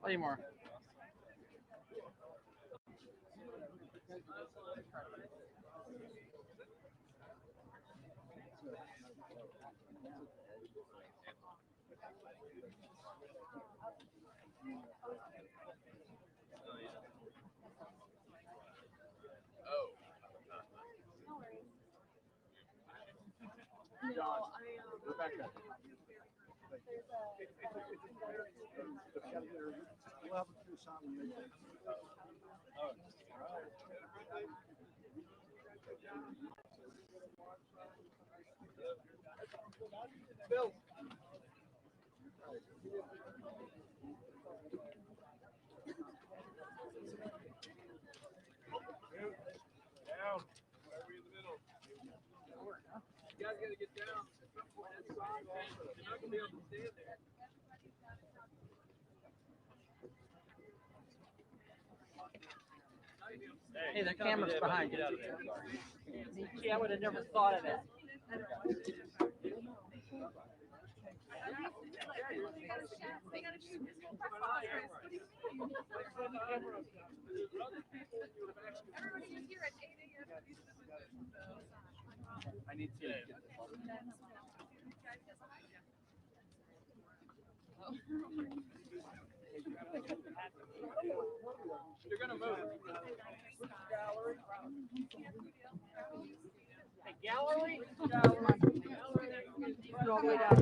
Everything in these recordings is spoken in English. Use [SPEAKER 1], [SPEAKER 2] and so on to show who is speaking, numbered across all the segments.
[SPEAKER 1] Play more. Rebecca. We'll have a few something. Bill. Down. Why are we in the middle? You guys gotta get down. You're not gonna be able to stand there. Hey, the camera's behind you. See, I would have never thought of it. I need to get this. You're gonna move. Hey, gallery? All the way down.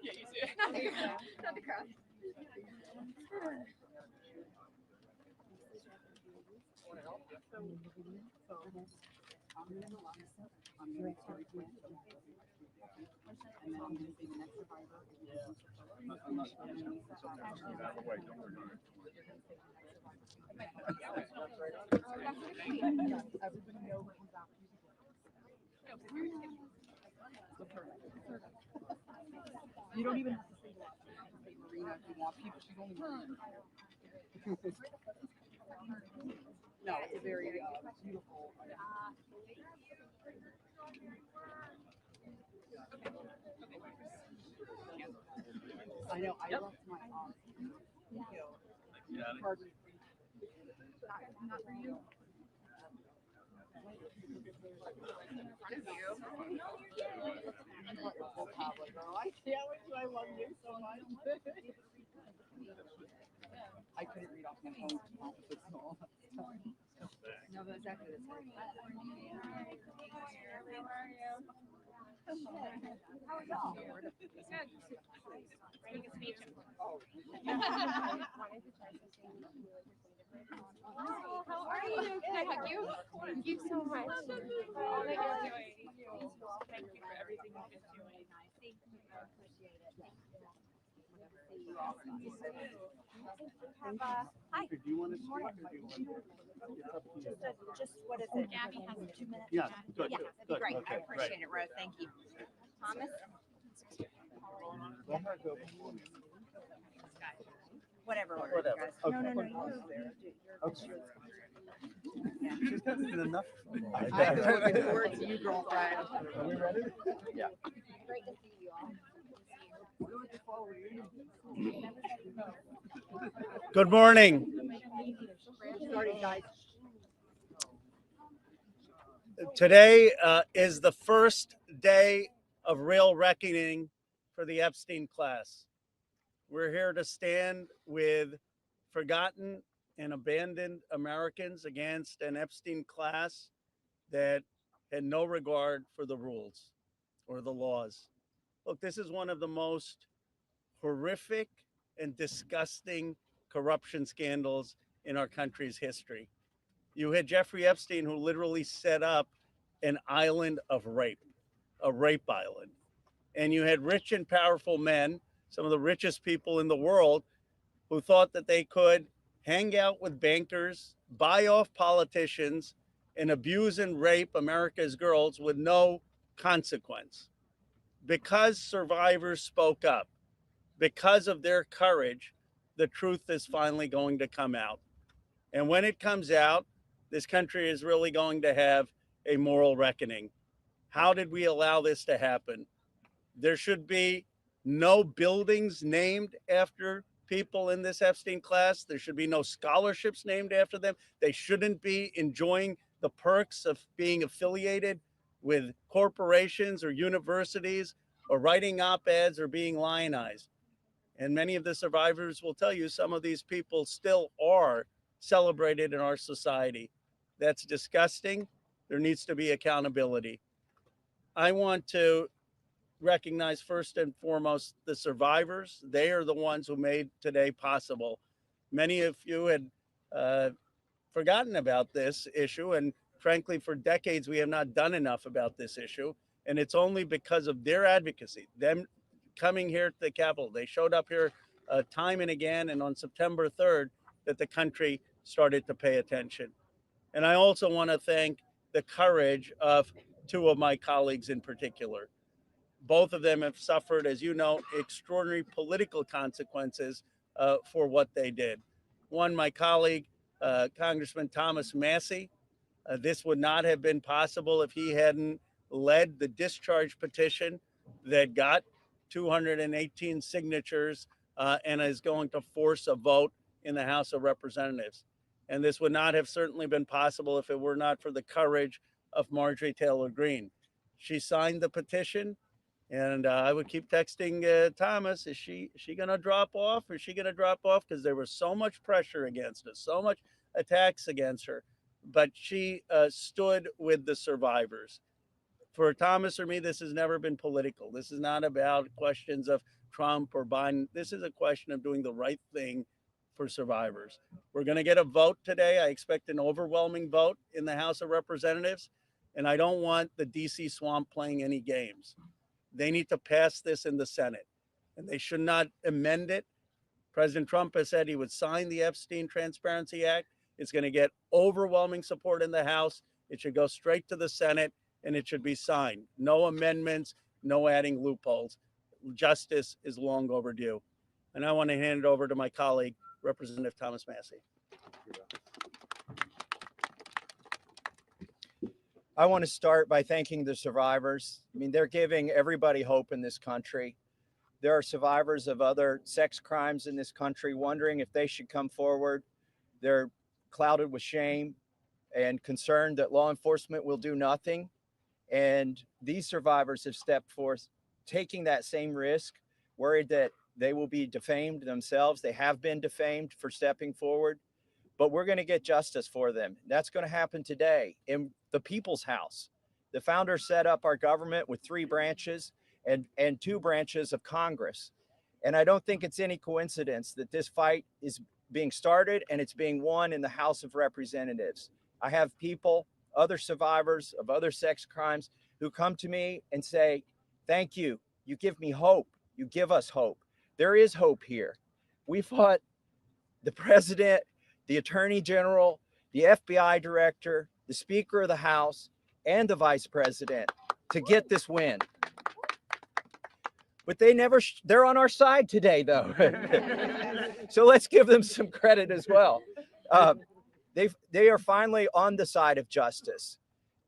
[SPEAKER 1] Yeah, you see it. Not the crowd. You don't even have to say Marina if you want people. She's only no, it's a very beautiful. I know. I left my Thank you. Pardon. Not for you. I love you so much. I couldn't read off my phone. It's small. No, but exactly the same. How are y'all? Good. Ready to speak. Oh, how are you? Can I hug you? Thank you so much. Oh, thank you. Thank you for everything you've been doing. Thank you. I appreciate it. Hi. Do you want to speak or do you want to? Just what is it? Gabby has 2 minutes. Yeah, good. Yeah, that'd be great. Okay, I appreciate it, Rose. Thank you. Thomas? Whatever order, you guys. Okay. No. Okay. Yeah. She's got enough. I'm looking forward to you, girlfriend. Are we ready? Yeah. Great to see you all.
[SPEAKER 2] Good morning. Today is the first day of real reckoning for the Epstein class. We're here to stand with forgotten and abandoned Americans against an Epstein class that had no regard for the rules or the laws. Look, this is one of the most horrific and disgusting corruption scandals in our country's history. You had Jeffrey Epstein, who literally set up an island of rape, a rape island. And you had rich and powerful men, some of the richest people in the world, who thought that they could hang out with bankers, buy off politicians, and abuse and rape America's girls with no consequence. Because survivors spoke up, because of their courage, the truth is finally going to come out. And when it comes out, this country is really going to have a moral reckoning. How did we allow this to happen? There should be no buildings named after people in this Epstein class. There should be no scholarships named after them. They shouldn't be enjoying the perks of being affiliated with corporations or universities or writing op-eds or being lionized. And many of the survivors will tell you some of these people still are celebrated in our society. That's disgusting. There needs to be accountability. I want to recognize first and foremost the survivors. They are the ones who made today possible. Many of you had forgotten about this issue, and frankly, for decades, we have not done enough about this issue. And it's only because of their advocacy, them coming here to the Capitol. They showed up here time and again, and on September 3rd, that the country started to pay attention. And I also want to thank the courage of two of my colleagues in particular. Both of them have suffered, as you know, extraordinary political consequences for what they did. One, my colleague, Congressman Thomas Massie. This would not have been possible if he hadn't led the discharge petition that got 218 signatures and is going to force a vote in the House of Representatives. And this would not have certainly been possible if it were not for the courage of Marjorie Taylor Greene. She signed the petition, and I would keep texting Thomas, is she going to drop off? Is she going to drop off? Because there was so much pressure against us, so much attacks against her. But she stood with the survivors. For Thomas or me, this has never been political. This is not about questions of Trump or Biden. This is a question of doing the right thing for survivors. We're going to get a vote today. I expect an overwhelming vote in the House of Representatives. And I don't want the DC swamp playing any games. They need to pass this in the Senate, and they should not amend it. President Trump has said he would sign the Epstein Transparency Act. It's going to get overwhelming support in the House. It should go straight to the Senate, and it should be signed. No amendments, no adding loopholes. Justice is long overdue. And I want to hand it over to my colleague, Representative Thomas Massie.
[SPEAKER 3] I want to start by thanking the survivors. I mean, they're giving everybody hope in this country. There are survivors of other sex crimes in this country wondering if they should come forward. They're clouded with shame and concerned that law enforcement will do nothing. And these survivors have stepped forth, taking that same risk, worried that they will be defamed themselves. They have been defamed for stepping forward, but we're going to get justice for them. That's going to happen today in the People's House. The founders set up our government with 3 branches and 2 branches of Congress. And I don't think it's any coincidence that this fight is being started and it's being won in the House of Representatives. I have people, other survivors of other sex crimes, who come to me and say, thank you. You give me hope. You give us hope. There is hope here. We fought the president, the attorney general, the FBI director, the Speaker of the House, and the Vice President to get this win. But they're on our side today, though. So let's give them some credit as well. They are finally on the side of justice.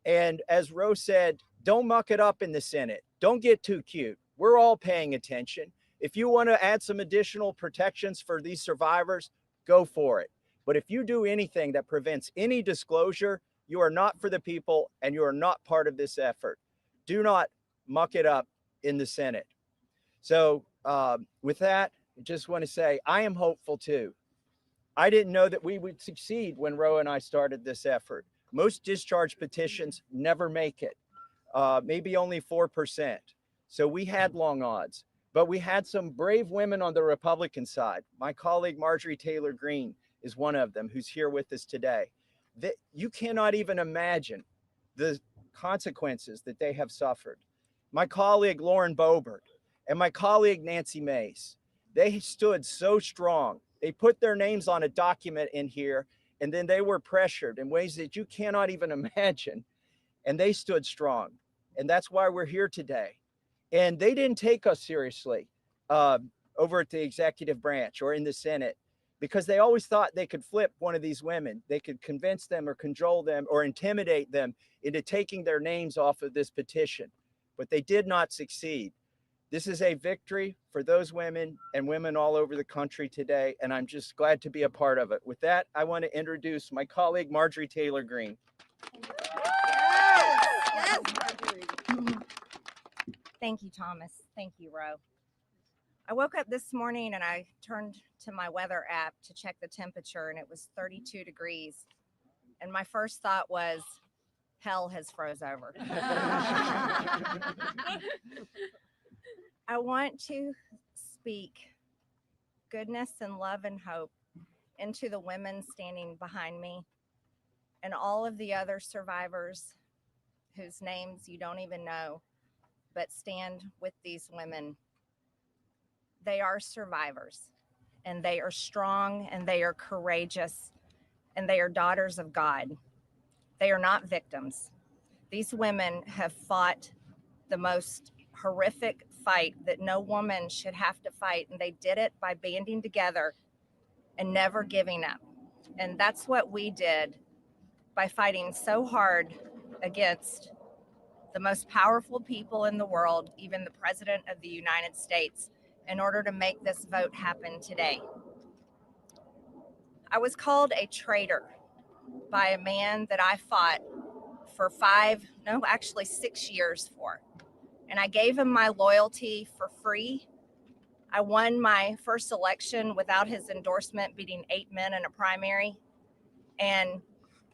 [SPEAKER 3] And as Rose said, don't muck it up in the Senate. Don't get too cute. We're all paying attention. If you want to add some additional protections for these survivors, go for it. But if you do anything that prevents any disclosure, you are not for the people and you are not part of this effort. Do not muck it up in the Senate. So with that, I just want to say I am hopeful too. I didn't know that we would succeed when Ro and I started this effort. Most discharge petitions never make it, maybe only 4%. So we had long odds, but we had some brave women on the Republican side. My colleague Marjorie Taylor Greene is one of them who's here with us today. You cannot even imagine the consequences that they have suffered. My colleague Lauren Boebert and my colleague Nancy Mace, they stood so strong. They put their names on a document in here, and then they were pressured in ways that you cannot even imagine. And they stood strong. And that's why we're here today. And they didn't take us seriously over at the executive branch or in the Senate, because they always thought they could flip one of these women. They could convince them or cajole them or intimidate them into taking their names off of this petition. But they did not succeed. This is a victory for those women and women all over the country today, and I'm just glad to be a part of it. With that, I want to introduce my colleague, Marjorie Taylor Greene.
[SPEAKER 4] Yes, Marjorie. Thank you, Thomas. Thank you, Ro. I woke up this morning and I turned to my weather app to check the temperature, and it was 32 degrees. And my first thought was, hell has froze over. I want to speak goodness and love and hope into the women standing behind me and all of the other survivors whose names you don't even know, but stand with these women. They are survivors, and they are strong, and they are courageous, and they are daughters of God. They are not victims. These women have fought the most horrific fight that no woman should have to fight, and they did it by banding together and never giving up. And that's what we did by fighting so hard against the most powerful people in the world, even the President of the United States, in order to make this vote happen today. I was called a traitor by a man that I fought for 6 years for. And I gave him my loyalty for free. I won my first election without his endorsement, beating 8 men in a primary. And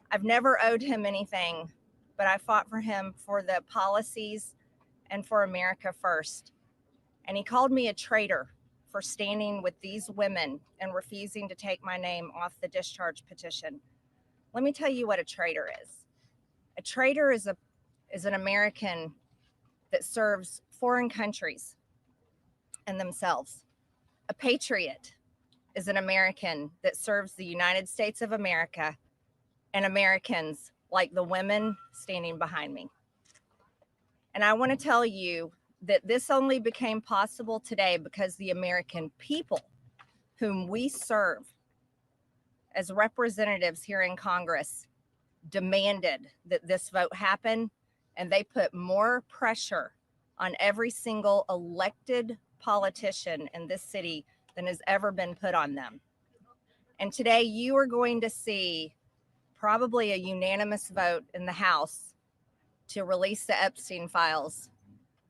[SPEAKER 4] I've never owed him anything, but I fought for him for the policies and for America first. And he called me a traitor for standing with these women and refusing to take my name off the discharge petition. Let me tell you what a traitor is. A traitor is an American that serves foreign countries and themselves. A patriot is an American that serves the United States of America and Americans like the women standing behind me. And I want to tell you that this only became possible today because the American people, whom we serve as representatives here in Congress, demanded that this vote happen, and they put more pressure on every single elected politician in this city than has ever been put on them. And today you are going to see probably a unanimous vote in the House to release the Epstein files,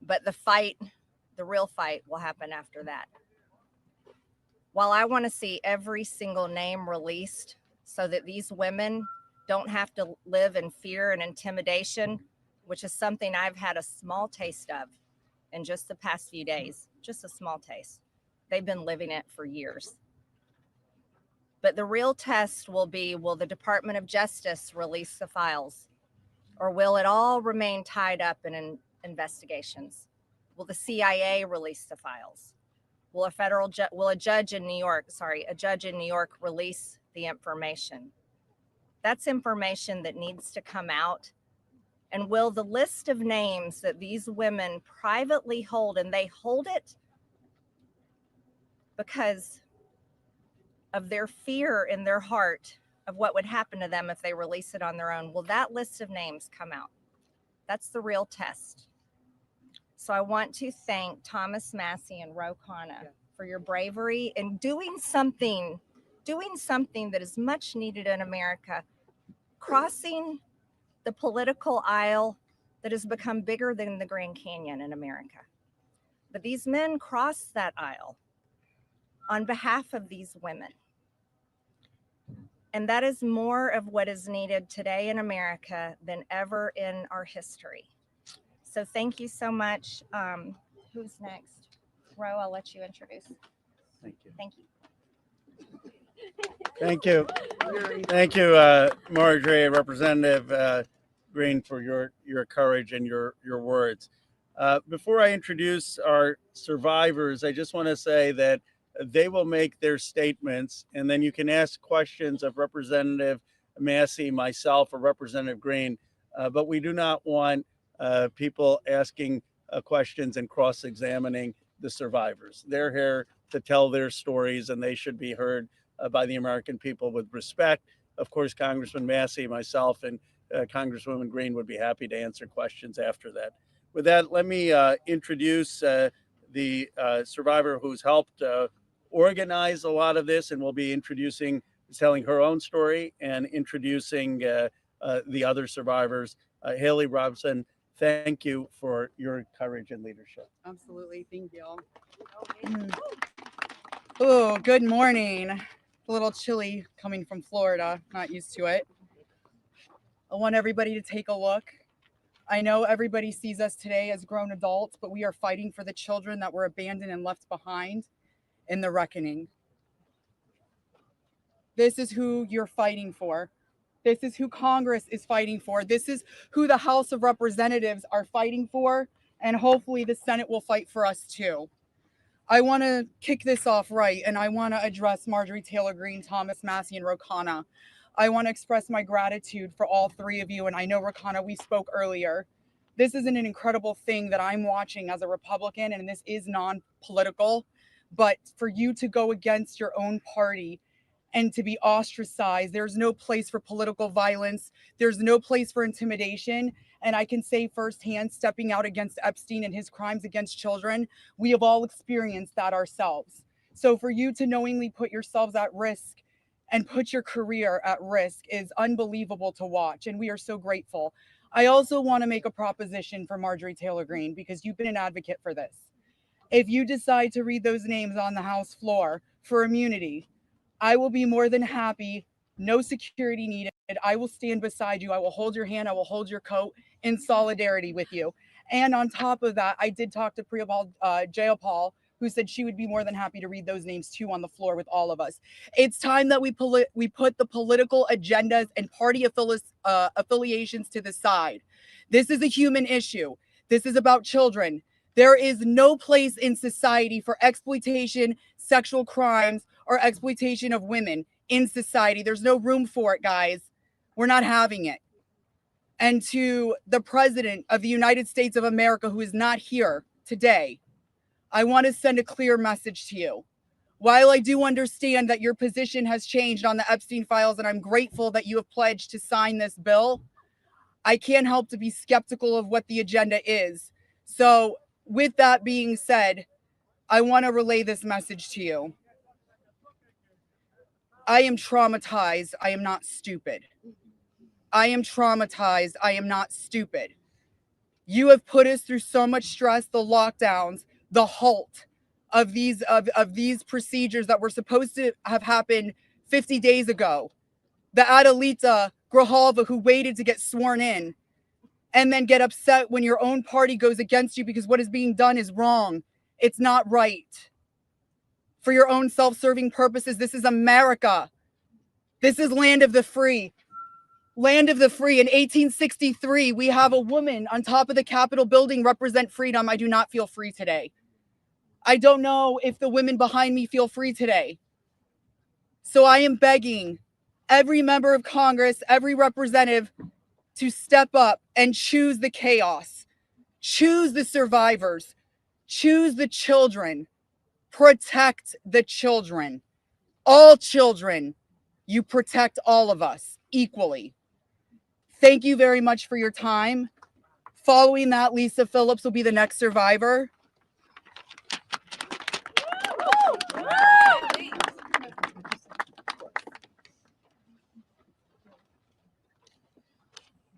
[SPEAKER 4] but the real fight will happen after that. While I want to see every single name released so that these women don't have to live in fear and intimidation, which is something I've had a small taste of in just the past few days, just a small taste. They've been living it for years. But the real test will be, will the Department of Justice release the files? Or will it all remain tied up in investigations? Will the CIA release the files? Will a judge in New York release the information? That's information that needs to come out. And will the list of names that these women privately hold, and they hold it because of their fear in their heart of what would happen to them if they release it on their own, will that list of names come out? That's the real test. So I want to thank Thomas Massey and Ro Khanna for your bravery in doing something that is much needed in America, crossing the political aisle that has become bigger than the Grand Canyon in America. But these men crossed that aisle on behalf of these women. And that is more of what is needed today in America than ever in our history. So thank you so much. Who's next? Ro, I'll let you introduce.
[SPEAKER 2] Thank you.
[SPEAKER 4] Thank you.
[SPEAKER 2] Thank you. Thank you, Marjorie, Representative Greene, for your courage and your words. Before I introduce our survivors, I just want to say that They will make their statements, and then you can ask questions of Representative Massey, myself, or Representative Green. But we do not want people asking questions and cross-examining the survivors. They're here to tell their stories, and they should be heard by the American people with respect. Of course, Congressman Massey, myself, and Congresswoman Green would be happy to answer questions after that. With that, let me introduce the survivor who's helped organize a lot of this, and will be telling her own story and introducing the other survivors. Haley Robson, thank you for your courage and leadership.
[SPEAKER 5] Absolutely. Thank you. Oh, good morning. A little chilly coming from Florida. Not used to it. I want everybody to take a look. I know everybody sees us today as grown adults, but we are fighting for the children that were abandoned and left behind in the reckoning. This is who you're fighting for. This is who Congress is fighting for. This is who the House of Representatives are fighting for. And hopefully the Senate will fight for us too. I want to kick this off right, and I want to address Marjorie Taylor Greene, Thomas Massey, and Rokana. I want to express my gratitude for all three of you, and I know, Rokana, we spoke earlier. This is an incredible thing that I'm watching as a Republican, and this is non-political, but for you to go against your own party and to be ostracized, there's no place for political violence, there's no place for intimidation. And I can say firsthand, stepping out against Epstein and his crimes against children, we have all experienced that ourselves. So for you to knowingly put yourselves at risk and put your career at risk is unbelievable to watch, and we are so grateful. I also want to make a proposition for Marjorie Taylor Greene, because you've been an advocate for this. If you decide to read those names on the House floor for immunity, I will be more than happy. No security needed. I will stand beside you. I will hold your hand. I will hold your coat in solidarity with you. And on top of that, I did talk to Jayapal, who said she would be more than happy to read those names too on the floor with all of us. It's time that we put the political agendas and party affiliations to the side. This is a human issue. This is about children. There is no place in society for exploitation, sexual crimes, or exploitation of women in society. There's no room for it, guys. We're not having it. And to the President of the United States of America, who is not here today, I want to send a clear message to you. While I do understand that your position has changed on the Epstein files, and I'm grateful that you have pledged to sign this bill, I can't help to be skeptical of what the agenda is. So with that being said, I want to relay this message to you. I am traumatized. I am not stupid. I am traumatized. I am not stupid. You have put us through so much stress, the lockdowns, the halt of these procedures that were supposed to have happened 50 days ago. The Adelita Grijalva, who waited to get sworn in, and then get upset when your own party goes against you because what is being done is wrong. It's not right. For your own self-serving purposes, this is America. This is land of the free. Land of the free. In 1863, we have a woman on top of the Capitol building represent freedom. I do not feel free today. I don't know if the women behind me feel free today. So I am begging every member of Congress, every representative, to step up and choose the chaos, choose the survivors, choose the children, protect the children, all children. You protect all of us equally. Thank you very much for your time. Following that, Lisa Phillips will be the next survivor.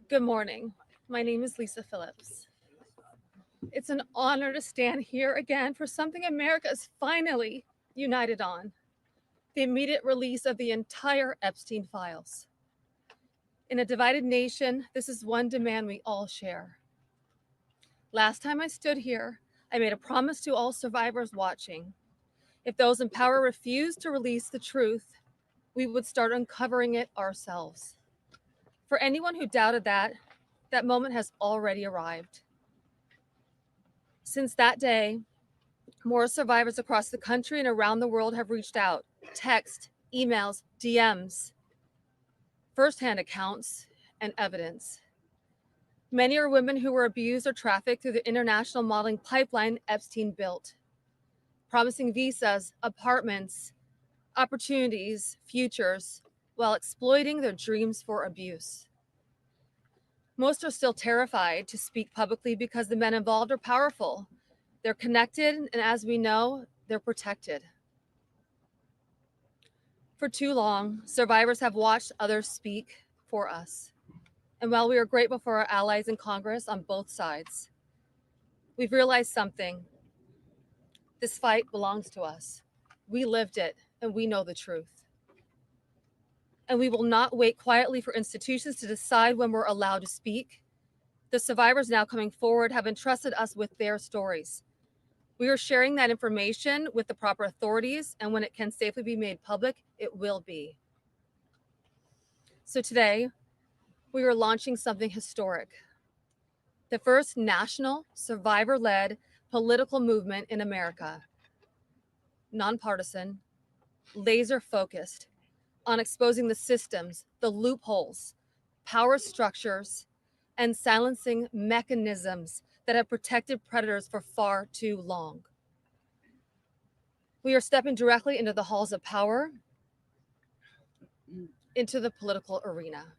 [SPEAKER 6] Good morning. My name is Lisa Phillips. It's an honor to stand here again for something America is finally united on: the immediate release of the entire Epstein files. In a divided nation, this is one demand we all share. Last time I stood here, I made a promise to all survivors watching. If those in power refused to release the truth, we would start uncovering it ourselves. For anyone who doubted that, that moment has already arrived. Since that day, More survivors across the country and around the world have reached out, text, emails, DMs, firsthand accounts, and evidence. Many are women who were abused or trafficked through the international modeling pipeline Epstein built, promising visas, apartments, opportunities, futures, while exploiting their dreams for abuse. Most are still terrified to speak publicly because the men involved are powerful. They're connected, and as we know, they're protected. For too long, survivors have watched others speak for us. And while we are grateful for our allies in Congress on both sides, we've realized something. This fight belongs to us. We lived it, and we know the truth. And we will not wait quietly for institutions to decide when we're allowed to speak. The survivors now coming forward have entrusted us with their stories. We are sharing that information with the proper authorities, and when it can safely be made public, it will be. So today, we are launching something historic. The first national survivor-led political movement in America. Nonpartisan, laser-focused on exposing the systems, the loopholes, power structures, and silencing mechanisms that have protected predators for far too long. We are stepping directly into the halls of power, into the political arena.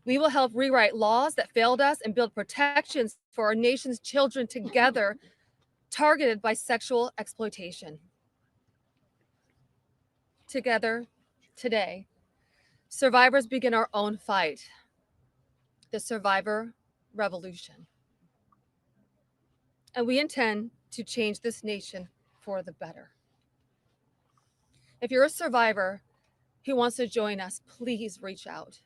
[SPEAKER 6] We will help rewrite laws that failed us and build protections for our nation's children together, targeted by sexual exploitation. Together, today, survivors begin our own fight, the survivor revolution. And we intend to change this nation for the better. If you're a survivor who wants to join us, please reach out.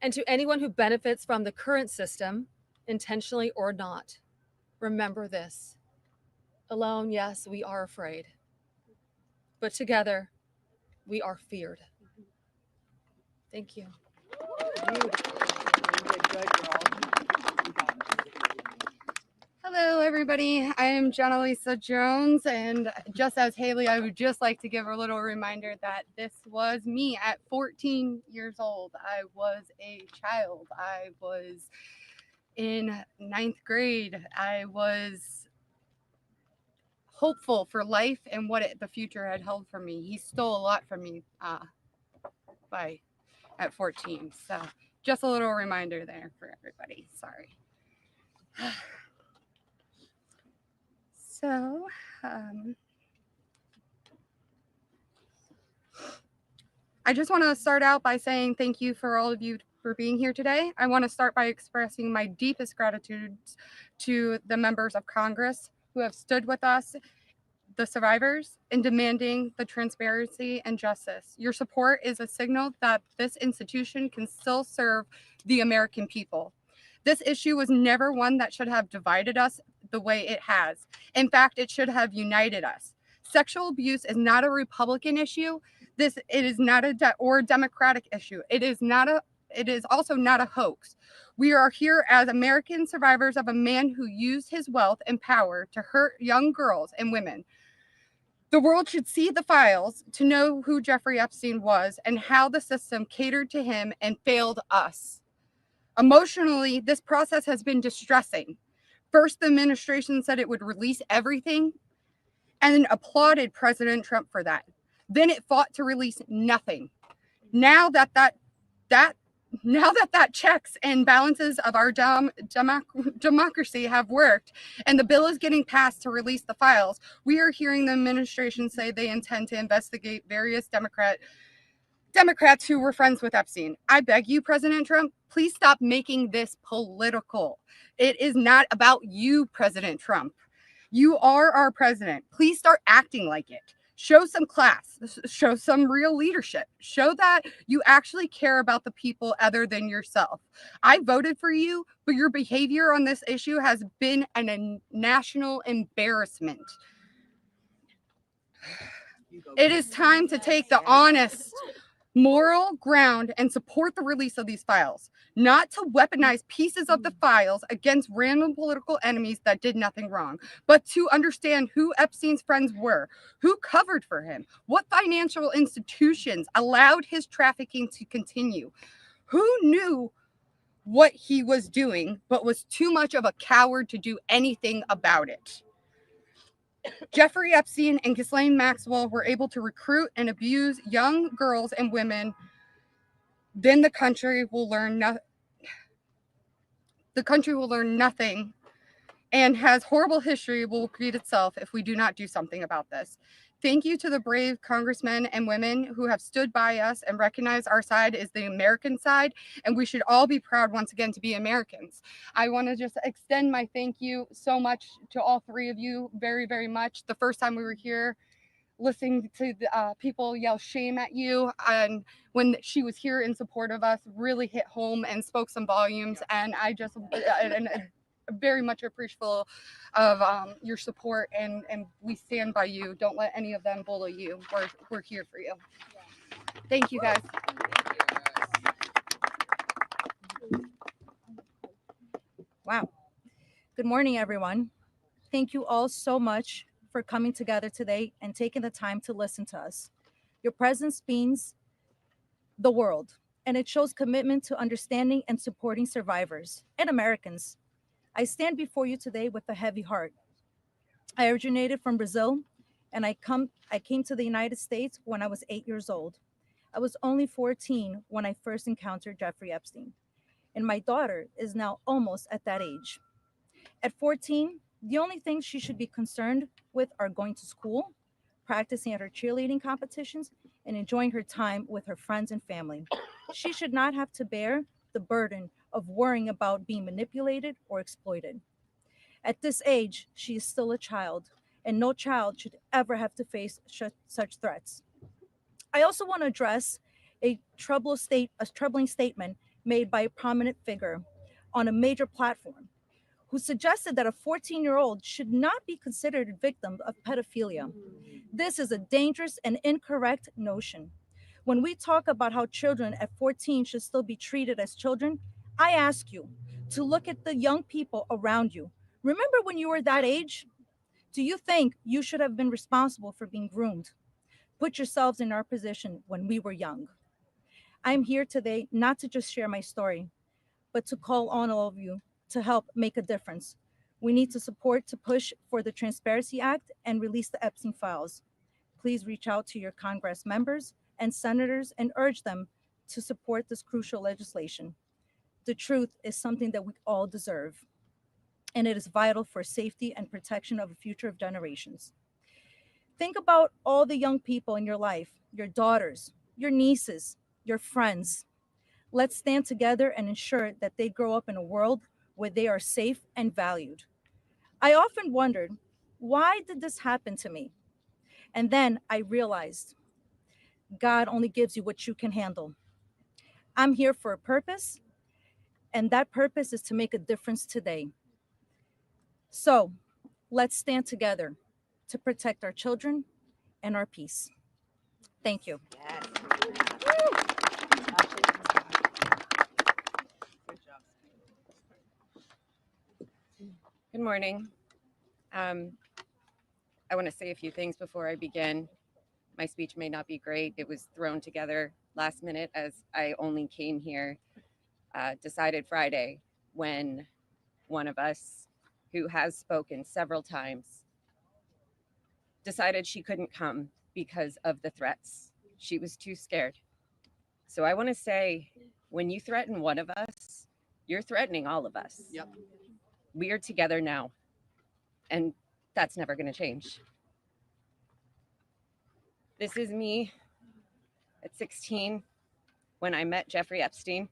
[SPEAKER 6] And to anyone who benefits from the current system, intentionally or not, remember this. Alone, yes, we are afraid. But together, we are feared. Thank you.
[SPEAKER 5] Hello, everybody. I am Jenna Lisa Jones, and just as Haley, I would just like to give a little reminder that this was me at 14 years old. I was a child. I was in 9th grade. I was hopeful for life and what the future had held for me. He stole a lot from me at 14. So just a little reminder there for everybody. Sorry. So, I just want to start out by saying thank you for all of you for being here today. I want to start by expressing my deepest gratitude to the members of Congress who have stood with us, the survivors, in demanding the transparency and justice. Your support is a signal that this institution can still serve the American people. This issue was never one that should have divided us the way it has. In fact, it should have united us. Sexual abuse is not a Republican issue. It is not a Democratic issue. It is also not a hoax. We are here as American survivors of a man who used his wealth and power to hurt young girls and women. The world should see the files to know who Jeffrey Epstein was and how the system catered to him and failed us. Emotionally, this process has been distressing. First, the administration said it would release everything and applauded President Trump for that. Then it fought to release nothing. Now that checks and balances of our democracy have worked and the bill is getting passed to release the files, we are hearing the administration say they intend to investigate various Democrats who were friends with Epstein. I beg you, President Trump, please stop making this political. It is not about you, President Trump. You are our president. Please start acting like it. Show some class. Show some real leadership. Show that you actually care about the people other than yourself. I voted for you, but your behavior on this issue has been a national embarrassment. It is time to take the honest, moral ground and support the release of these files. not to weaponize pieces of the files against random political enemies that did nothing wrong, but to understand who Epstein's friends were, who covered for him, what financial institutions allowed his trafficking to continue, who knew what he was doing, but was too much of a coward to do anything about it. Jeffrey Epstein and Ghislaine Maxwell were able to recruit and abuse young girls and women. Then the country will learn nothing, and has horrible history will repeat itself if we do not do something about this. Thank you to the brave congressmen and women who have stood by us and recognized our side is the American side, and we should all be proud once again to be Americans. I want to just extend my thank you so much to all three of you very, very much. The first time we were here, listening to the, people yell shame at you, and when she was here in support of us, really hit home and spoke some volumes. And I just very much appreciative of your support, and we stand by you. Don't let any of them bully you. We're here for you. Thank you, guys.
[SPEAKER 4] Wow. Good morning, everyone. Thank you all so much for coming together today and taking the time to listen to us. Your presence means the world, and it shows commitment to understanding and supporting survivors and Americans. I stand before you today with a heavy heart. I originated from Brazil, and I came to the United States when I was 8 years old. I was only 14 when I first encountered Jeffrey Epstein, and my daughter is now almost at that age. At 14, the only things she should be concerned with are going to school, practicing at her cheerleading competitions, and enjoying her time with her friends and family. She should not have to bear the burden of worrying about being manipulated or exploited. At this age, she is still a child, and no child should ever have to face such threats. I also want to address a troubling statement made by a prominent figure on a major platform who suggested that a 14-year-old should not be considered a victim of pedophilia. This is a dangerous and incorrect notion. When we talk about how children at 14 should still be treated as children, I ask you to look at the young people around you. Remember when you were that age? Do you think you should have been responsible for being groomed? Put yourselves in our position when we were young. I'm here today not to just share my story, but to call on all of you to help make a difference. We need to support to push for the Transparency Act and release the Epstein files. Please reach out to your Congress members and senators and urge them to support this crucial legislation. The truth is something that we all deserve, and it is vital for safety and protection of the future of generations. Think about all the young people in your life, your daughters, your nieces, your friends. Let's stand together and ensure that they grow up in a world where they are safe and valued. I often wondered, why did this happen to me? And then I realized God only gives you what you can handle. I'm here for a purpose, and that purpose is to make a difference today. So let's stand together to protect our children and our peace. Thank you.
[SPEAKER 7] Good morning. I want to say a few things before I begin. My speech may not be great. It was thrown together last minute as I only came here, decided Friday, when one of us who has spoken several times decided she couldn't come because of the threats. She was too scared. So I want to say, when you threaten one of us, you're threatening all of us.
[SPEAKER 1] Yep.
[SPEAKER 7] We are together now, and that's never going to change. This is me at 16 when I met Jeffrey Epstein.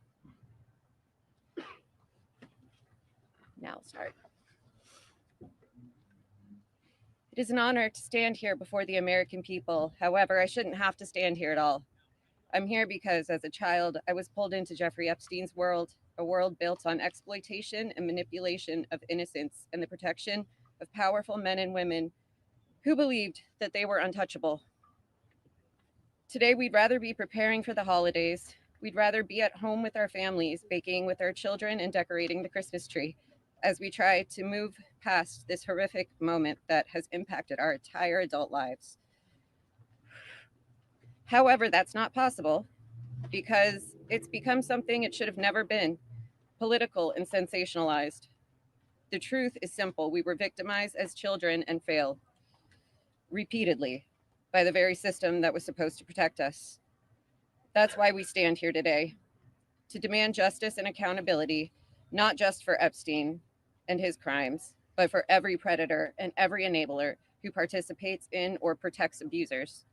[SPEAKER 7] Now I'll start. It is an honor to stand here before the American people. However, I shouldn't have to stand here at all. I'm here because as a child, I was pulled into Jeffrey Epstein's world, a world built on exploitation and manipulation of innocence and the protection of powerful men and women who believed that they were untouchable. Today, we'd rather be preparing for the holidays We'd rather be at home with our families, baking with our children and decorating the Christmas tree as we try to move past this horrific moment that has impacted our entire adult lives. However, that's not possible because it's become something it should have never been, political and sensationalized. The truth is simple. We were victimized as children and failed repeatedly by the very system that was supposed to protect us. That's why we stand here today, to demand justice and accountability, not just for Epstein and his crimes, but for every predator and every enabler who participates in or protects abusers.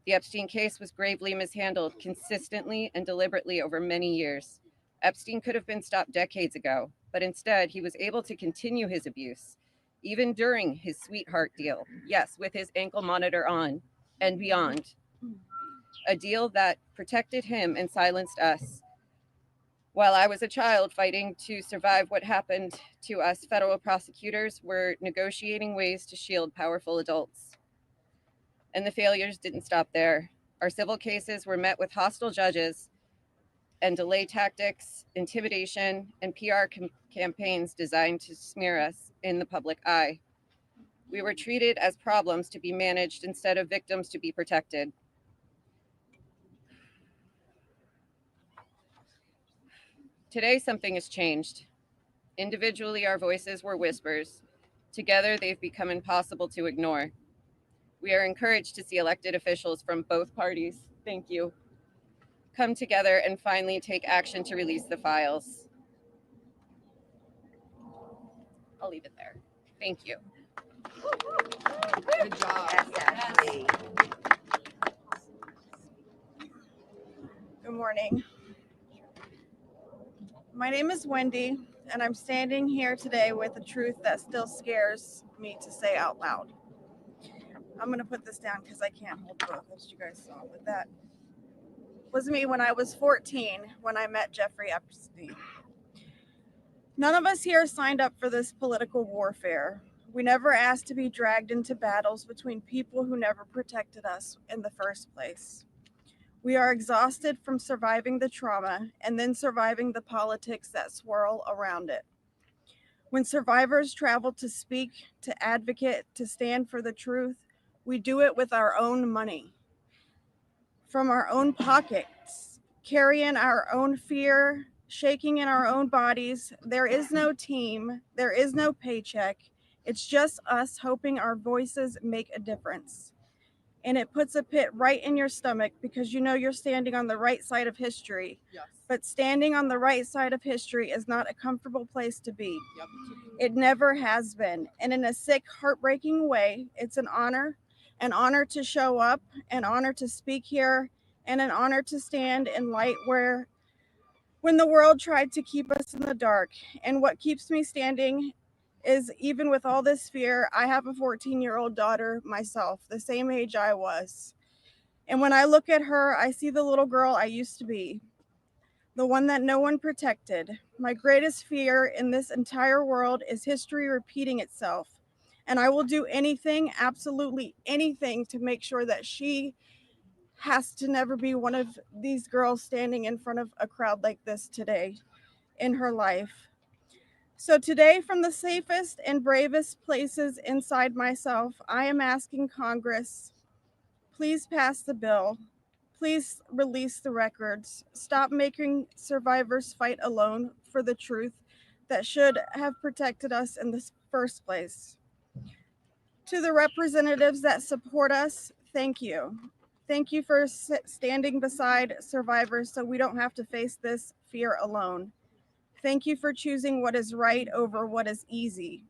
[SPEAKER 7] The Epstein case was gravely mishandled consistently and deliberately over many years. Epstein could have been stopped decades ago, but instead he was able to continue his abuse, even during his sweetheart deal. Yes, with his ankle monitor on and beyond. A deal that protected him and silenced us. While I was a child fighting to survive what happened to us, federal prosecutors were negotiating ways to shield powerful adults. And the failures didn't stop there. Our civil cases were met with hostile judges and delay tactics, intimidation, and PR campaigns designed to smear us in the public eye. We were treated as problems to be managed instead of victims to be protected. Today, something has changed. Individually, our voices were whispers. Together, they've become impossible to ignore. We are encouraged to see elected officials from both parties, thank you, come together and finally take action to release the files. I'll leave it there. Thank you.
[SPEAKER 5] Good job.
[SPEAKER 8] Good morning. My name is Wendy, and I'm standing here today with a truth that still scares me to say out loud. I'm going to put this down because I can't hold both, as you guys saw. But that was me when I was 14 when I met Jeffrey Epstein. None of us here signed up for this political warfare. We never asked to be dragged into battles between people who never protected us in the first place. We are exhausted from surviving the trauma and then surviving the politics that swirl around it. When survivors travel to speak, to advocate, to stand for the truth, we do it with our own money, from our own pockets, carrying our own fear, shaking in our own bodies. There is no team, there is no paycheck. It's just us hoping our voices make a difference. And it puts a pit right in your stomach because you know you're standing on the right side of history.
[SPEAKER 5] Yes.
[SPEAKER 8] But standing on the right side of history is not a comfortable place to be.
[SPEAKER 5] Yep.
[SPEAKER 8] It never has been. And in a sick, heartbreaking way, it's an honor to show up, an honor to speak here, and an honor to stand in light when the world tried to keep us in the dark. And what keeps me standing is, even with all this fear, I have a 14-year-old daughter myself, the same age I was. And when I look at her, I see the little girl I used to be, the one that no one protected. My greatest fear in this entire world is history repeating itself. And I will do anything, absolutely anything, to make sure that she has to never be one of these girls standing in front of a crowd like this today in her life. So today, from the safest and bravest places inside myself, I am asking Congress, please pass the bill. Please release the records. Stop making survivors fight alone for the truth that should have protected us in the first place. To the representatives that support us, thank you. Thank you for standing beside survivors so we don't have to face this fear alone. Thank you for choosing what is right over what is easy.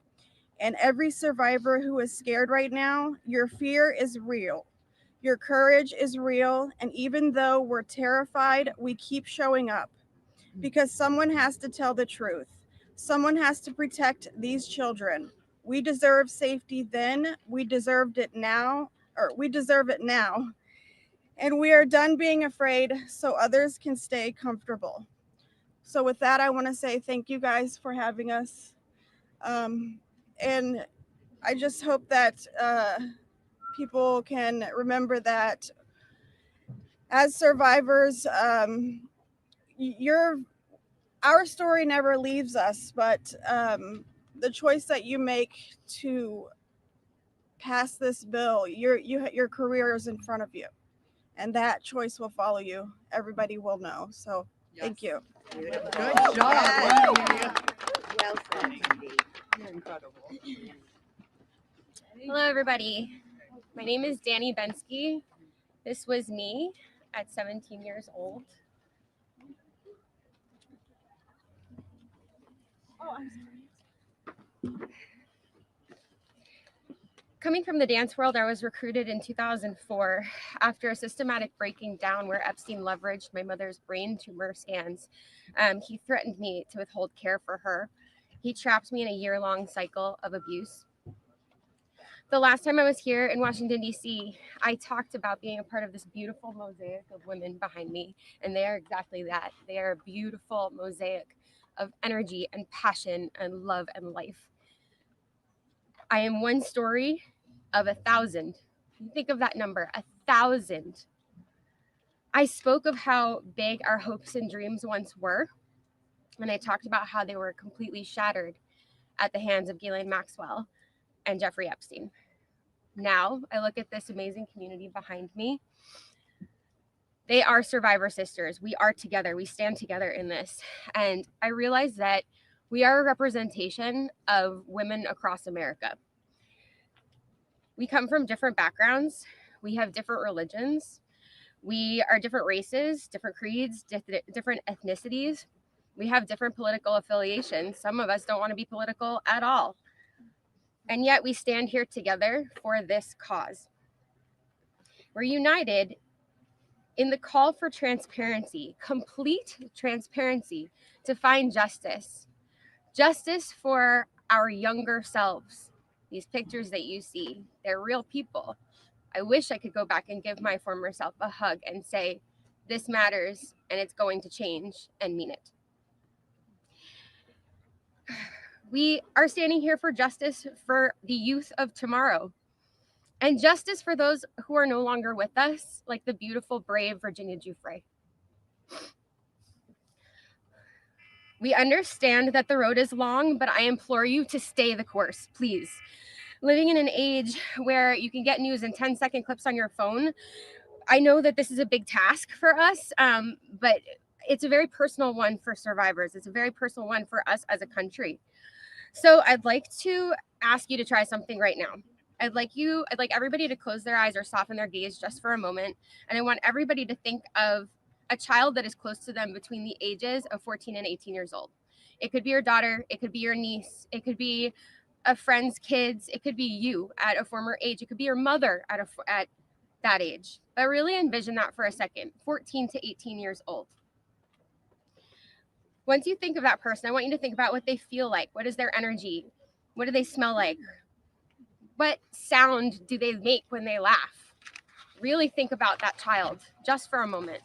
[SPEAKER 8] And every survivor who is scared right now, your fear is real. Your courage is real. And even though we're terrified, we keep showing up because someone has to tell the truth. Someone has to protect these children. We deserve safety then. We deserve it now. And we are done being afraid so others can stay comfortable. So with that, I want to say thank you guys for having us. And I just hope that people can remember that as survivors, our story never leaves us, but the choice that you make to pass this bill, your career is in front of you, and that choice will follow you. Everybody will know. So thank you.
[SPEAKER 1] Good job.
[SPEAKER 9] Well said.
[SPEAKER 1] You're incredible.
[SPEAKER 10] Hello, everybody. My name is Danny Bensky. This was me at 17 years old. Oh, I'm sorry. Coming from the dance world, I was recruited in 2004 after a systematic breaking down where Epstein leveraged my mother's brain tumor scans. He threatened me to withhold care for her. He trapped me in a year-long cycle of abuse. The last time I was here in Washington, D.C., I talked about being a part of this beautiful mosaic of women behind me, and they are exactly that. They are a beautiful mosaic of energy and passion and love and life. I am one story of 1,000. Think of that number, 1,000. I spoke of how big our hopes and dreams once were, and I talked about how they were completely shattered at the hands of Ghislaine Maxwell and Jeffrey Epstein. Now I look at this amazing community behind me. They are survivor sisters. We are together. We stand together in this. And I realize that we are a representation of women across America. We come from different backgrounds. We have different religions. We are different races, different creeds, different ethnicities. We have different political affiliations. Some of us don't want to be political at all. And yet we stand here together for this cause. We're united in the call for transparency, complete transparency, to find justice. Justice for our younger selves. These pictures that you see, they're real people. I wish I could go back and give my former self a hug and say, this matters and it's going to change, and mean it. We are standing here for justice for the youth of tomorrow, and justice for those who are no longer with us, like the beautiful, brave Virginia Giuffre. We understand that the road is long, but I implore you to stay the course, please. Living in an age where you can get news in 10-second clips on your phone, I know that this is a big task for us, but it's a very personal one for survivors. It's a very personal one for us as a country. So I'd like to ask you to try something right now. I'd like everybody to close their eyes or soften their gaze just for a moment. And I want everybody to think of a child that is close to them between the ages of 14 and 18 years old. It could be your daughter. It could be your niece. It could be a friend's kids. It could be you at a former age. It could be your mother at that age. But really envision that for a second, 14 to 18 years old. Once you think of that person, I want you to think about what they feel like. What is their energy? What do they smell like? What sound do they make when they laugh? Really think about that child just for a moment.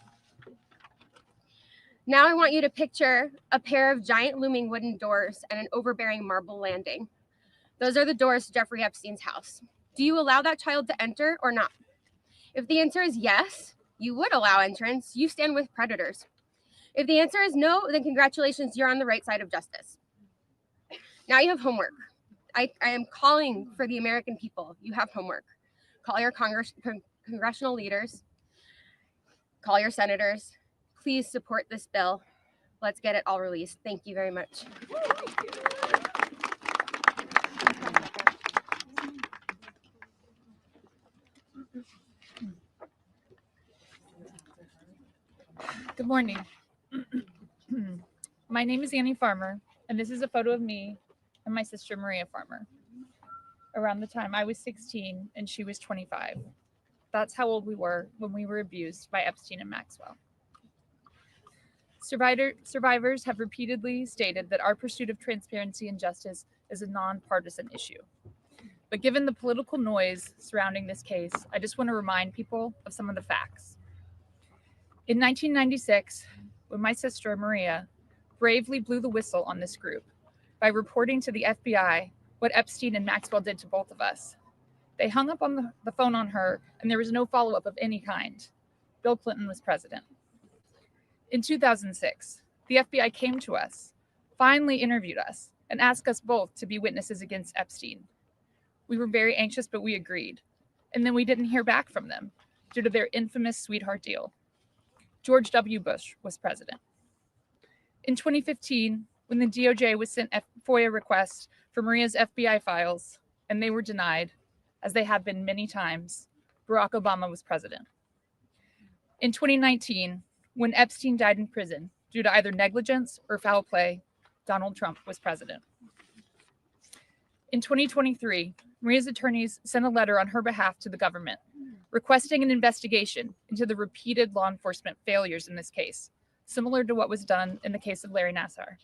[SPEAKER 10] Now I want you to picture a pair of giant looming wooden doors and an overbearing marble landing. Those are the doors to Jeffrey Epstein's house. Do you allow that child to enter or not? If the answer is yes, you would allow entrance. You stand with predators. If the answer is no, then congratulations, you're on the right side of justice. Now you have homework. I am calling for the American people. You have homework. Call your congressional leaders. Call your senators. Please support this bill. Let's get it all released. Thank you very much.
[SPEAKER 11] Good morning. My name is Annie Farmer, and this is a photo of me and my sister Maria Farmer. Around the time I was 16 and she was 25. That's how old we were when we were abused by Epstein and Maxwell. Survivors have repeatedly stated that our pursuit of transparency and justice is a nonpartisan issue. But given the political noise surrounding this case, I just want to remind people of some of the facts. In 1996, when my sister Maria bravely blew the whistle on this group by reporting to the FBI what Epstein and Maxwell did to both of us, they hung up on the phone on her, and there was no follow-up of any kind. Bill Clinton was president. In 2006, the FBI came to us, finally interviewed us, and asked us both to be witnesses against Epstein. We were very anxious, but we agreed. And then we didn't hear back from them due to their infamous sweetheart deal. George W. Bush was president. In 2015, when the DOJ was sent FOIA requests for Maria's FBI files, and they were denied, as they have been many times, Barack Obama was president. In 2019, when Epstein died in prison due to either negligence or foul play, Donald Trump was president. In 2023, Maria's attorneys sent a letter on her behalf to the government, requesting an investigation into the repeated law enforcement failures in this case, similar to what was done in the case of Larry Nassar.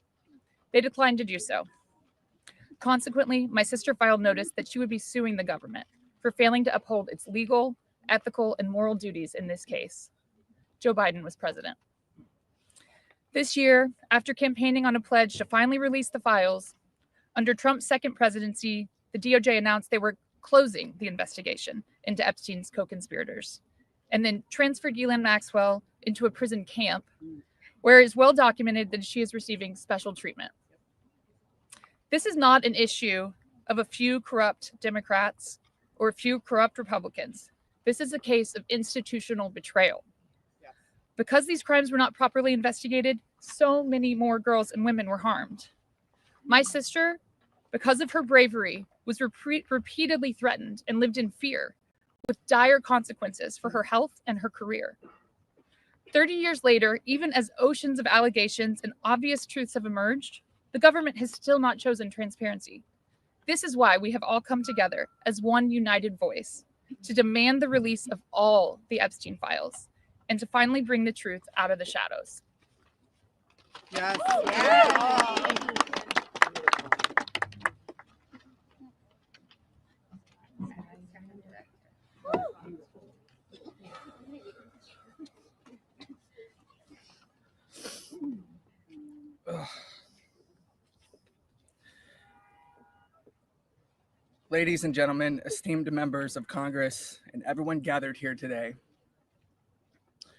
[SPEAKER 11] They declined to do so. Consequently, my sister filed notice that she would be suing the government for failing to uphold its legal, ethical, and moral duties in this case. Joe Biden was president. This year, after campaigning on a pledge to finally release the files, under Trump's second presidency, the DOJ announced they were closing the investigation into Epstein's co-conspirators, and then transferred Ghislaine Maxwell into a prison camp, where it is well documented that she is receiving special treatment. This is not an issue of a few corrupt Democrats or a few corrupt Republicans. This is a case of institutional betrayal. Because these crimes were not properly investigated, so many more girls and women were harmed. My sister, because of her bravery, was repeatedly threatened and lived in fear, with dire consequences for her health and her career. 30 years later, even as oceans of allegations and obvious truths have emerged, the government has still not chosen transparency. This is why we have all come together as one united voice to demand the release of all the Epstein files and to finally bring the truth out of the shadows.
[SPEAKER 5] Yes.
[SPEAKER 12] Ladies and gentlemen, esteemed members of Congress, and everyone gathered here today, I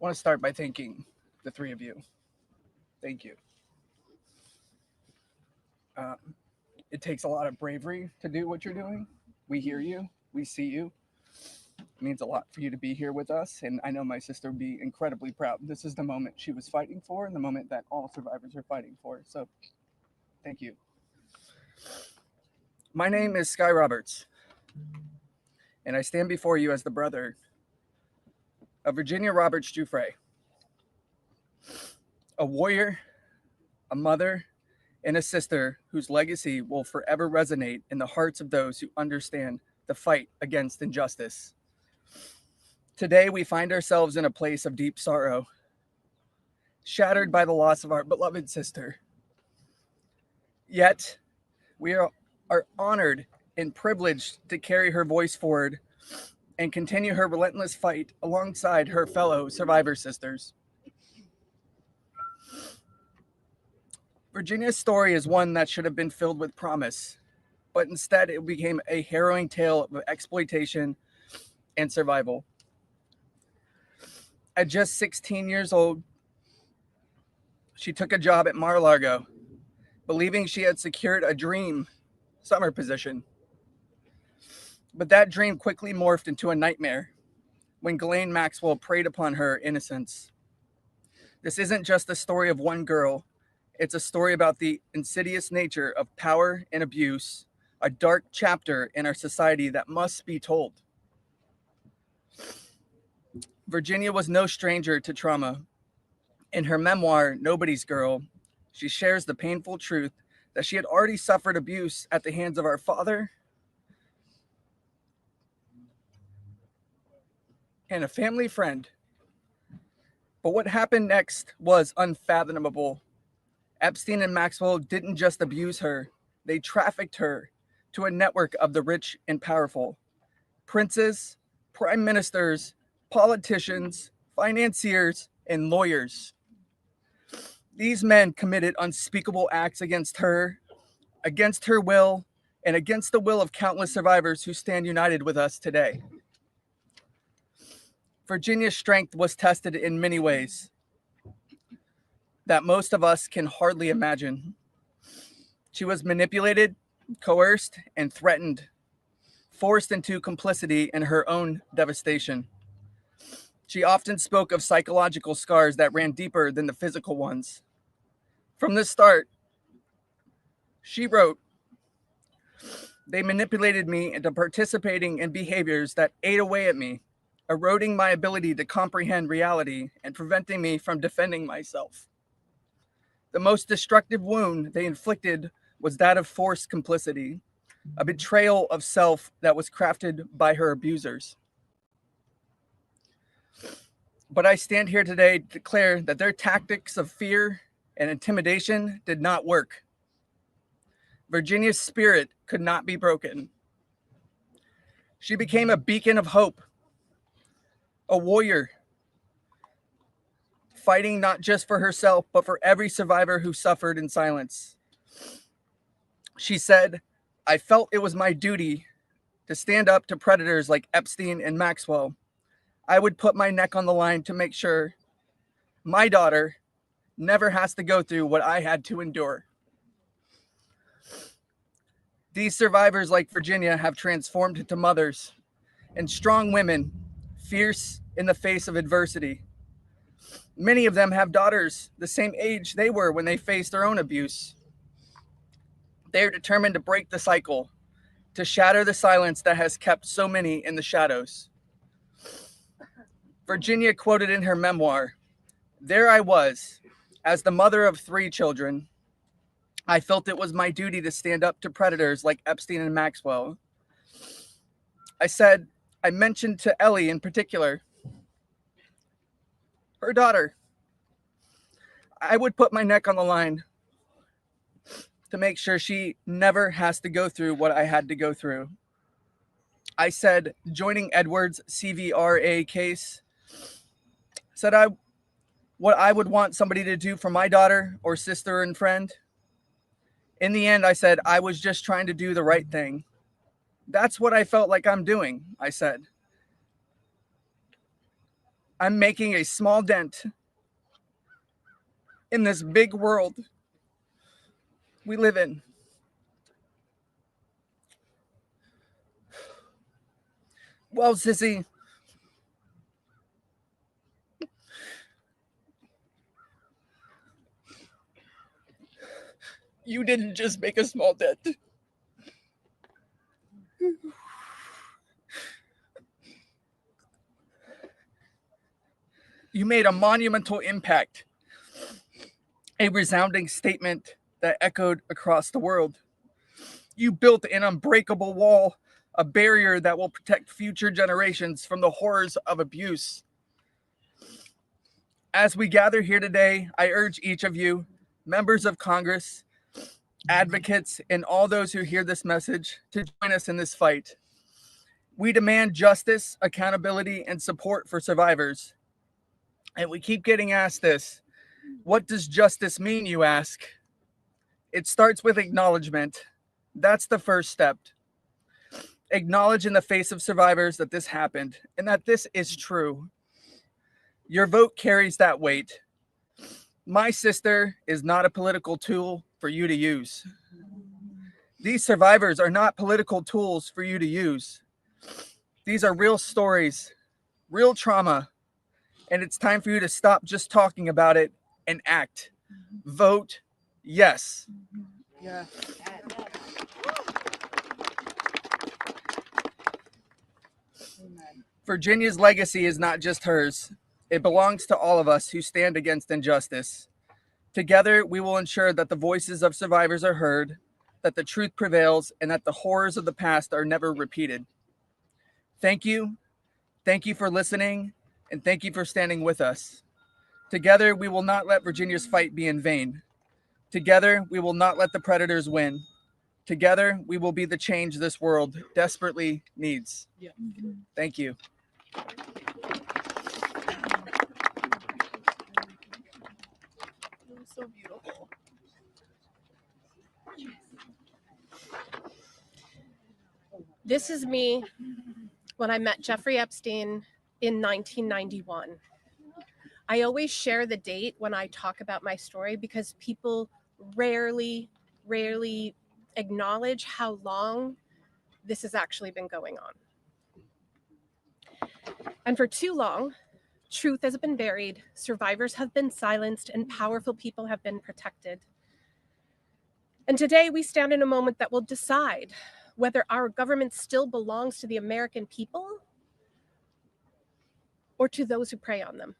[SPEAKER 12] want to start by thanking the three of you. Thank you. It takes a lot of bravery to do what you're doing. We hear you. We see you. It means a lot for you to be here with us, and I know my sister would be incredibly proud. This is the moment she was fighting for and the moment that all survivors are fighting for. So thank you. My name is Sky Roberts, and I stand before you as the brother of Virginia Roberts Giuffre, a warrior, a mother, and a sister whose legacy will forever resonate in the hearts of those who understand the fight against injustice. Today, we find ourselves in a place of deep sorrow, shattered by the loss of our beloved sister. Yet, we are honored and privileged to carry her voice forward and continue her relentless fight alongside her fellow survivor sisters. Virginia's story is one that should have been filled with promise, but instead it became a harrowing tale of exploitation and survival. At just 16 years old, she took a job at Mar-a-Lago, believing she had secured a dream summer position. But that dream quickly morphed into a nightmare when Ghislaine Maxwell preyed upon her innocence. This isn't just a story of one girl. It's a story about the insidious nature of power and abuse, a dark chapter in our society that must be told. Virginia was no stranger to trauma. In her memoir, Nobody's Girl, she shares the painful truth that she had already suffered abuse at the hands of our father and a family friend. But what happened next was unfathomable. Epstein and Maxwell didn't just abuse her, they trafficked her to a network of the rich and powerful. Princes, prime ministers, politicians, financiers, and lawyers. These men committed unspeakable acts against her will, and against the will of countless survivors who stand united with us today. Virginia's strength was tested in many ways that most of us can hardly imagine. She was manipulated, coerced, and threatened, forced into complicity in her own devastation. She often spoke of psychological scars that ran deeper than the physical ones. From the start, she wrote, "They manipulated me into participating in behaviors that ate away at me, eroding my ability to comprehend reality and preventing me from defending myself. The most destructive wound they inflicted was that of forced complicity, a betrayal of self that was crafted by her abusers. But I stand here today to declare that their tactics of fear and intimidation did not work. Virginia's spirit could not be broken. She became a beacon of hope, a warrior, fighting not just for herself, but for every survivor who suffered in silence. She said, I felt it was my duty to stand up to predators like Epstein and Maxwell. I would put my neck on the line to make sure my daughter never has to go through what I had to endure. These survivors like Virginia have transformed into mothers and strong women, fierce in the face of adversity. Many of them have daughters the same age they were when they faced their own abuse. They are determined to break the cycle, to shatter the silence that has kept so many in the shadows. Virginia quoted in her memoir, "There I was, as the mother of 3 children. I felt it was my duty to stand up to predators like Epstein and Maxwell. I mentioned to Ellie in particular, her daughter, I would put my neck on the line to make sure she never has to go through what I had to go through. I said, joining Edward's CVRA case, what I would want somebody to do for my daughter or sister and friend. In the end, I said, I was just trying to do the right thing. That's what I felt like I'm doing," I said. "I'm making a small dent in this big world we live in." Well, sissy, you didn't just make a small dent. You made a monumental impact, a resounding statement that echoed across the world. You built an unbreakable wall, a barrier that will protect future generations from the horrors of abuse. As we gather here today, I urge each of you, members of Congress, advocates, and all those who hear this message to join us in this fight. We demand justice, accountability, and support for survivors. And we keep getting asked this, what does justice mean, you ask? It starts with acknowledgement. That's the first step. Acknowledge in the face of survivors that this happened and that this is true. Your vote carries that weight. My sister is not a political tool for you to use. These survivors are not political tools for you to use. These are real stories, real trauma, and it's time for you to stop just talking about it and act. Vote yes.
[SPEAKER 5] Yeah.
[SPEAKER 12] Virginia's legacy is not just hers. It belongs to all of us who stand against injustice. Together, we will ensure that the voices of survivors are heard, that the truth prevails, and that the horrors of the past are never repeated. Thank you. Thank you for listening, and thank you for standing with us. Together, we will not let Virginia's fight be in vain. Together, we will not let the predators win. Together, we will be the change this world desperately needs.
[SPEAKER 5] Yeah.
[SPEAKER 12] Thank you.
[SPEAKER 5] It was so beautiful.
[SPEAKER 13] This is me when I met Jeffrey Epstein in 1991. I always share the date when I talk about my story because people rarely acknowledge how long this has actually been going on. And for too long, truth has been buried, survivors have been silenced, and powerful people have been protected. And today we stand in a moment that will decide whether our government still belongs to the American people or to those who prey on them.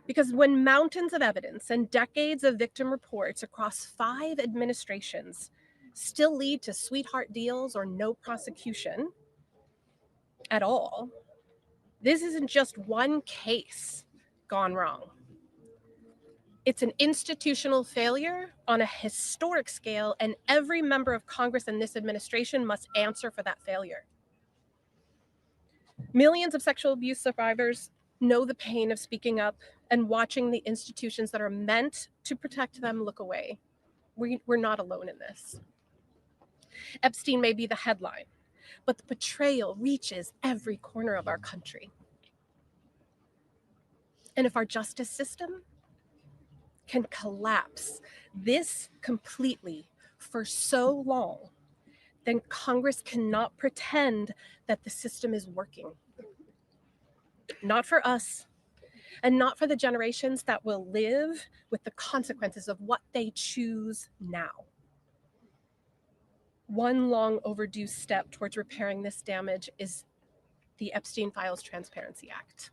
[SPEAKER 13] Because when mountains of evidence and decades of victim reports across 5 administrations still lead to sweetheart deals or no prosecution at all, this isn't just one case gone wrong. It's an institutional failure on a historic scale, and every member of Congress in this administration must answer for that failure. Millions of sexual abuse survivors know the pain of speaking up and watching the institutions that are meant to protect them look away. We're not alone in this. Epstein may be the headline, but the betrayal reaches every corner of our country. And if our justice system can collapse this completely for so long, then Congress cannot pretend that the system is working. Not for us, and not for the generations that will live with the consequences of what they choose now. One long overdue step towards repairing this damage is the Epstein Files Transparency Act.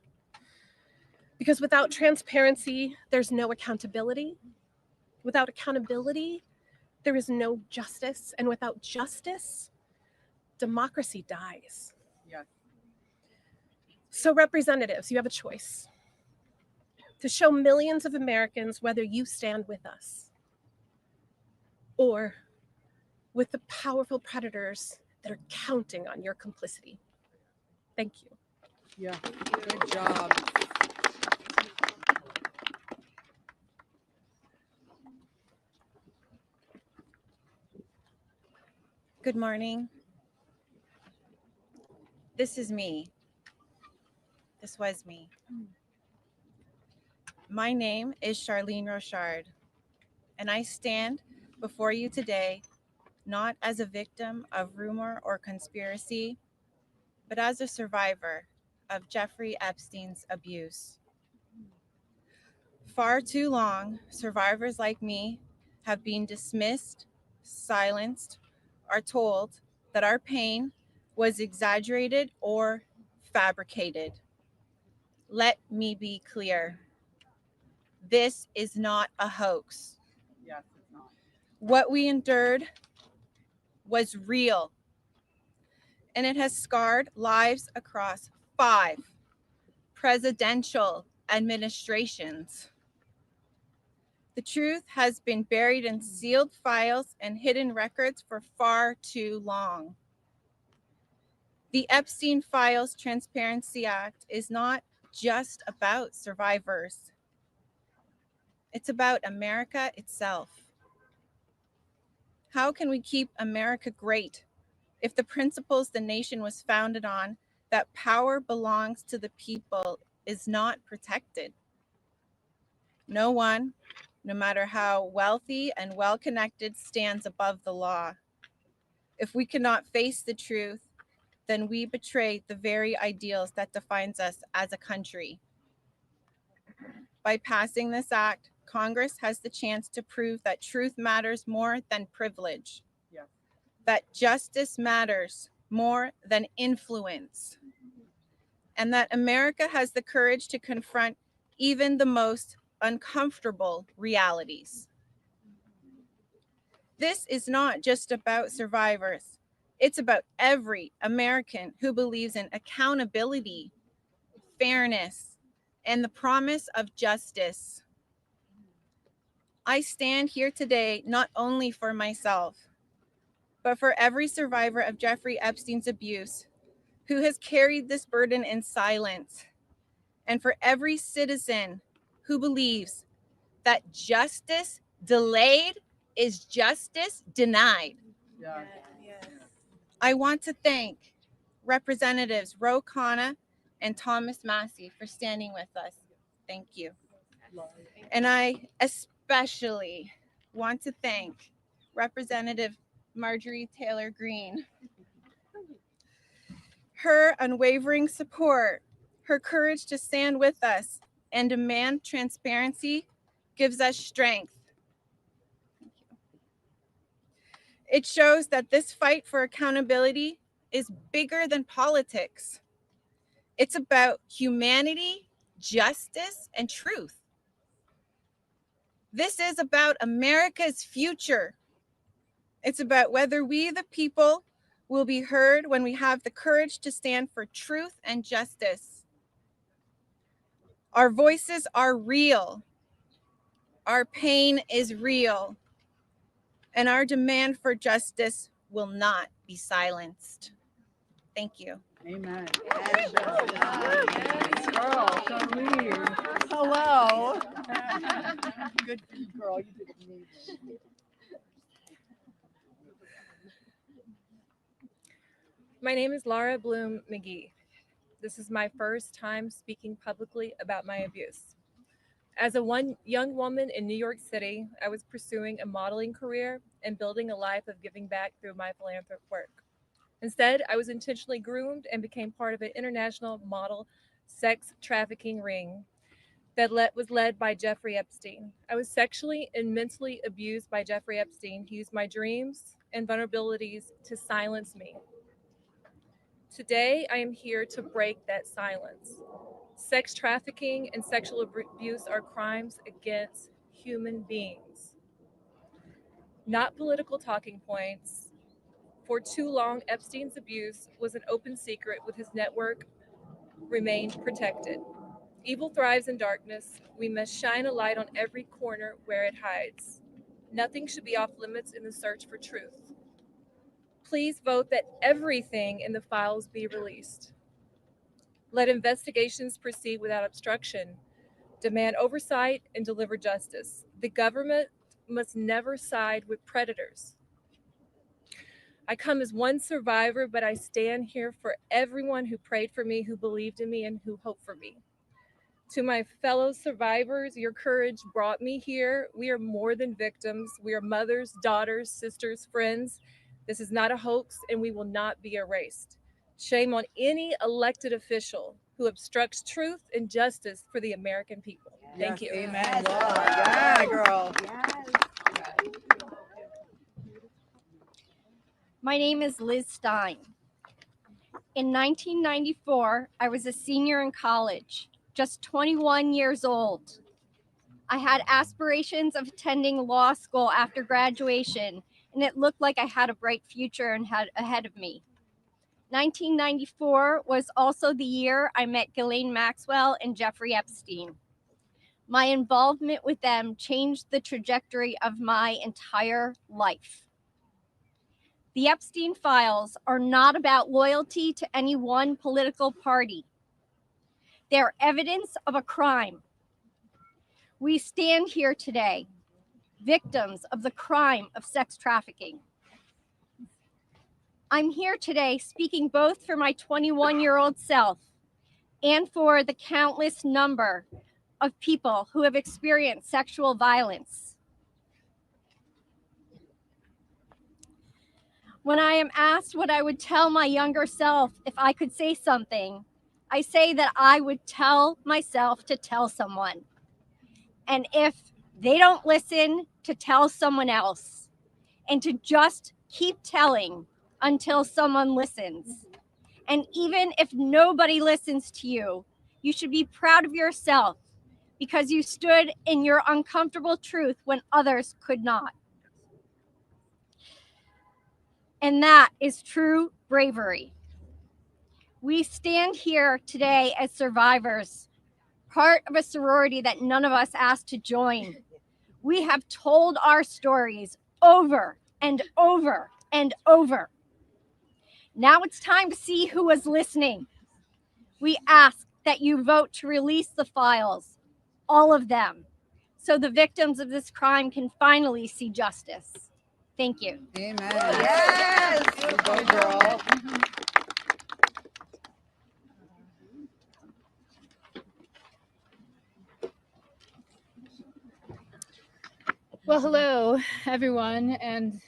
[SPEAKER 13] Because without transparency, there's no accountability. Without accountability, there is no justice. And without justice, democracy dies.
[SPEAKER 5] Yes.
[SPEAKER 13] So representatives, you have a choice to show millions of Americans whether you stand with us or with the powerful predators that are counting on your complicity. Thank you.
[SPEAKER 5] Yeah, good job.
[SPEAKER 14] Good morning. This is me. This was me. My name is Charlene Rochard, and I stand before you today not as a victim of rumor or conspiracy, but as a survivor of Jeffrey Epstein's abuse. Far too long, survivors like me have been dismissed, silenced, are told that our pain was exaggerated or fabricated. Let me be clear. This is not a hoax.
[SPEAKER 5] Yes, it's not.
[SPEAKER 14] What we endured was real, and it has scarred lives across 5 presidential administrations. The truth has been buried in sealed files and hidden records for far too long. The Epstein Files Transparency Act is not just about survivors. It's about America itself. How can we keep America great if the principles the nation was founded on, that power belongs to the people, is not protected? No one, no matter how wealthy and well-connected, stands above the law. If we cannot face the truth, then we betray the very ideals that defines us as a country. By passing this act, Congress has the chance to prove that truth matters more than privilege, that justice matters more than influence, and that America has the courage to confront even the most uncomfortable realities. This is not just about survivors. It's about every American who believes in accountability, fairness, and the promise of justice. I stand here today not only for myself, but for every survivor of Jeffrey Epstein's abuse who has carried this burden in silence, and for every citizen who believes that justice delayed is justice denied.
[SPEAKER 5] Yeah.
[SPEAKER 14] I want to thank Representatives Ro Khanna and Thomas Massey for standing with us. Thank you. And I especially want to thank Representative Marjorie Taylor Greene. Her unwavering support, her courage to stand with us and demand transparency gives us strength. It shows that this fight for accountability is bigger than politics. It's about humanity, justice, and truth. This is about America's future. It's about whether we, the people, will be heard when we have the courage to stand for truth and justice. Our voices are real. Our pain is real. And our demand for justice will not be silenced. Thank you.
[SPEAKER 5] Amen. Yes. Girl, Charlene. Hello. Good girl. You did amazing.
[SPEAKER 15] My name is Laura Bloom McGee. This is my first time speaking publicly about my abuse. As a young woman in New York City, I was pursuing a modeling career and building a life of giving back through my philanthropic work. Instead, I was intentionally groomed and became part of an international model sex trafficking ring that was led by Jeffrey Epstein. I was sexually and mentally abused by Jeffrey Epstein. He used my dreams and vulnerabilities to silence me. Today, I am here to break that silence. Sex trafficking and sexual abuse are crimes against human beings, not political talking points. For too long, Epstein's abuse was an open secret, with his network remained protected. Evil thrives in darkness. We must shine a light on every corner where it hides. Nothing should be off limits in the search for truth. Please vote that everything in the files be released. Let investigations proceed without obstruction. Demand oversight and deliver justice. The government must never side with predators. I come as one survivor, but I stand here for everyone who prayed for me, who believed in me, and who hoped for me. To my fellow survivors, your courage brought me here. We are more than victims. We are mothers, daughters, sisters, friends. This is not a hoax, and we will not be erased. Shame on any elected official who obstructs truth and justice for the American people. Thank you.
[SPEAKER 5] Amen. Yeah, girl.
[SPEAKER 16] My name is Liz Stein. In 1994, I was a senior in college, just 21 years old. I had aspirations of attending law school after graduation, and it looked like I had a bright future ahead of me. 1994 was also the year I met Ghislaine Maxwell and Jeffrey Epstein. My involvement with them changed the trajectory of my entire life. The Epstein files are not about loyalty to any one political party. They're evidence of a crime. We stand here today, victims of the crime of sex trafficking. I'm here today speaking both for my 21-year-old self and for the countless number of people who have experienced sexual violence. When I am asked what I would tell my younger self if I could say something, I say that I would tell myself to tell someone. And if they don't listen, to tell someone else. And to just keep telling until someone listens. And even if nobody listens to you, you should be proud of yourself because you stood in your uncomfortable truth when others could not. And that is true bravery. We stand here today as survivors, part of a sorority that none of us asked to join. We have told our stories over and over and over. Now it's time to see who is listening. We ask that you vote to release the files, all of them, so the victims of this crime can finally see justice. Thank you.
[SPEAKER 5] Amen. Yes. Good girl.
[SPEAKER 11] Well, hello, everyone. And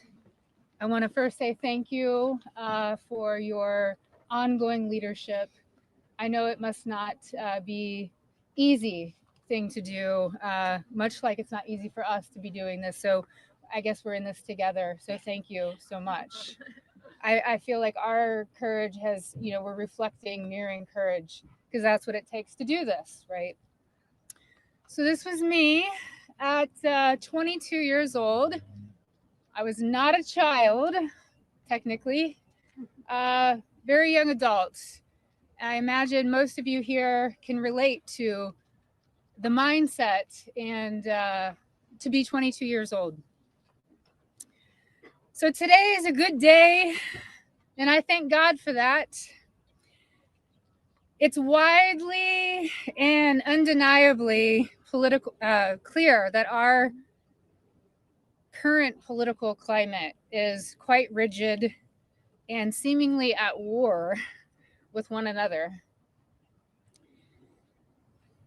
[SPEAKER 11] I want to first say thank you for your ongoing leadership. I know it must not be easy thing to do, much like it's not easy for us to be doing this. So I guess we're in this together. So thank you so much. I feel like our courage has, we're reflecting, mirroring courage, because that's what it takes to do this, right? So this was me at 22 years old. I was not a child, technically, very young adult. I imagine most of you here can relate to the mindset and to be 22 years old. So today is a good day, and I thank God for that. It's widely and undeniably clear that our current political climate is quite rigid and seemingly at war with one another.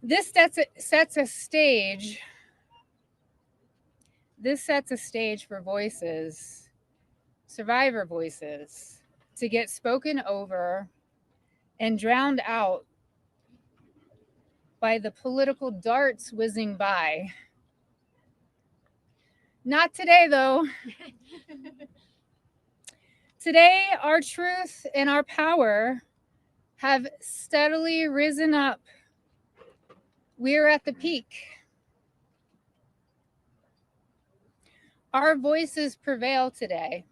[SPEAKER 11] This sets a stage. This sets a stage for voices, survivor voices, to get spoken over and drowned out by the political darts whizzing by. Not today, though. Today, our truth and our power have steadily risen up. We're at the peak. Our voices prevail today.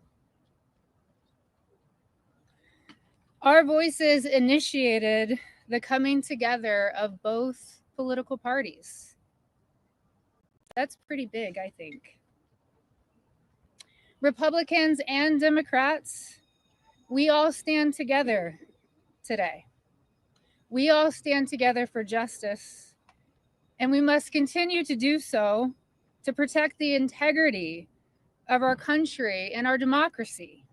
[SPEAKER 11] Our voices initiated the coming together of both political parties. That's pretty big, I think. Republicans and Democrats, we all stand together today. We all stand together for justice, and we must continue to do so to protect the integrity of our country and our democracy.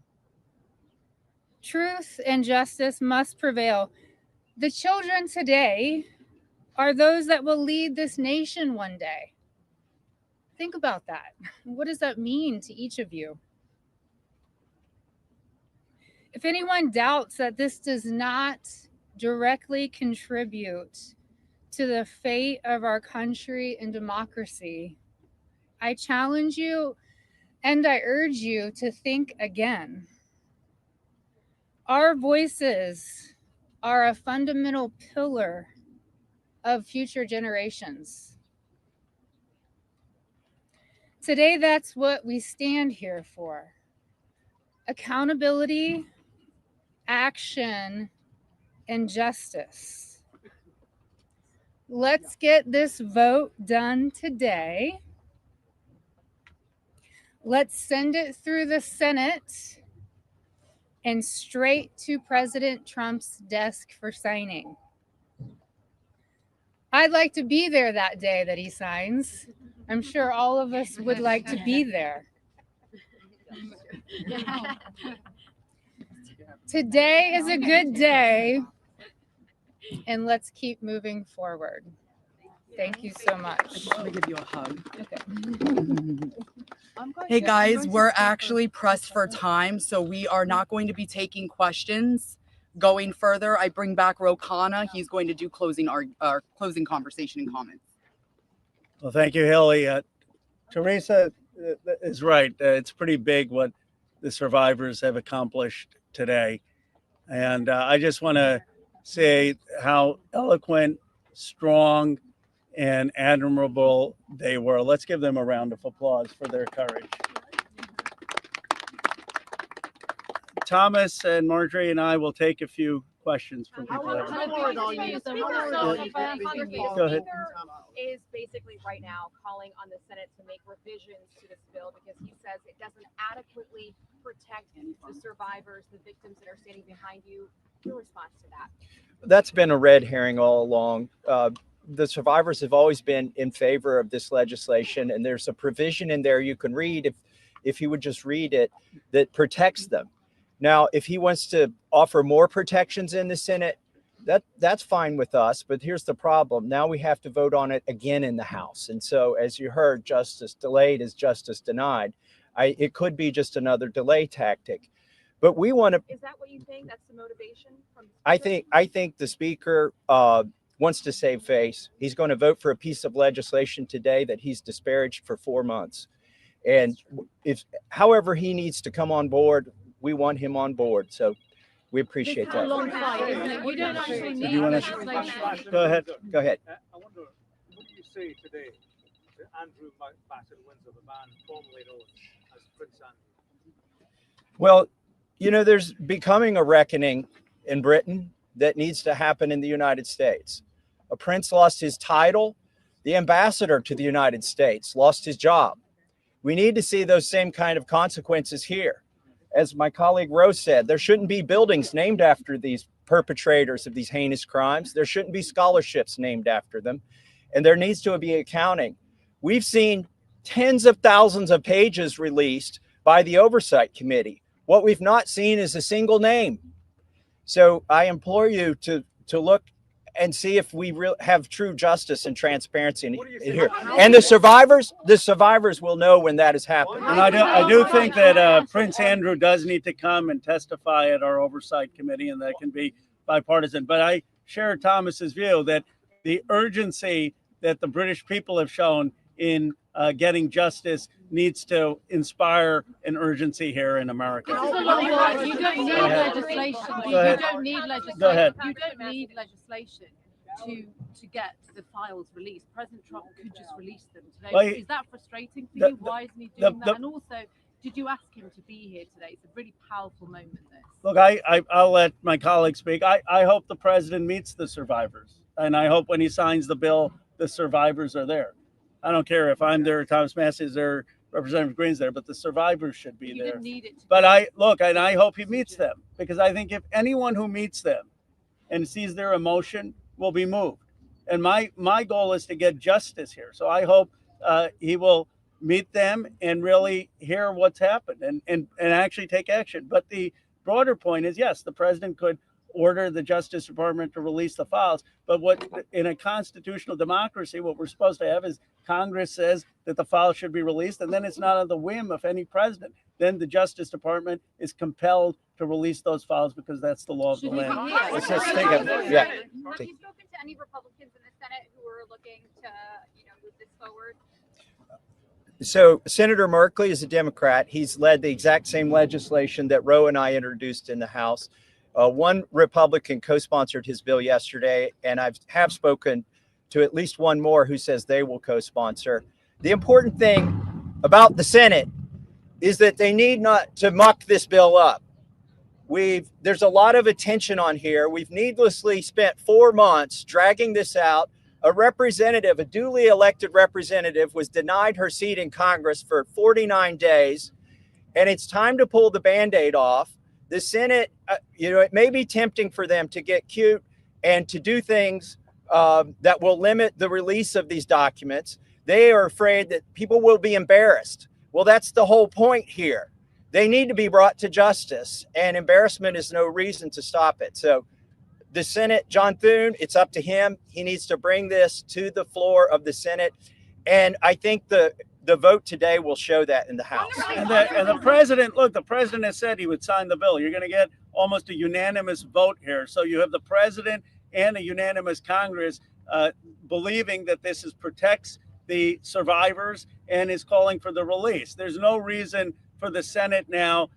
[SPEAKER 11] Truth and justice must prevail. The children today are those that will lead this nation one day. Think about that. What does that mean to each of you? If anyone doubts that this does not directly contribute to the fate of our country and democracy, I challenge you and I urge you to think again. Our voices are a fundamental pillar of future generations. Today, that's what we stand here for. Accountability, action, and justice. Let's get this vote done today. Let's send it through the Senate and straight to President Trump's desk for signing. I'd like to be there that day that he signs. I'm sure all of us would like to be there. Today is a good day, and let's keep moving forward. Thank you so much.
[SPEAKER 5] Let me give you a hug.
[SPEAKER 11] Okay.
[SPEAKER 5] Hey guys, we're actually pressed for time, so we are not going to be taking questions going further. I bring back Rokana. He's going to do our closing conversation and comments.
[SPEAKER 2] Well, thank you, Haley. Teresa is right. It's pretty big what the survivors have accomplished today. And I just want to say how eloquent, strong, and admirable they were. Let's give them a round of applause for their courage. Thomas and Marjorie and I will take a few questions from people.
[SPEAKER 17] Go ahead. Is basically right now calling on the Senate to make revisions to this bill because he says it doesn't adequately protect the survivors, the victims that are standing behind you. Your response to that?
[SPEAKER 3] That's been a red herring all along. The survivors have always been in favor of this legislation, and there's a provision in there you can read if you would just read it that protects them. Now, if he wants to offer more protections in the Senate, That's fine with us, but here's the problem. Now we have to vote on it again in the House. And so, as you heard, justice delayed is justice denied. It could be just another delay tactic. But we want to.
[SPEAKER 17] Is that what you think? That's the motivation from the
[SPEAKER 3] I think the speaker wants to save face. He's going to vote for a piece of legislation today that he's disparaged for 4 months. And if however he needs to come on board, we want him on board. So we appreciate that.
[SPEAKER 6] long fight, isn't it? You don't actually need
[SPEAKER 2] you wanna-
[SPEAKER 6] legislation.
[SPEAKER 2] Go ahead.
[SPEAKER 3] Go ahead.
[SPEAKER 18] I wonder, what do you say today to Andrew Bassett-Windsor, the man formerly known as Prince Andrew?
[SPEAKER 3] Well, you know, there's becoming a reckoning in Britain that needs to happen in the United States. A prince lost his title. The ambassador to the United States lost his job. We need to see those same kind of consequences here. As my colleague Rose said, there shouldn't be buildings named after these perpetrators of these heinous crimes. There shouldn't be scholarships named after them. And there needs to be accounting. We've seen tens of thousands of pages released by the Oversight Committee. What we've not seen is a single name. So I implore you to look and see if we have true justice and transparency here. And the survivors will know when that has happened.
[SPEAKER 2] And I do think that Prince Andrew does need to come and testify at our oversight committee, and that can be bipartisan. But I share Thomas's view that the urgency that the British people have shown in getting justice needs to inspire an urgency here in America.
[SPEAKER 6] This is a long fight. You don't need legislation. You don't need legislation.
[SPEAKER 2] Go ahead.
[SPEAKER 6] You don't need legislation to get the files released. President Trump could just release them today.
[SPEAKER 2] Well,
[SPEAKER 6] Is that frustrating for you? Why isn't he doing that? And also, did you ask him to be here today? It's a really powerful moment, this.
[SPEAKER 2] Look, I'll let my colleagues speak. I hope the president meets the survivors. And I hope when he signs the bill, the survivors are there. I don't care if I'm there, Thomas Massey is there, Representative Green's there, but the survivors should be there. But I hope he meets them, because I think if anyone who meets them and sees their emotion will be moved. And my goal is to get justice here. So I hope he will meet them and really hear what's happened and actually take action. But the broader point is, yes, the president could order the Justice Department to release the files. But what in a constitutional democracy, what we're supposed to have is Congress says that the files should be released, and then it's not on the whim of any president. Then the Justice Department is compelled to release those files because that's the law of the land. Let's just take it. Yeah.
[SPEAKER 17] Have you spoken to any Republicans in the Senate who are looking to, move this forward?
[SPEAKER 3] So Senator Merkley is a Democrat. He's led the exact same legislation that Roe and I introduced in the House. One Republican co-sponsored his bill yesterday, and I have spoken to at least one more who says they will co-sponsor. The important thing about the Senate is that they need not to muck this bill up. There's a lot of attention on here. We've needlessly spent 4 months dragging this out. A duly elected representative was denied her seat in Congress for 49 days, and it's time to pull the Band-Aid off. The Senate, it may be tempting for them to get cute and to do things that will limit the release of these documents. They are afraid that people will be embarrassed. Well, that's the whole point here. They need to be brought to justice, and embarrassment is no reason to stop it. So the Senate, John Thune, it's up to him. He needs to bring this to the floor of the Senate. And I think the vote today will show that in the House.
[SPEAKER 2] And the president, look, the president has said he would sign the bill. You're going to get almost a unanimous vote here. So you have the president and a unanimous Congress believing that this protects the survivors and is calling for the release. There's no reason for the Senate now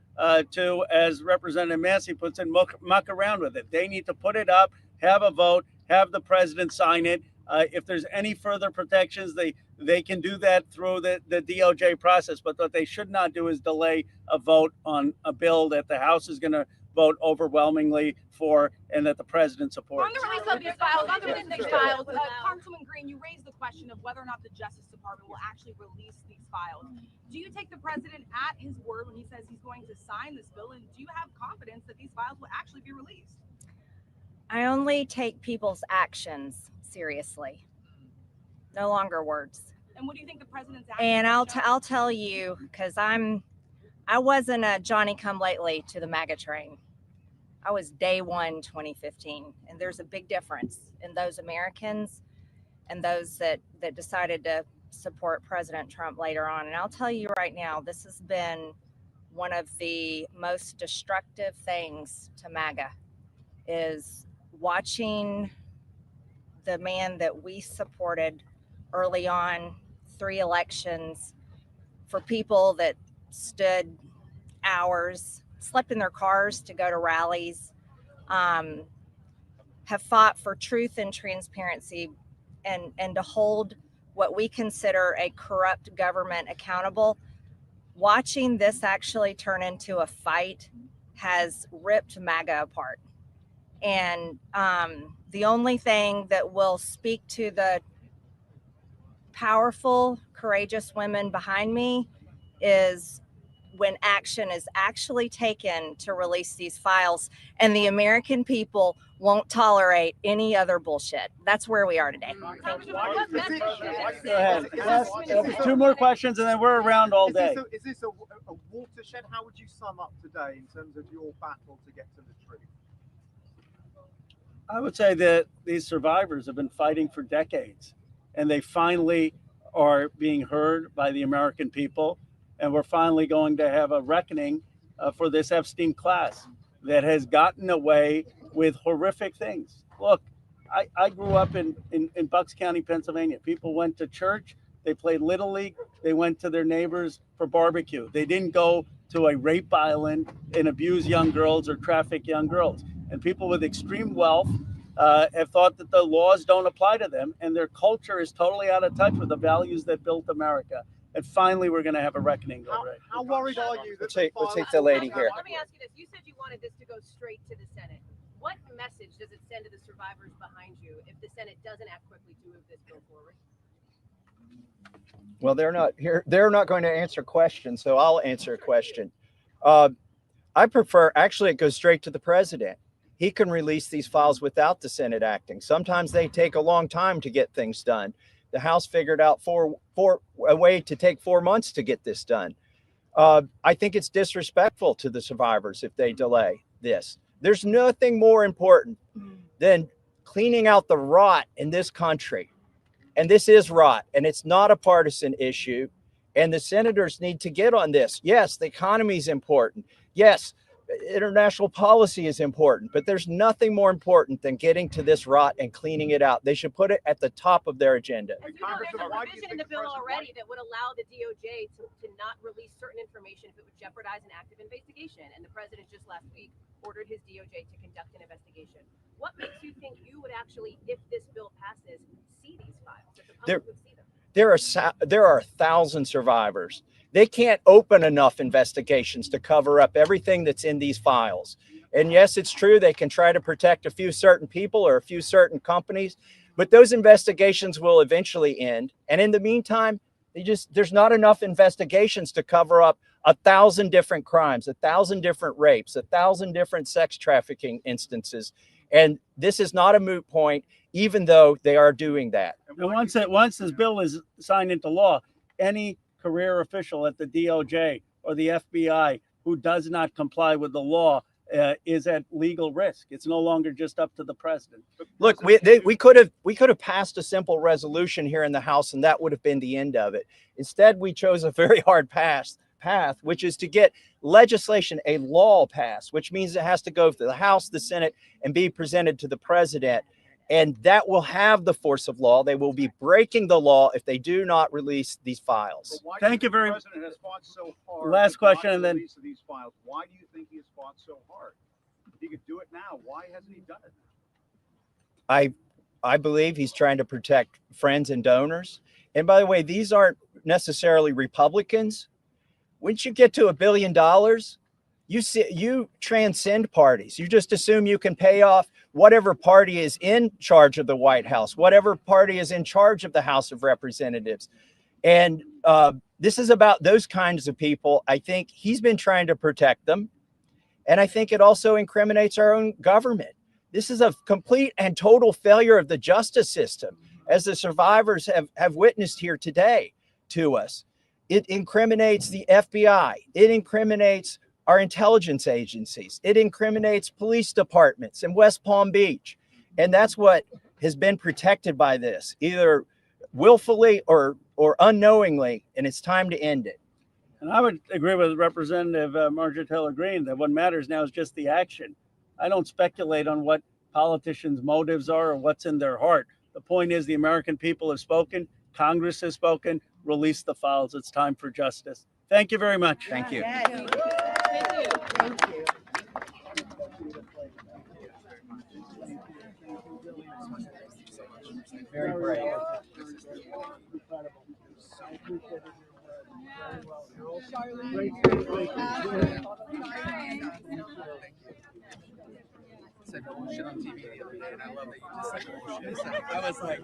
[SPEAKER 2] to, as Representative Massey puts it, muck around with it. They need to put it up, have a vote, have the president sign it. If there's any further protections, they can do that through the DOJ process. But what they should not do is delay a vote on a bill that the House is going to vote overwhelmingly for and that the president supports.
[SPEAKER 19] On the release of these files, Congresswoman Green, you raised the question of whether or not the Justice Department will actually release these files. Do you take the president at his word when he says he's going to sign this bill, and do you have confidence that these files will actually be released?
[SPEAKER 4] I only take people's actions seriously, no longer words.
[SPEAKER 19] And what do you think the president's actions?
[SPEAKER 4] And I'll tell you, because I wasn't a Johnny come lately to the MAGA train. I was day one 2015. And there's a big difference in those Americans and those that decided to support President Trump later on. And I'll tell you right now, this has been one of the most destructive things to MAGA is watching the man that we supported early on, 3 elections, for people that stood hours, slept in their cars to go to rallies, have fought for truth and transparency and to hold what we consider a corrupt government accountable. Watching this actually turn into a fight has ripped MAGA apart. And the only thing that will speak to the powerful, courageous women behind me is when action is actually taken to release these files, and the American people won't tolerate any other bullshit. That's where we are today. Thank you.
[SPEAKER 2] Go ahead. Last, 2 more questions, and then we're around all day.
[SPEAKER 20] Is this a watershed? How would you sum up today in terms of your battle to get to the truth?
[SPEAKER 2] I would say that these survivors have been fighting for decades, and they finally are being heard by the American people. And we're finally going to have a reckoning for this Epstein class that has gotten away with horrific things. Look, I grew up in Bucks County, Pennsylvania. People went to church, they played Little League, they went to their neighbors for barbecue. They didn't go to a rape island and abuse young girls or traffic young girls. And people with extreme wealth have thought that the laws don't apply to them, and their culture is totally out of touch with the values that built America. And finally, we're going to have a reckoning.
[SPEAKER 20] How worried are you?
[SPEAKER 3] We'll take the lady here.
[SPEAKER 9] Let me ask you this. You said you wanted this to go straight to the Senate. What message does it send to the survivors behind you if the Senate doesn't act quickly to move this bill forward?
[SPEAKER 3] Well, they're not here. They're not going to answer questions, so I'll answer a question. I prefer, actually, it goes straight to the president. He can release these files without the Senate acting. Sometimes they take a long time to get things done. The House figured out a way to take 4 months to get this done. I think it's disrespectful to the survivors if they delay this. There's nothing more important than cleaning out the rot in this country. And this is rot, and it's not a partisan issue. And the senators need to get on this. Yes, the economy is important. Yes, international policy is important, but there's nothing more important than getting to this rot and cleaning it out. They should put it at the top of their agenda.
[SPEAKER 9] There's a provision in the bill already that would allow the DOJ to not release certain information if it would jeopardize an active investigation. And the president just last week ordered his DOJ to conduct an investigation. What makes you think you would actually, if this bill passes, see these files? If the public would see them?
[SPEAKER 3] There are 1,000 survivors. They can't open enough investigations to cover up everything that's in these files. And yes, it's true, they can try to protect a few certain people or a few certain companies, but those investigations will eventually end. And in the meantime, there's not enough investigations to cover up 1,000 different crimes, 1,000 different rapes, 1,000 different sex trafficking instances. And this is not a moot point, even though they are doing that.
[SPEAKER 2] And once this bill is signed into law, any career official at the DOJ or the FBI who does not comply with the law is at legal risk. It's no longer just up to the president.
[SPEAKER 3] Look, we could have passed a simple resolution here in the House, and that would have been the end of it. Instead, we chose a very hard path, which is to get legislation, a law passed, which means it has to go to the House, the Senate, and be presented to the president. And that will have the force of law. They will be breaking the law if they do not release these files.
[SPEAKER 2] Thank you very much.
[SPEAKER 20] The president has fought so hard.
[SPEAKER 2] Last question, and then
[SPEAKER 20] these files. Why do you think he has fought so hard? If he could do it now, why hasn't he done it?
[SPEAKER 3] I believe he's trying to protect friends and donors. And by the way, these aren't necessarily Republicans. Once you get to $1 billion, you transcend parties. You just assume you can pay off whatever party is in charge of the White House, whatever party is in charge of the House of Representatives. And this is about those kinds of people. I think he's been trying to protect them. And I think it also incriminates our own government. This is a complete and total failure of the justice system, as the survivors have witnessed here today to us. It incriminates the FBI. It incriminates our intelligence agencies. It incriminates police departments in West Palm Beach. And that's what has been protected by this, either willfully or unknowingly, and it's time to end it.
[SPEAKER 2] And I would agree with Representative Margaret Taylor Greene that what matters now is just the action. I don't speculate on what politicians' motives are or what's in their heart. The point is the American people have spoken, Congress has spoken, release the files. It's time for justice. Thank you very much.
[SPEAKER 3] Thank you. Very brave.
[SPEAKER 1] Said bullshit on TV the other day, and I love that you just said bullshit. I was like,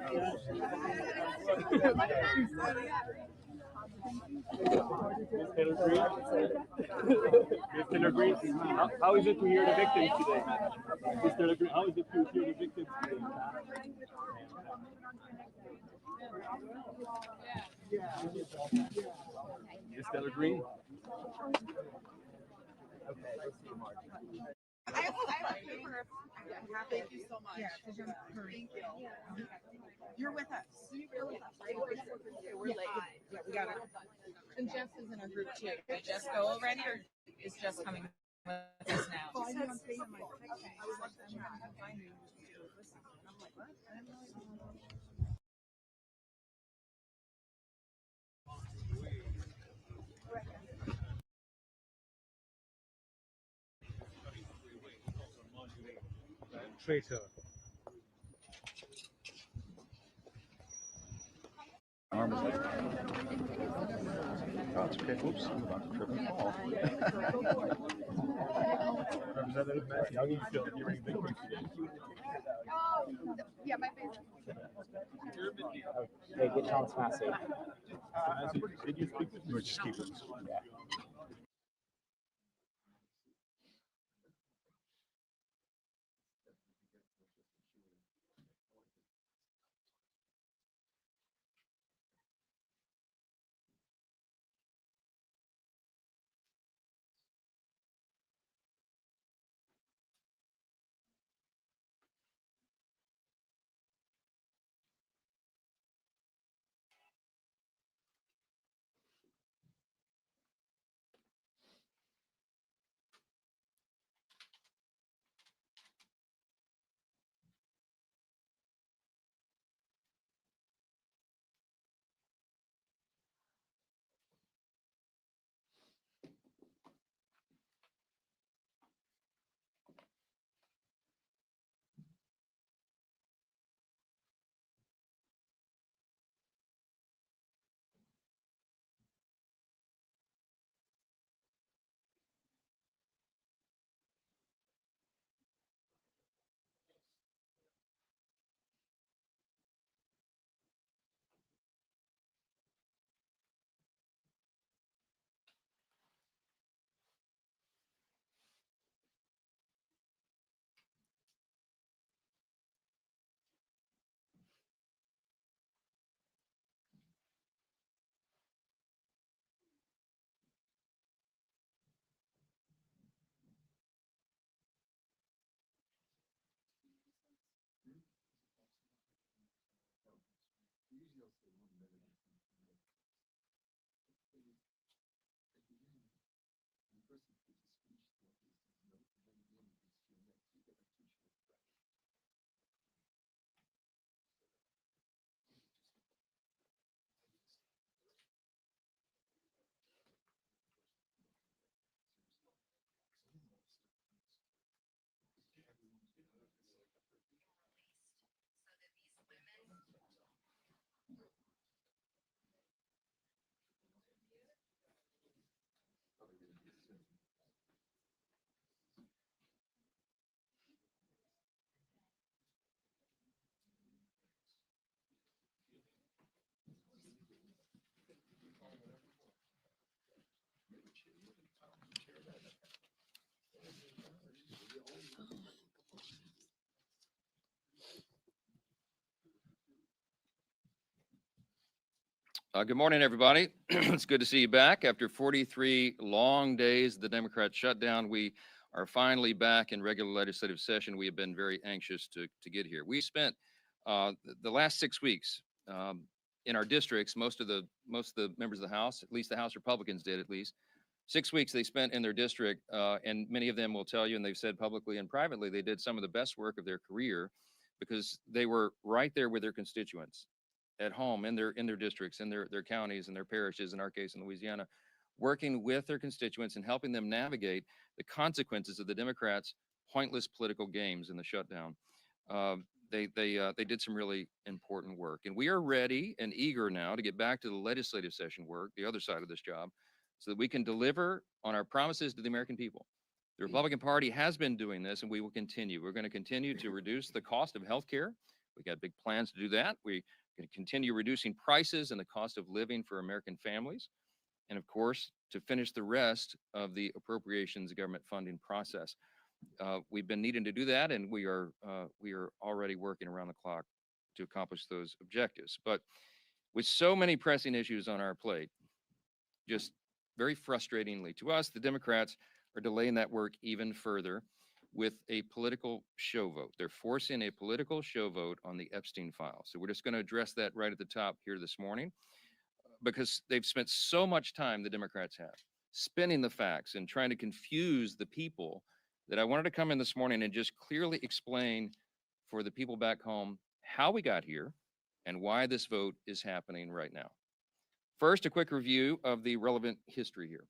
[SPEAKER 18] Ms. Taylor Greene? Ms. Taylor Greene, how is it to hear the victims today? Ms. Taylor Greene, how is it to hear the victims today? Ms. Taylor Greene?
[SPEAKER 19] Thank you so much. Thank you. You're with us. You're with us. We're late. Yeah, we got it. And Jess is in our group too. Did Jess go already, or is Jess coming with us now?
[SPEAKER 18] Traitor.
[SPEAKER 20] Arm was like, oh, it's okay. Oops, I'm about to trip and fall.
[SPEAKER 18] Representative Matt, how do you feel hearing victims today?
[SPEAKER 19] Yeah, my favorite.
[SPEAKER 18] Hey, get Thomas Massey. Did you speak to him?
[SPEAKER 20] Just keep it.
[SPEAKER 18] Yeah.
[SPEAKER 21] Good morning, everybody. It's good to see you back. After 43 long days of the Democrat shutdown, we are finally back in regular legislative session. We have been very anxious to get here. We spent the last 6 weeks in our districts, most of the members of the House, at least the House Republicans did at least, 6 weeks they spent in their district, and many of them will tell you, and they've said publicly and privately, they did some of the best work of their career because they were right there with their constituents at home in their districts, in their counties, and their parishes, in our case in Louisiana, working with their constituents and helping them navigate the consequences of the Democrats' pointless political games in the shutdown. They did some really important work, and we are ready and eager now to get back to the legislative session work, the other side of this job, so that we can deliver on our promises to the American people. The Republican Party has been doing this, and we will continue. We're going to continue to reduce the cost of health care. We got big plans to do that. We're going to continue reducing prices and the cost of living for American families, and of course, to finish the rest of the appropriations government funding process. We've been needing to do that, and we are already working around the clock to accomplish those objectives. But with so many pressing issues on our plate, just very frustratingly to us, the Democrats are delaying that work even further with a political show vote. They're forcing a political show vote on the Epstein file. So we're just going to address that right at the top here this morning, because they've spent so much time, the Democrats have, spinning the facts and trying to confuse the people, that I wanted to come in this morning and just clearly explain for the people back home how we got here and why this vote is happening right now. First, a quick review of the relevant history here.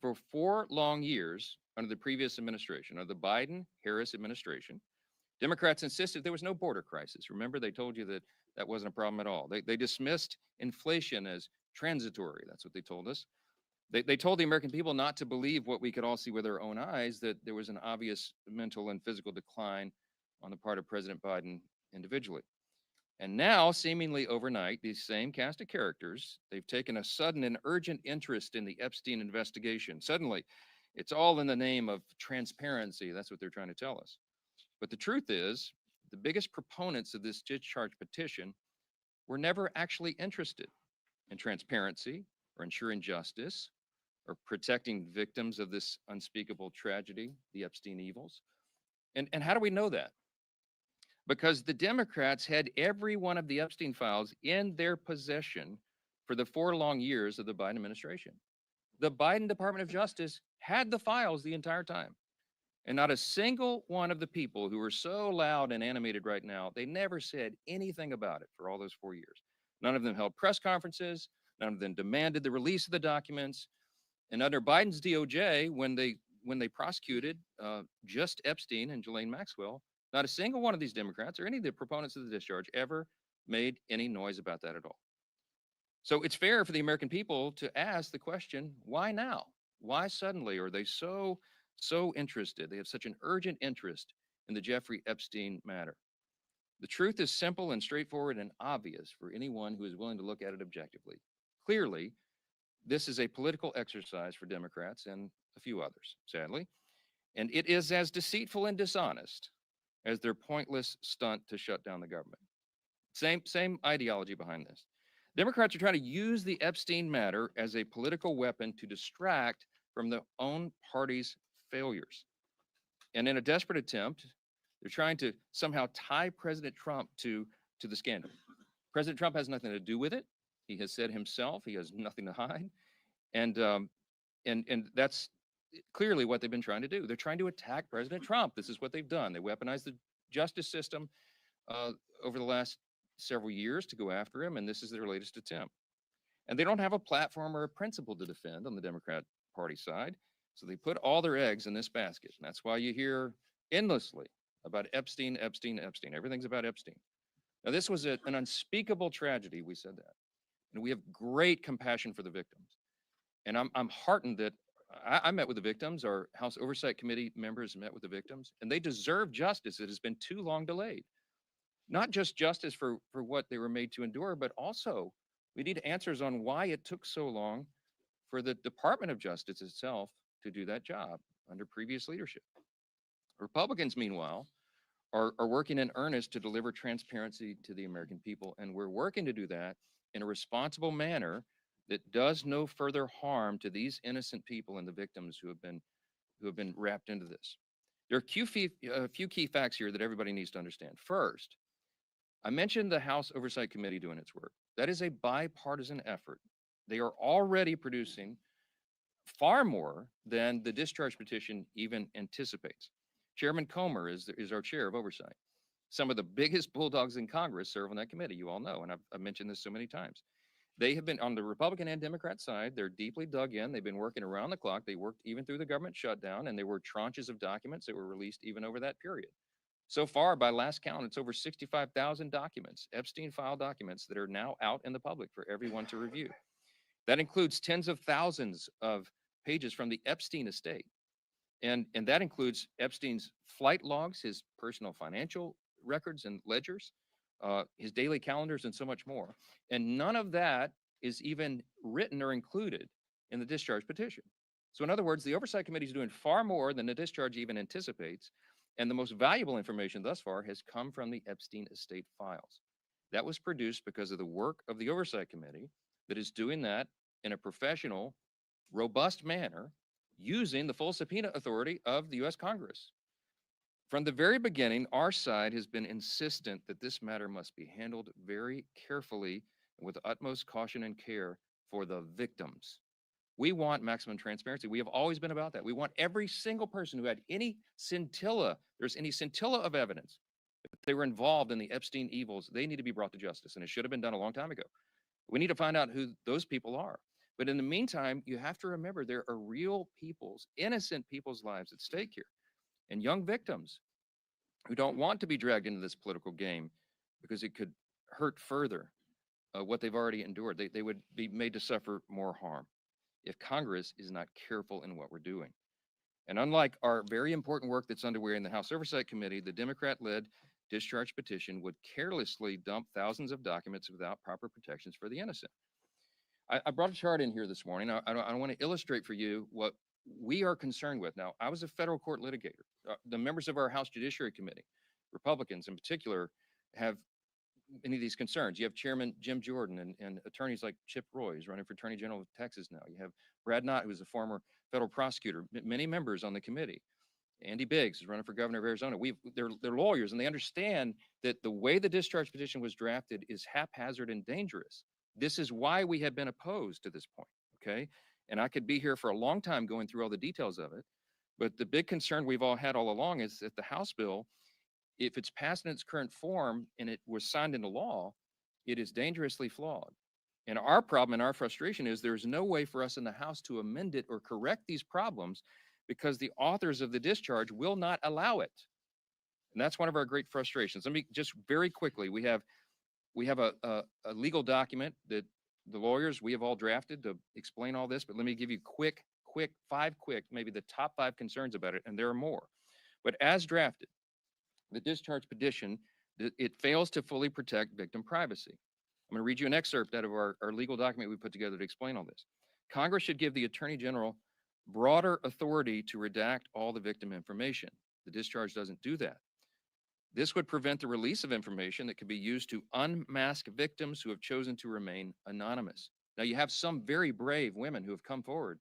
[SPEAKER 21] For 4 long years under the previous administration, under the Biden-Harris administration, Democrats insisted there was no border crisis. Remember, they told you that that wasn't a problem at all. They dismissed inflation as transitory. That's what they told us. They told the American people not to believe what we could all see with our own eyes, that there was an obvious mental and physical decline on the part of President Biden individually. And now, seemingly overnight, these same cast of characters, they've taken a sudden and urgent interest in the Epstein investigation. Suddenly, it's all in the name of transparency. That's what they're trying to tell us. But the truth is, the biggest proponents of this discharge petition were never actually interested in transparency or ensuring justice or protecting victims of this unspeakable tragedy, the Epstein evils. And how do we know that? Because the Democrats had every one of the Epstein files in their possession for the 4 long years of the Biden administration. The Biden Department of Justice had the files the entire time. And not a single one of the people who are so loud and animated right now, they never said anything about it for all those 4 years. None of them held press conferences. None of them demanded the release of the documents. And under Biden's DOJ, when they prosecuted just Epstein and Ghislaine Maxwell, not a single one of these Democrats or any of the proponents of the discharge ever made any noise about that at all. So it's fair for the American people to ask the question, why now? Why suddenly are they so interested? They have such an urgent interest in the Jeffrey Epstein matter. The truth is simple and straightforward and obvious for anyone who is willing to look at it objectively. Clearly, this is a political exercise for Democrats and a few others, sadly, and it is as deceitful and dishonest as their pointless stunt to shut down the government. Same ideology behind this. Democrats are trying to use the Epstein matter as a political weapon to distract from their own party's failures. And in a desperate attempt, they're trying to somehow tie President Trump to the scandal. President Trump has nothing to do with it. He has said himself he has nothing to hide. And that's clearly what they've been trying to do. They're trying to attack President Trump. This is what they've done. They weaponized the justice system over the last several years to go after him, and this is their latest attempt. And they don't have a platform or a principle to defend on the Democrat Party side, so they put all their eggs in this basket. And that's why you hear endlessly about Epstein, Epstein, Epstein. Everything's about Epstein. Now, this was an unspeakable tragedy. We said that. And we have great compassion for the victims. And I'm heartened that I met with the victims. Our House Oversight Committee members met with the victims, and they deserve justice. It has been too long delayed. Not just justice for what they were made to endure, but also we need answers on why it took so long for the Department of Justice itself to do that job under previous leadership. Republicans, meanwhile, are working in earnest to deliver transparency to the American people, and we're working to do that in a responsible manner that does no further harm to these innocent people and the victims who have been wrapped into this. There are a few key facts here that everybody needs to understand. First, I mentioned the House Oversight Committee doing its work. That is a bipartisan effort. They are already producing far more than the discharge petition even anticipates. Chairman Comer is our chair of oversight. Some of the biggest bulldogs in Congress serve on that committee, you all know, and I've mentioned this so many times. They have been on the Republican and Democrat side. They're deeply dug in. They've been working around the clock. They worked even through the government shutdown, and there were tranches of documents that were released even over that period. So far, by last count, it's over 65,000 documents, Epstein file documents that are now out in the public for everyone to review. That includes tens of thousands of pages from the Epstein estate. And that includes Epstein's flight logs, his personal financial records and ledgers, his daily calendars, and so much more. And none of that is even written or included in the discharge petition. So in other words, the Oversight Committee is doing far more than the discharge even anticipates. And the most valuable information thus far has come from the Epstein estate files. That was produced because of the work of the Oversight Committee that is doing that in a professional, robust manner, using the full subpoena authority of the U.S. Congress. From the very beginning, our side has been insistent that this matter must be handled very carefully and with utmost caution and care for the victims. We want maximum transparency. We have always been about that. We want every single person who had any scintilla, there's any scintilla of evidence that they were involved in the Epstein evils, they need to be brought to justice, and it should have been done a long time ago. We need to find out who those people are. But in the meantime, you have to remember there are real people's, innocent people's lives at stake here, and young victims who don't want to be dragged into this political game because it could hurt further what they've already endured. They would be made to suffer more harm if Congress is not careful in what we're doing. And unlike our very important work that's underway in the House Oversight Committee, the Democrat-led discharge petition would carelessly dump thousands of documents without proper protections for the innocent. I brought a chart in here this morning. I want to illustrate for you what we are concerned with. Now, I was a federal court litigator. The members of our House Judiciary Committee, Republicans in particular, have many of these concerns. You have Chairman Jim Jordan and attorneys like Chip Roy, who's running for Attorney General of Texas now. You have Brad Knott, who's a former federal prosecutor, many members on the committee. Andy Biggs is running for governor of Arizona. They're lawyers, and they understand that the way the discharge petition was drafted is haphazard and dangerous. This is why we have been opposed to this point, okay? And I could be here for a long time going through all the details of it, but the big concern we've all had all along is that the House bill, if it's passed in its current form and it was signed into law, it is dangerously flawed. And our problem and our frustration is there's no way for us in the House to amend it or correct these problems because the authors of the discharge will not allow it. And that's one of our great frustrations. Let me just very quickly, we have a legal document that the lawyers, we have all drafted to explain all this, but let me give you maybe the top 5 concerns about it, and there are more. But as drafted, the discharge petition, it fails to fully protect victim privacy. I'm going to read you an excerpt out of our legal document we put together to explain all this. Congress should give the Attorney General broader authority to redact all the victim information. The discharge doesn't do that. This would prevent the release of information that could be used to unmask victims who have chosen to remain anonymous. Now, you have some very brave women who have come forward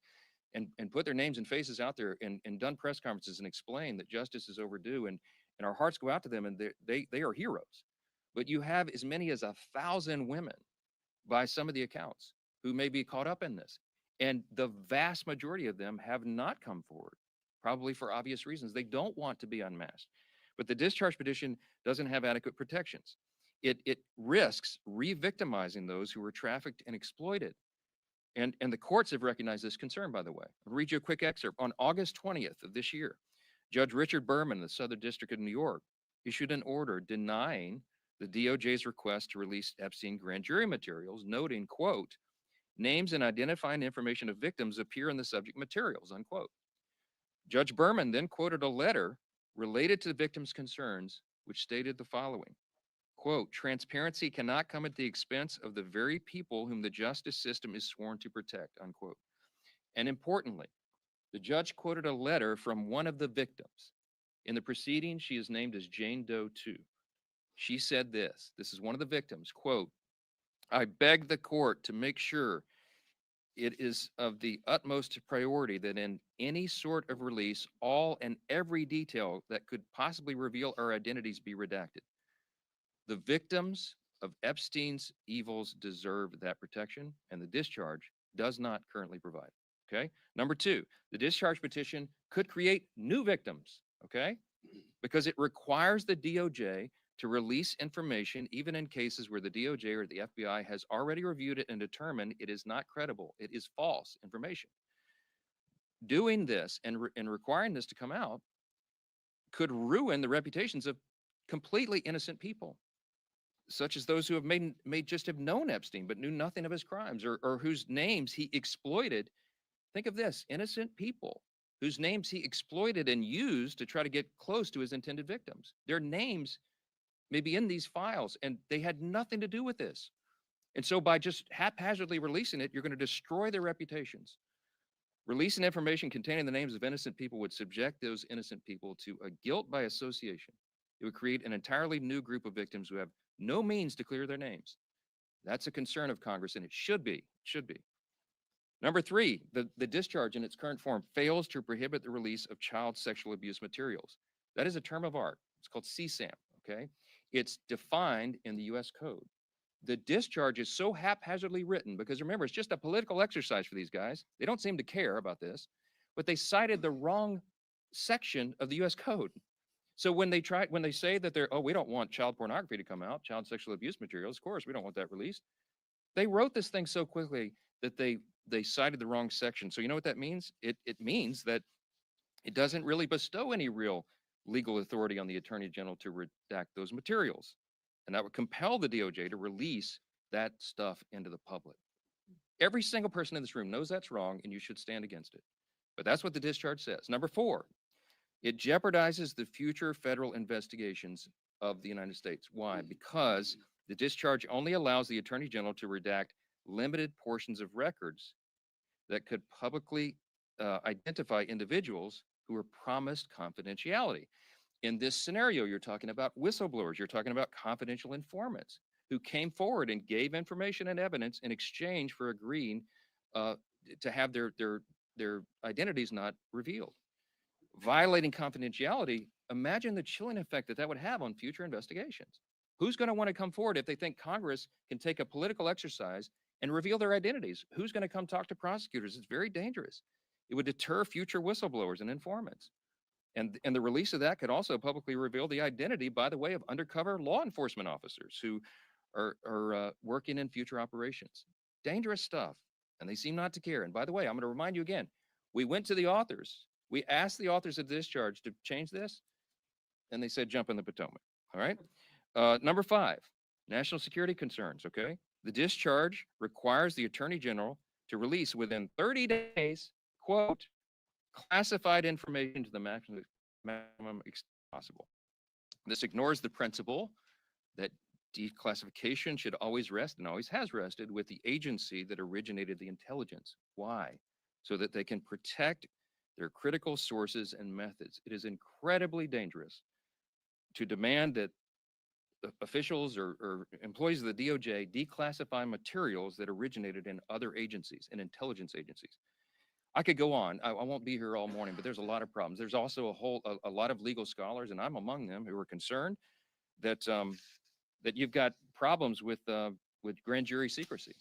[SPEAKER 21] and put their names and faces out there and done press conferences and explained that justice is overdue, and our hearts go out to them, and they are heroes. But you have as many as 1,000 women, by some of the accounts, who may be caught up in this. And the vast majority of them have not come forward, probably for obvious reasons. They don't want to be unmasked. But the discharge petition doesn't have adequate protections. It risks re-victimizing those who were trafficked and exploited. And the courts have recognized this concern, by the way. I'll read you a quick excerpt. On August 20th of this year, Judge Richard Berman, of the Southern District of New York, issued an order denying the DOJ's request to release Epstein grand jury materials, noting, quote, names and identifying information of victims appear in the subject materials, unquote. Judge Berman then quoted a letter related to the victims' concerns, which stated the following, quote, transparency cannot come at the expense of the very people whom the justice system is sworn to protect, unquote. And importantly, the judge quoted a letter from one of the victims. In the proceeding, she is named as Jane Doe 2. She said this is one of the victims, quote, I beg the court to make sure it is of the utmost priority that in any sort of release, all and every detail that could possibly reveal our identities be redacted. The victims of Epstein's evils deserve that protection, and the discharge does not currently provide. Okay. Number two, the discharge petition could create new victims. Okay. Because it requires the DOJ to release information even in cases where the DOJ or the FBI has already reviewed it and determined it is not credible. It is false information. Doing this and requiring this to come out could ruin the reputations of completely innocent people, such as those who have may just have known Epstein but knew nothing of his crimes, or whose names he exploited. Think of this, innocent people whose names he exploited and used to try to get close to his intended victims. Their names may be in these files, and they had nothing to do with this. And so by just haphazardly releasing it, you're going to destroy their reputations. Releasing information containing the names of innocent people would subject those innocent people to a guilt by association. It would create an entirely new group of victims who have no means to clear their names. That's a concern of Congress, and it should be. Number three, the discharge in its current form fails to prohibit the release of child sexual abuse materials. That is a term of art. It's called CSAM, okay? It's defined in the US Code. The discharge is so haphazardly written because remember, it's just a political exercise for these guys. They don't seem to care about this, but they cited the wrong section of the US Code. So when they say that we don't want child pornography to come out, child sexual abuse materials, of course, we don't want that released. They wrote this thing so quickly that they cited the wrong section. So you know what that means? It means that it doesn't really bestow any real legal authority on the Attorney General to redact those materials. And that would compel the DOJ to release that stuff into the public. Every single person in this room knows that's wrong, and you should stand against it. But that's what the discharge says. Number four, it jeopardizes the future federal investigations of the United States. Why? Because the discharge only allows the Attorney General to redact limited portions of records that could publicly identify individuals who were promised confidentiality. In this scenario, you're talking about whistleblowers, you're talking about confidential informants who came forward and gave information and evidence in exchange for agreeing to have their identities not revealed. Violating confidentiality, imagine the chilling effect that would have on future investigations. Who's going to want to come forward if they think Congress can take a political exercise and reveal their identities? Who's going to come talk to prosecutors? It's very dangerous. It would deter future whistleblowers and informants. And the release of that could also publicly reveal the identity, by the way, of undercover law enforcement officers who are working in future operations. Dangerous stuff, and they seem not to care. And by the way, I'm going to remind you again, we went to the authors. We asked the authors of the discharge to change this, and they said jump in the Potomac, all right? Number five, national security concerns, okay? The discharge requires the Attorney General to release within 30 days, quote, classified information to the maximum extent possible. This ignores the principle that declassification should always rest, and always has rested, with the agency that originated the intelligence. Why? So that they can protect their critical sources and methods. It is incredibly dangerous to demand that officials or employees of the DOJ declassify materials that originated in other agencies, in intelligence agencies. I could go on. I won't be here all morning, but there's a lot of problems. There's also a lot of legal scholars, and I'm among them, who are concerned that that you've got problems with grand jury secrecy.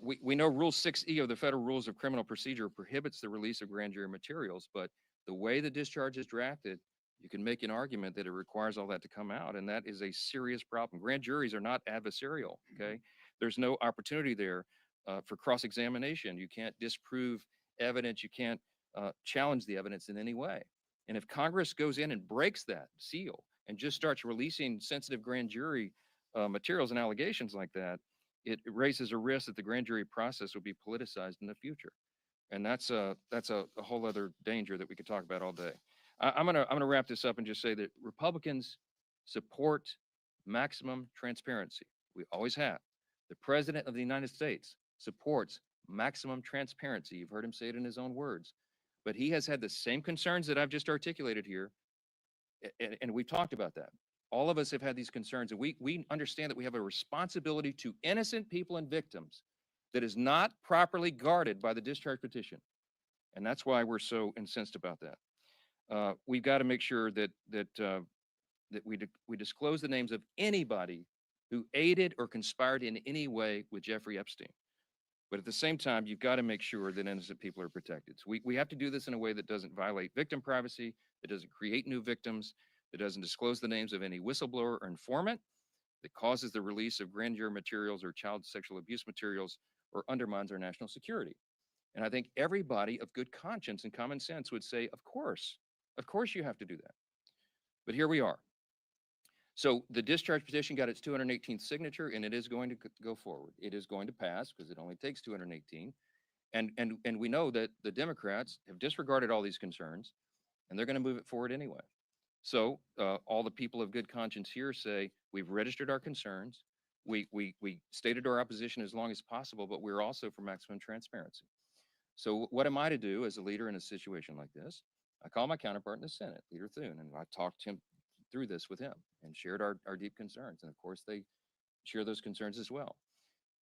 [SPEAKER 21] We know Rule 6E of the Federal Rules of Criminal Procedure prohibits the release of grand jury materials, but the way the discharge is drafted, you can make an argument that it requires all that to come out, and that is a serious problem. Grand juries are not adversarial, okay? There's no opportunity there for cross-examination. You can't disprove evidence. You can't challenge the evidence in any way. And if Congress goes in and breaks that seal and just starts releasing sensitive grand jury materials and allegations like that, it raises a risk that the grand jury process will be politicized in the future. And that's a whole other danger that we could talk about all day. I'm gonna wrap this up and just say that Republicans support maximum transparency. We always have. The President of the United States supports maximum transparency. You've heard him say it in his own words. But he has had the same concerns that I've just articulated here, and we've talked about that. All of us have had these concerns, and we understand that we have a responsibility to innocent people and victims that is not properly guarded by the discharge petition. And that's why we're so incensed about that. We've got to make sure that we disclose the names of anybody who aided or conspired in any way with Jeffrey Epstein. But at the same time, you've got to make sure that innocent people are protected. So we have to do this in a way that doesn't violate victim privacy, that doesn't create new victims, that doesn't disclose the names of any whistleblower or informant, that causes the release of grand jury materials or child sexual abuse materials, or undermines our national security. And I think everybody of good conscience and common sense would say, of course you have to do that. But here we are. So the discharge petition got its 218th signature, and it is going to go forward. It is going to pass because it only takes 218. And we know that the Democrats have disregarded all these concerns, and they're going to move it forward anyway. So all the people of good conscience here say, we've registered our concerns. We stated our opposition as long as possible, but we're also for maximum transparency. So what am I to do as a leader in a situation like this? I call my counterpart in the Senate, Leader Thune, and I talked him through this with him and shared our deep concerns. And of course, they share those concerns as well.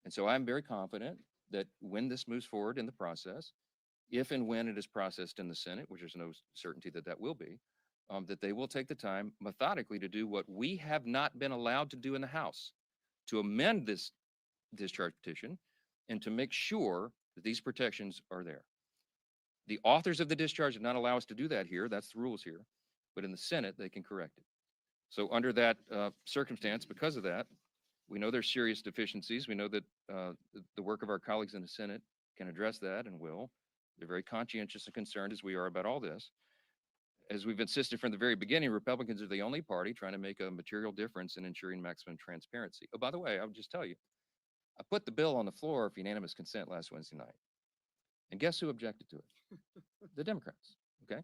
[SPEAKER 21] And so I'm very confident that when this moves forward in the process, if and when it is processed in the Senate, which there's no certainty that that will be, that they will take the time methodically to do what we have not been allowed to do in the House, to amend this discharge petition and to make sure that these protections are there. The authors of the discharge did not allow us to do that here. That's the rules here. But in the Senate, they can correct it. So under that circumstance, because of that, we know there's serious deficiencies. We know that the work of our colleagues in the Senate can address that and will. They're very conscientious and concerned, as we are, about all this. As we've insisted from the very beginning, Republicans are the only party trying to make a material difference in ensuring maximum transparency. Oh, by the way, I'll just tell you, I put the bill on the floor for unanimous consent last Wednesday night. And guess who objected to it? The Democrats, okay?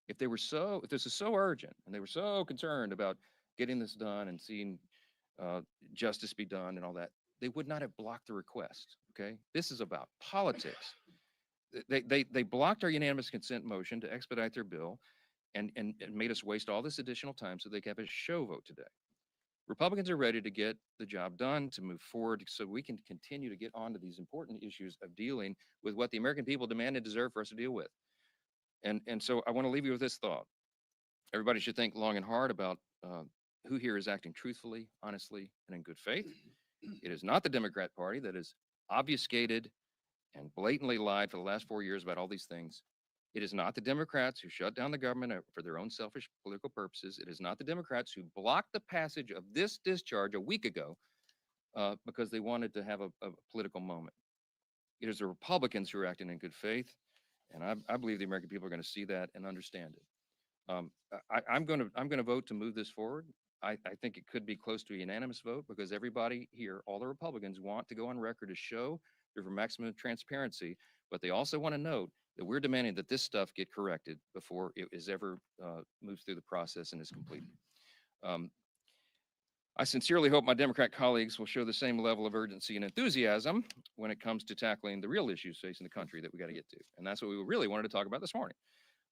[SPEAKER 21] If this is so urgent and they were so concerned about getting this done and seeing justice be done and all that, they would not have blocked the request, okay? This is about politics. They blocked our unanimous consent motion to expedite their bill and made us waste all this additional time so they could have a show vote today. Republicans are ready to get the job done, to move forward so we can continue to get on to these important issues of dealing with what the American people demand and deserve for us to deal with. And so I want to leave you with this thought. Everybody should think long and hard about who here is acting truthfully, honestly, and in good faith. It is not the Democrat Party that has obfuscated and blatantly lied for the last 4 years about all these things. It is not the Democrats who shut down the government for their own selfish political purposes. It is not the Democrats who blocked the passage of this discharge a week ago because they wanted to have a political moment. It is the Republicans who are acting in good faith, and I believe the American people are going to see that and understand it. I'm going to vote to move this forward. I think it could be close to a unanimous vote because everybody here, all the Republicans, want to go on record to show they're for maximum transparency, but they also want to note that we're demanding that this stuff get corrected before it is ever moves through the process and is completed. I sincerely hope my Democrat colleagues will show the same level of urgency and enthusiasm when it comes to tackling the real issues facing the country that we got to get to. And that's what we really wanted to talk about this morning.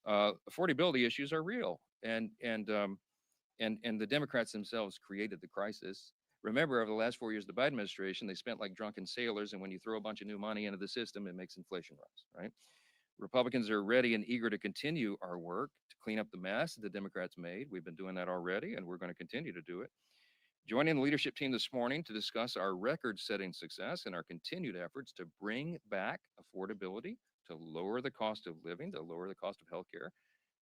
[SPEAKER 21] Affordability issues are real, and the Democrats themselves created the crisis. Remember, over the last 4 years of the Biden administration, they spent like drunken sailors, and when you throw a bunch of new money into the system, it makes inflation rise, right? Republicans are ready and eager to continue our work to clean up the mess the Democrats made. We've been doing that already, and we're going to continue to do it. Joining the leadership team this morning to discuss our record-setting success and our continued efforts to bring back affordability, to lower the cost of living, to lower the cost of healthcare,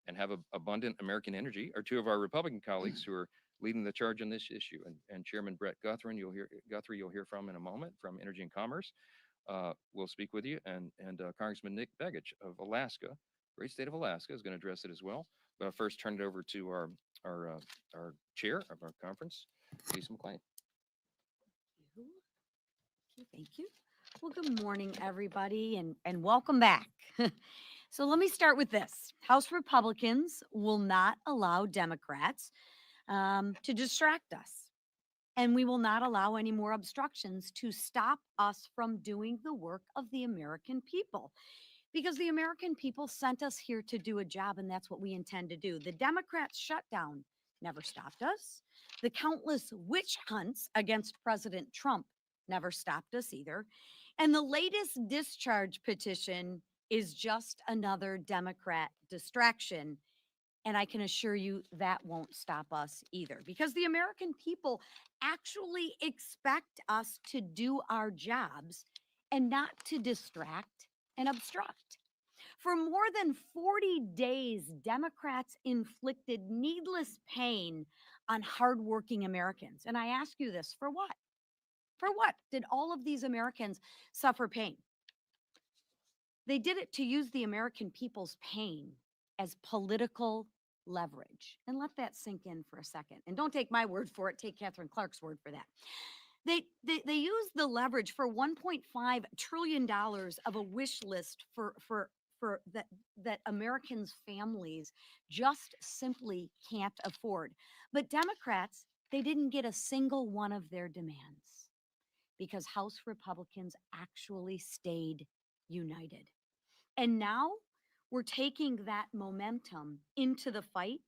[SPEAKER 21] and have abundant American energy are two of our Republican colleagues who are leading the charge on this issue. And Chairman Brett Guthrie, you'll hear from in a moment, from Energy and Commerce. We'll speak with you, and Congressman Nick Begich of Alaska, great state of Alaska, is going to address it as well. But I'll first turn it over to our chair of our conference, Lisa McClain.
[SPEAKER 7] Thank you. Well, good morning, everybody, and welcome back. So let me start with this. House Republicans will not allow Democrats to distract us. And we will not allow any more obstructions to stop us from doing the work of the American people. Because the American people sent us here to do a job, and that's what we intend to do. The Democrats shut down never stopped us. The countless witch hunts against President Trump never stopped us either. And the latest discharge petition is just another Democrat distraction. And I can assure you that won't stop us either, because the American people actually expect us to do our jobs and not to distract and obstruct. For more than 40 days, Democrats inflicted needless pain on hardworking Americans. And I ask you this, for what? For what did all of these Americans suffer pain? They did it to use the American people's pain as political leverage. And let that sink in for a second. And don't take my word for it, take Catherine Clark's word for that. They used the leverage for $1.5 trillion of a wish list for that Americans' families just simply can't afford. But Democrats, they didn't get a single one of their demands because House Republicans actually stayed united. And now we're taking that momentum into the fight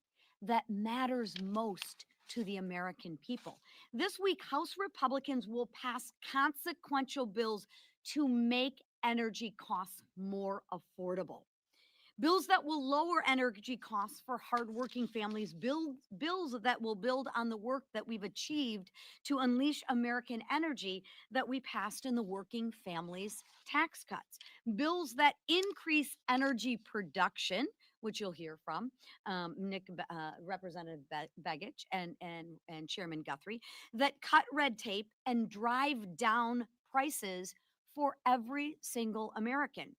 [SPEAKER 7] that matters most to the American people. This week, House Republicans will pass consequential bills to make energy costs more affordable. Bills that will lower energy costs for hardworking families, bills that will build on the work that we've achieved to unleash American energy that we passed in the Working Families Tax Cuts, bills that increase energy production, which you'll hear from Representative Begich and Chairman Guthrie, that cut red tape and drive down prices for every single American.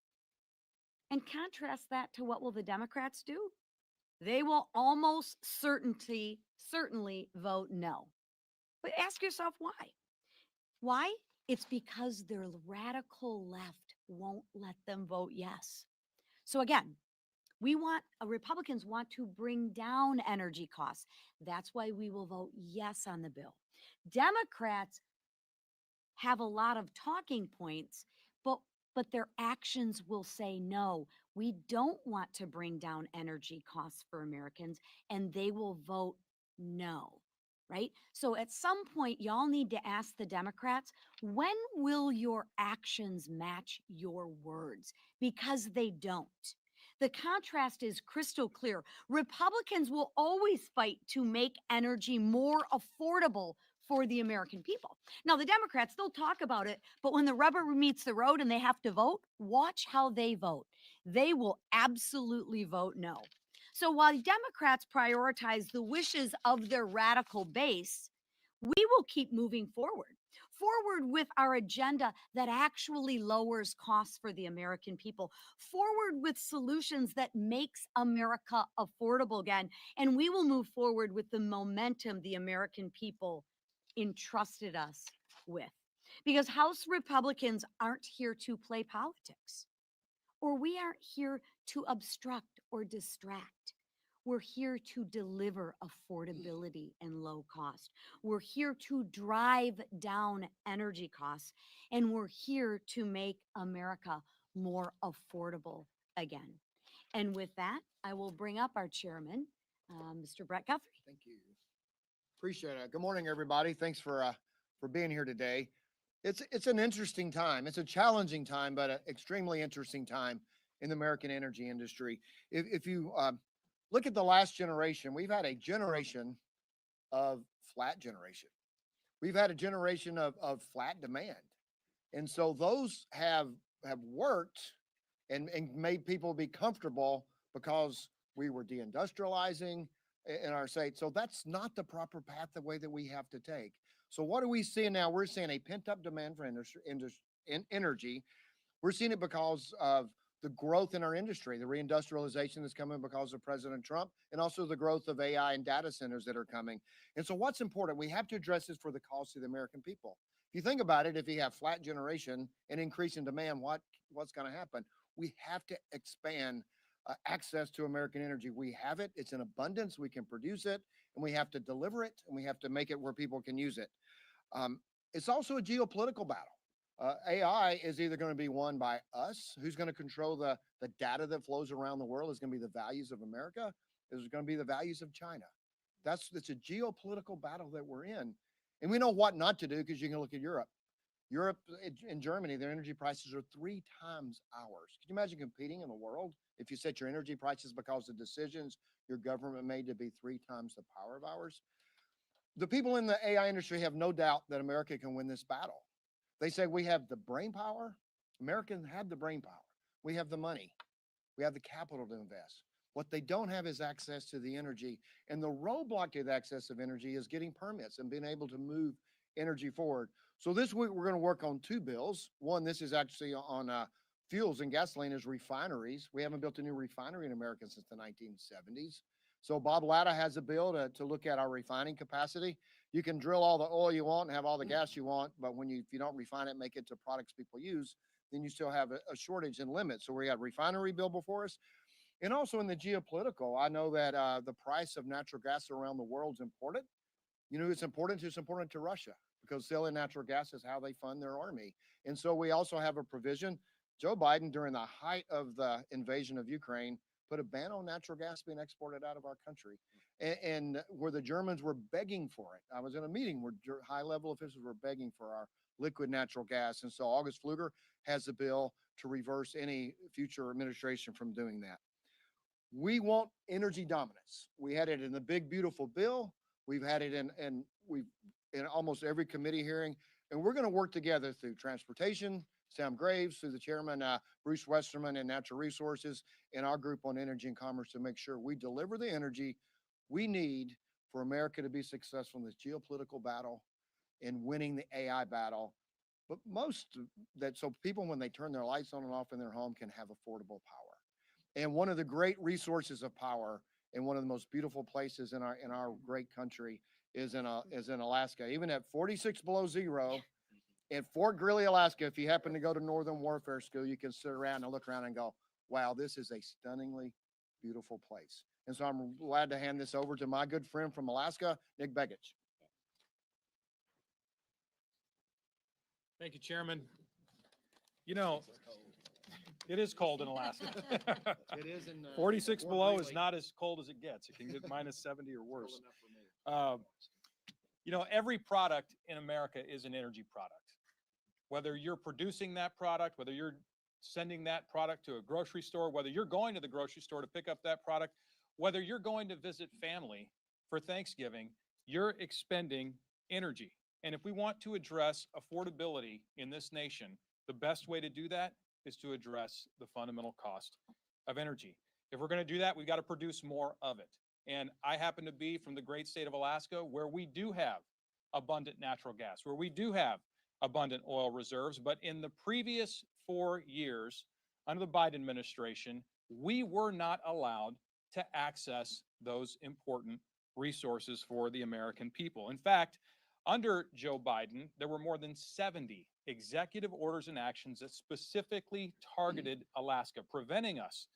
[SPEAKER 7] And contrast that to what will the Democrats do? They will almost certainly vote no. But ask yourself why. Why? It's because their radical left won't let them vote yes. So again, Republicans want to bring down energy costs. That's why we will vote yes on the bill. Democrats have a lot of talking points, but their actions will say no. We don't want to bring down energy costs for Americans, and they will vote no, right? So at some point, y'all need to ask the Democrats, when will your actions match your words? Because they don't. The contrast is crystal clear. Republicans will always fight to make energy more affordable for the American people. Now, the Democrats, they'll talk about it, but when the rubber meets the road and they have to vote, watch how they vote. They will absolutely vote no. So while Democrats prioritize the wishes of their radical base, we will keep moving forward with our agenda that actually lowers costs for the American people, forward with solutions that makes America affordable again. And we will move forward with the momentum the American people entrusted us with. Because House Republicans aren't here to play politics, or we aren't here to obstruct or distract. We're here to deliver affordability and low cost. We're here to drive down energy costs, and we're here to make America more affordable again. And with that, I will bring up our chairman, Mr. Brett Guthrie.
[SPEAKER 8] Thank you. Appreciate it. Good morning, everybody. Thanks for being here today. It's an interesting time. It's a challenging time, but an extremely interesting time in the American energy industry. If you look at the last generation, we've had a generation of flat generation. We've had a generation of flat demand. And so those have worked and made people be comfortable because we were deindustrializing in our state. So that's not the proper path, the way that we have to take. So what are we seeing now? We're seeing a pent-up demand for energy. We're seeing it because of the growth in our industry, the reindustrialization that's coming because of President Trump, and also the growth of AI and data centers that are coming. And so what's important, we have to address this for the cost of the American people. If you think about it, if you have flat generation and increase in demand, what's going to happen? We have to expand access to American energy. We have it, it's in abundance, we can produce it, and we have to deliver it, and we have to make it where people can use it. It's also a geopolitical battle. AI is either going to be won by us, who's going to control the data that flows around the world, is going to be the values of America, is going to be the values of China. It's a geopolitical battle that we're in. And we know what not to do because you can look at Europe. Europe and Germany, their energy prices are 3 times ours. Can you imagine competing in the world if you set your energy prices because of decisions your government made to be 3 times the power of ours? The people in the AI industry have no doubt that America can win this battle. They say we have the brain power. Americans have the brain power. We have the money. We have the capital to invest. What they don't have is access to the energy. And the roadblock to the access of energy is getting permits and being able to move energy forward. So this week, we're going to work on 2 bills. One, this is actually on fuels and gasoline as refineries. We haven't built a new refinery in America since the 1970s. So Bob Latta has a bill to look at our refining capacity. You can drill all the oil you want and have all the gas you want, but if you don't refine it, make it to products people use, then you still have a shortage and limit. So we got a refinery bill before us. And also in the geopolitical, I know that the price of natural gas around the world is important. You know, it's important to Russia because selling natural gas is how they fund their army. And so we also have a provision. Joe Biden, during the height of the invasion of Ukraine, put a ban on natural gas being exported out of our country. And where the Germans were begging for it. I was in a meeting where high-level officials were begging for our liquid natural gas. And so August Pfluger has a bill to reverse any future administration from doing that. We want energy dominance. We had it in the big, beautiful bill. We've had it in almost every committee hearing. And we're going to work together through transportation, Sam Graves, through the chairman, Bruce Westerman, and Natural Resources, and our group on energy and commerce to make sure we deliver the energy we need for America to be successful in this geopolitical battle and winning the AI battle. But so people, when they turn their lights on and off in their home, can have affordable power. And one of the great resources of power and one of the most beautiful places in our great country is in Alaska. Even at 46 below zero, in Fort Greely, Alaska, if you happen to go to Northern Warfare School, you can sit around and look around and go, wow, this is a stunningly beautiful place. And so I'm glad to hand this over to my good friend from Alaska, Nick Begich.
[SPEAKER 10] Thank you, Chairman. You know, it is cold in Alaska.
[SPEAKER 8] It is in
[SPEAKER 10] 46
[SPEAKER 8] Fort
[SPEAKER 10] below
[SPEAKER 8] Greely.
[SPEAKER 10] is not as cold as it gets. It can get minus 70 or worse. You know, every product in America is an energy product. Whether you're producing that product, whether you're sending that product to a grocery store, whether you're going to the grocery store to pick up that product, whether you're going to visit family for Thanksgiving, you're expending energy. And if we want to address affordability in this nation, the best way to do that is to address the fundamental cost of energy. If we're going to do that, we've got to produce more of it. And I happen to be from the great state of Alaska, where we do have abundant natural gas, where we do have abundant oil reserves. But in the previous 4 years, under the Biden administration, we were not allowed to access those important resources for the American people. In fact, under Joe Biden, there were more than 70 executive orders and actions that specifically targeted Alaska, preventing us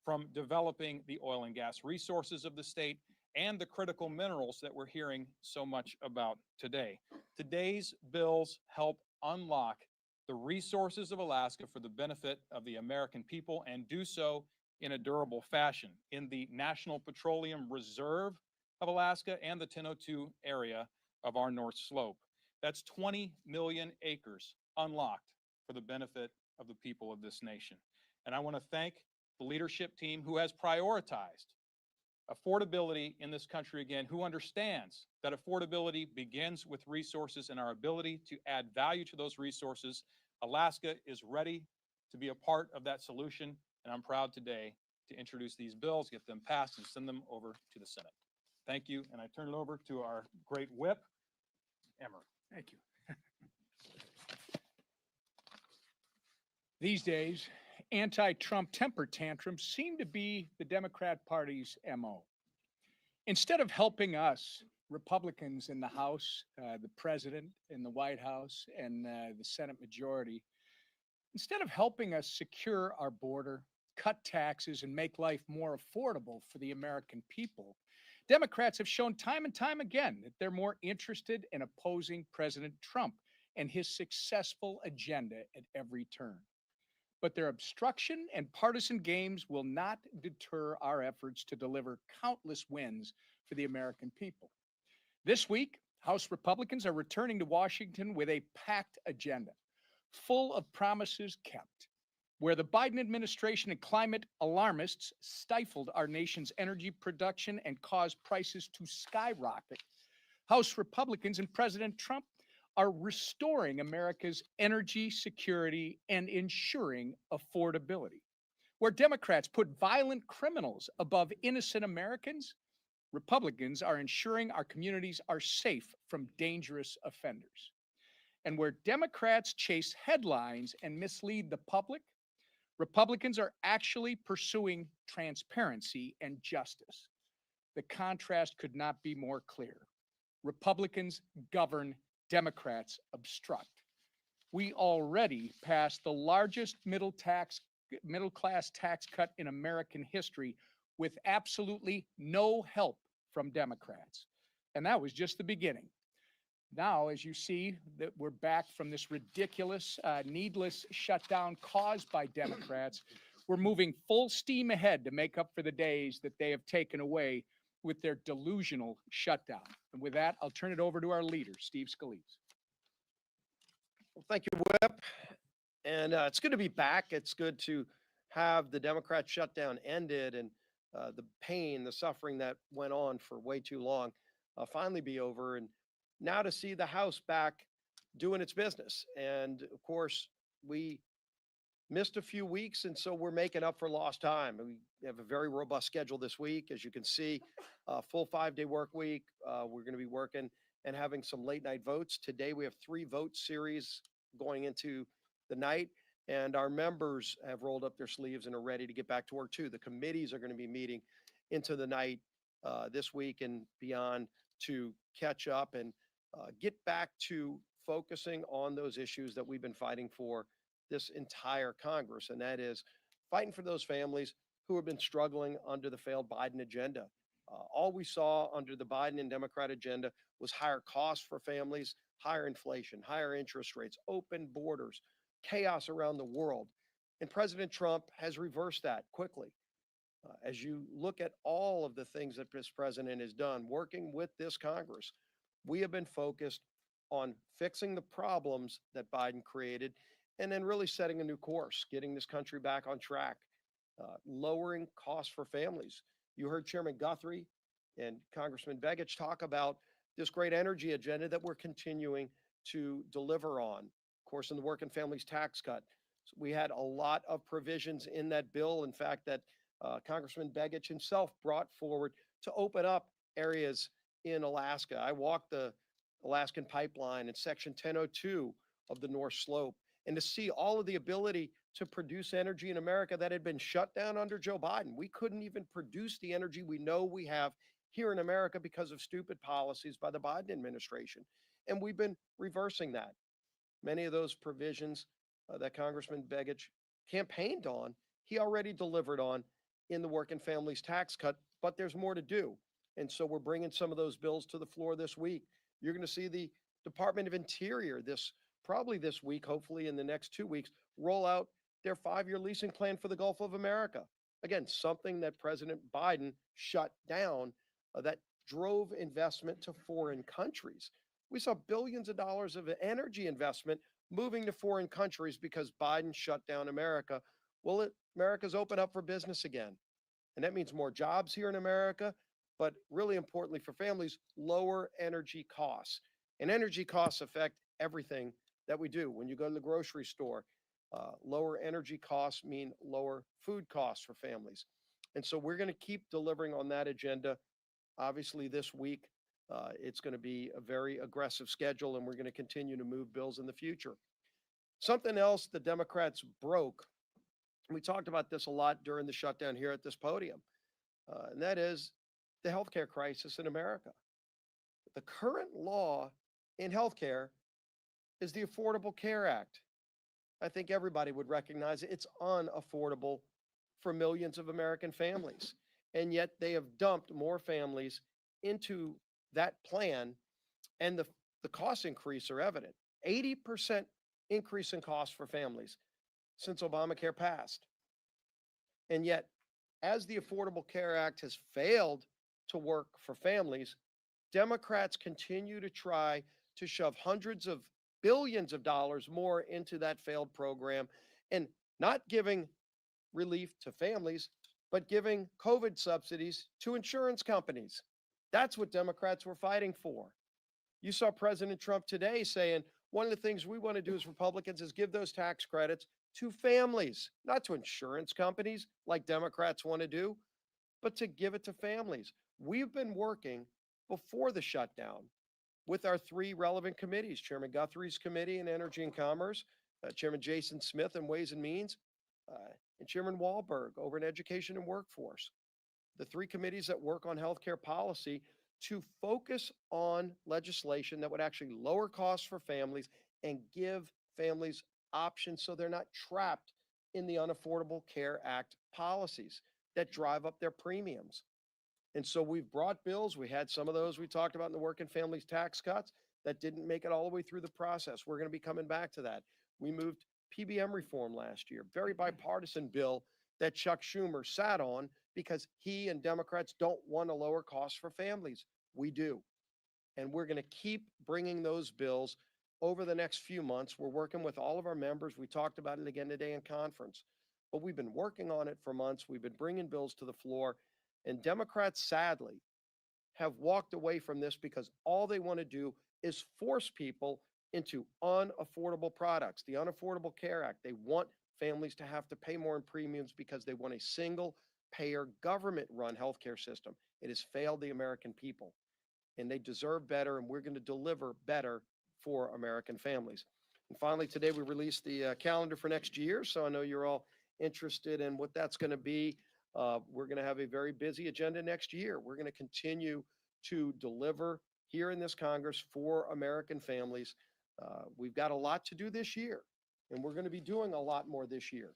[SPEAKER 10] from developing the oil and gas resources of the state and the critical minerals that we're hearing so much about today. Today's bills help unlock the resources of Alaska for the benefit of the American people and do so in a durable fashion. In the National Petroleum Reserve of Alaska and the 1002 area of our North Slope. That's 20 million acres unlocked for the benefit of the people of this nation. And I want to thank the leadership team who has prioritized affordability in this country again, who understands that affordability begins with resources and our ability to add value to those resources. Alaska is ready to be a part of that solution, and I'm proud today to introduce these bills, get them passed, and send them over to the Senate. Thank you, and I turn it over to our great whip, Emmer.
[SPEAKER 22] Thank you. These days, anti-Trump temper tantrums seem to be the Democrat Party's MO. Instead of helping us, Republicans in the House, the President in the White House, and the Senate majority, instead of helping us secure our border, cut taxes, and make life more affordable for the American people, Democrats have shown time and time again that they're more interested in opposing President Trump and his successful agenda at every turn. But their obstruction and partisan games will not deter our efforts to deliver countless wins for the American people. This week, House Republicans are returning to Washington with a packed agenda, full of promises kept. Where the Biden administration and climate alarmists stifled our nation's energy production and caused prices to skyrocket, House Republicans and President Trump are restoring America's energy security and ensuring affordability. Where Democrats put violent criminals above innocent Americans, Republicans are ensuring our communities are safe from dangerous offenders. And where Democrats chase headlines and mislead the public, Republicans are actually pursuing transparency and justice. The contrast could not be more clear. Republicans govern, Democrats obstruct. We already passed the largest middle class tax cut in American history with absolutely no help from Democrats. And that was just the beginning. Now, as you see, that we're back from this ridiculous, needless shutdown caused by Democrats, we're moving full steam ahead to make up for the days that they have taken away with their delusional shutdown. And with that, I'll turn it over to our leader, Steve Scalise.
[SPEAKER 12] Well, thank you, Whip. And it's good to be back. It's good to have the Democrat shutdown ended and the pain, the suffering that went on for way too long finally be over. And now to see the House back doing its business. And of course, we missed a few weeks, and so we're making up for lost time. We have a very robust schedule this week. As you can see, full 5-day work week. We're going to be working and having some late night votes. Today, we have 3 vote series going into the night, and our members have rolled up their sleeves and are ready to get back to work too. The committees are going to be meeting into the night this week and beyond to catch up and get back to focusing on those issues that we've been fighting for this entire Congress, and that is fighting for those families who have been struggling under the failed Biden agenda. All we saw under the Biden and Democrat agenda was higher costs for families, higher inflation, higher interest rates, open borders, chaos around the world. And President Trump has reversed that quickly. As you look at all of the things that this president has done, working with this Congress, we have been focused on fixing the problems that Biden created and then really setting a new course, getting this country back on track, lowering costs for families. You heard Chairman Guthrie and Congressman Begich talk about this great energy agenda that we're continuing to deliver on. Of course, in the working families tax cut, we had a lot of provisions in that bill. In fact, that Congressman Begich himself brought forward to open up areas in Alaska. I walked the Alaskan pipeline in Section 1002 of the North Slope, and to see all of the ability to produce energy in America that had been shut down under Joe Biden. We couldn't even produce the energy we know we have here in America because of stupid policies by the Biden administration. And we've been reversing that. Many of those provisions that Congressman Begich campaigned on, he already delivered on in the working families tax cut, but there's more to do. And so we're bringing some of those bills to the floor this week. You're going to see the Department of Interior probably this week, hopefully in the next 2 weeks, roll out their 5-year leasing plan for the Gulf of America. Again, something that President Biden shut down that drove investment to foreign countries. We saw billions of dollars of energy investment moving to foreign countries because Biden shut down America. Well, America's open up for business again. And that means more jobs here in America, but really importantly for families, lower energy costs. And energy costs affect everything that we do. When you go to the grocery store, lower energy costs mean lower food costs for families. And so we're going to keep delivering on that agenda. Obviously, this week, it's going to be a very aggressive schedule, and we're going to continue to move bills in the future. Something else the Democrats broke, and we talked about this a lot during the shutdown here at this podium, and that is the healthcare crisis in America. The current law in healthcare is the Affordable Care Act. I think everybody would recognize it's unaffordable for millions of American families. And yet they have dumped more families into that plan, and the cost increase are evident. 80% increase in cost for families since Obamacare passed. And yet, as the Affordable Care Act has failed to work for families, Democrats continue to try to shove hundreds of billions of dollars more into that failed program and not giving relief to families, but giving COVID subsidies to insurance companies. That's what Democrats were fighting for. You saw President Trump today saying, one of the things we want to do as Republicans is give those tax credits to families, not to insurance companies like Democrats want to do, but to give it to families. We've been working before the shutdown with our three relevant committees, Chairman Guthrie's committee in Energy and Commerce, Chairman Jason Smith in Ways and Means, and Chairman Wahlberg over in Education and Workforce. The three committees that work on healthcare policy to focus on legislation that would actually lower costs for families and give families options so they're not trapped in the Unaffordable Care Act policies that drive up their premiums. And so we've brought bills. We had some of those we talked about in the working families tax cuts that didn't make it all the way through the process. We're going to be coming back to that. We moved PBM reform last year, very bipartisan bill that Chuck Schumer sat on because he and Democrats don't want to lower costs for families. We do. And we're going to keep bringing those bills over the next few months. We're working with all of our members. We talked about it again today in conference, but we've been working on it for months. We've been bringing bills to the floor, and Democrats, sadly, have walked away from this because all they want to do is force people into unaffordable products, the Unaffordable Care Act. They want families to have to pay more in premiums because they want a single payer government run healthcare system. It has failed the American people, and they deserve better, and we're going to deliver better for American families. And finally, today we released the calendar for next year, so I know you're all interested in what that's going to be. We're going to have a very busy agenda next year. We're going to continue to deliver here in this Congress for American families. We've got a lot to do this year, and we're going to be doing a lot more this year.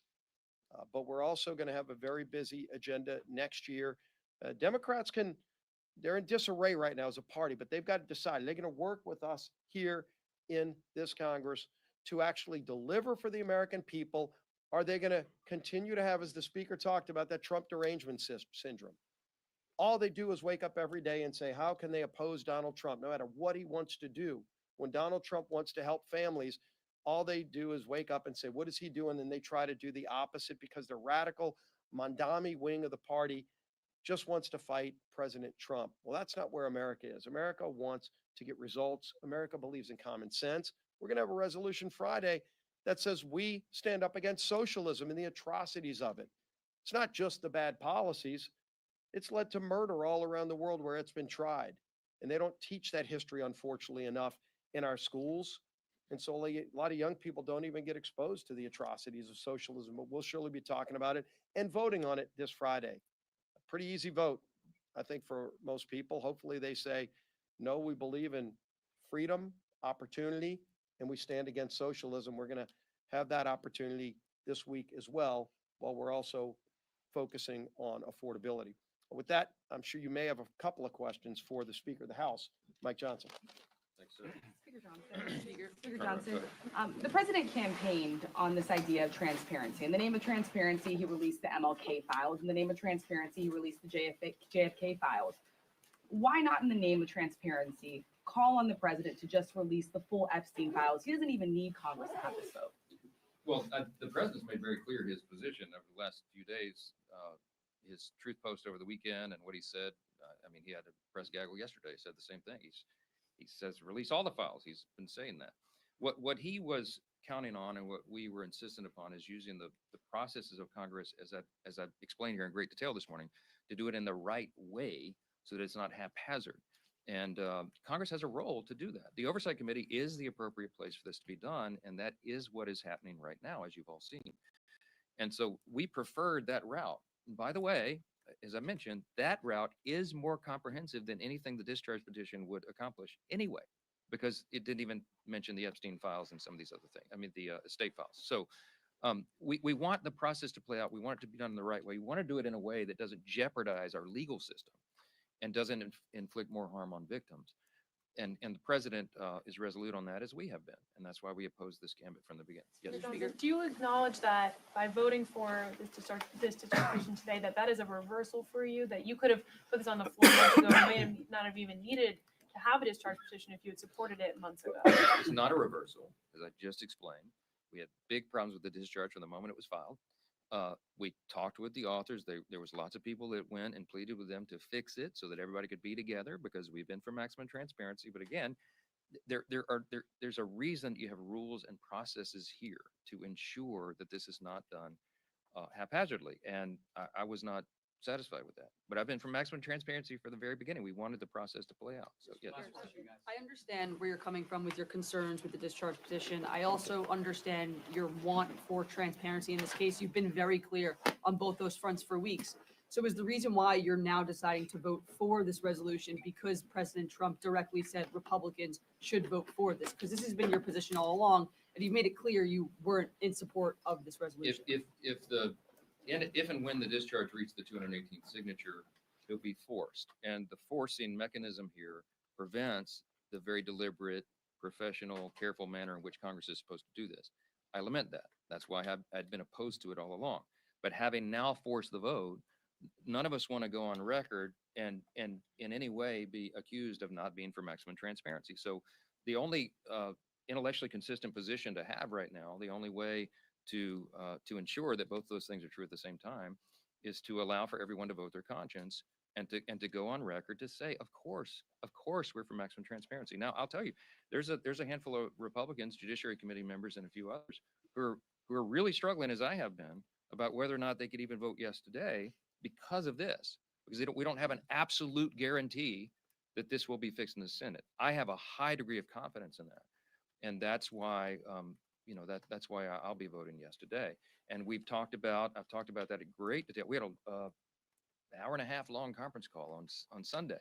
[SPEAKER 12] But we're also going to have a very busy agenda next year. Democrats they're in disarray right now as a party, but they've got to decide. Are they going to work with us here in this Congress to actually deliver for the American people? Are they going to continue to have, as the speaker talked about, that Trump derangement syndrome? All they do is wake up every day and say, how can they oppose Donald Trump, no matter what he wants to do? When Donald Trump wants to help families, all they do is wake up and say, what is he doing? And they try to do the opposite because the radical Mandami wing of the party just wants to fight President Trump. Well, that's not where America is. America wants to get results. America believes in common sense. We're going to have a resolution Friday that says we stand up against socialism and the atrocities of it. It's not just the bad policies. It's led to murder all around the world where it's been tried. And they don't teach that history, unfortunately enough, in our schools. And so a lot of young people don't even get exposed to the atrocities of socialism, but we'll surely be talking about it and voting on it this Friday. A pretty easy vote, I think, for most people. Hopefully they say, no, we believe in freedom, opportunity, and we stand against socialism. We're going to have that opportunity this week as well, while we're also focusing on affordability. With that, I'm sure you may have a couple of questions for the Speaker of the House, Mike Johnson.
[SPEAKER 21] Thanks, sir.
[SPEAKER 19] Speaker Johnson, Speaker Johnson, the president campaigned on this idea of transparency. In the name of transparency, he released the MLK files. In the name of transparency, he released the JFK files. Why not, in the name of transparency, call on the president to just release the full Epstein files? He doesn't even need Congress to have this vote.
[SPEAKER 21] Well, the president's made very clear his position over the last few days. His truth post over the weekend and what he said. I mean, he had a press gaggle yesterday. He said the same thing. He says release all the files. He's been saying that. What he was counting on and what we were insistent upon is using the processes of Congress, as I explained here in great detail this morning, to do it in the right way so that it's not haphazard. And Congress has a role to do that. The Oversight Committee is the appropriate place for this to be done, and that is what is happening right now, as you've all seen. And so we preferred that route. And by the way, as I mentioned, that route is more comprehensive than anything the discharge petition would accomplish anyway, because it didn't even mention the Epstein files and some of these other things. I mean, the estate files. So we want the process to play out. We want it to be done in the right way. We want to do it in a way that doesn't jeopardize our legal system and doesn't inflict more harm on victims. and the president is resolute on that, as we have been, and that's why we oppose this gambit from the beginning. Yes.
[SPEAKER 13] Mr. Speaker, do you acknowledge that by voting for this distribution today, that is a reversal for you, that you could have put this on the floor months ago, and may have not have even needed to have a discharge petition if you had supported it months ago?
[SPEAKER 21] It's not a reversal, as I just explained. We had big problems with the discharge from the moment it was filed. We talked with the authors. There was lots of people that went and pleaded with them to fix it so that everybody could be together, because we've been for maximum transparency. But again, there's a reason you have rules and processes here to ensure that this is not done haphazardly. And I was not satisfied with that. But I've been for maximum transparency for the very beginning. We wanted the process to play out. So yes.
[SPEAKER 14] I understand where you're coming from with your concerns with the discharge petition. I also understand your want for transparency in this case. You've been very clear on both those fronts for weeks. So is the reason why you're now deciding to vote for this resolution because President Trump directly said Republicans should vote for this? Because this has been your position all along, and you've made it clear you weren't in support of this resolution.
[SPEAKER 21] If and when the discharge reached the 218th signature, it'll be forced. And the forcing mechanism here prevents the very deliberate, professional, careful manner in which Congress is supposed to do this. I lament that. That's why I'd been opposed to it all along. But having now forced the vote, none of us want to go on record and in any way be accused of not being for maximum transparency. So the only intellectually consistent position to have right now, the only way to ensure that both those things are true at the same time, is to allow for everyone to vote their conscience and to go on record to say, of course, we're for maximum transparency. Now, I'll tell you, there's a handful of Republicans, Judiciary Committee members, and a few others who are really struggling, as I have been, about whether or not they could even vote yes today because of this, because we don't have an absolute guarantee that this will be fixed in the Senate. I have a high degree of confidence in that, and that's why that's why I'll be voting yes today. And I've talked about that in great detail. We had an hour and a half long conference call on Sunday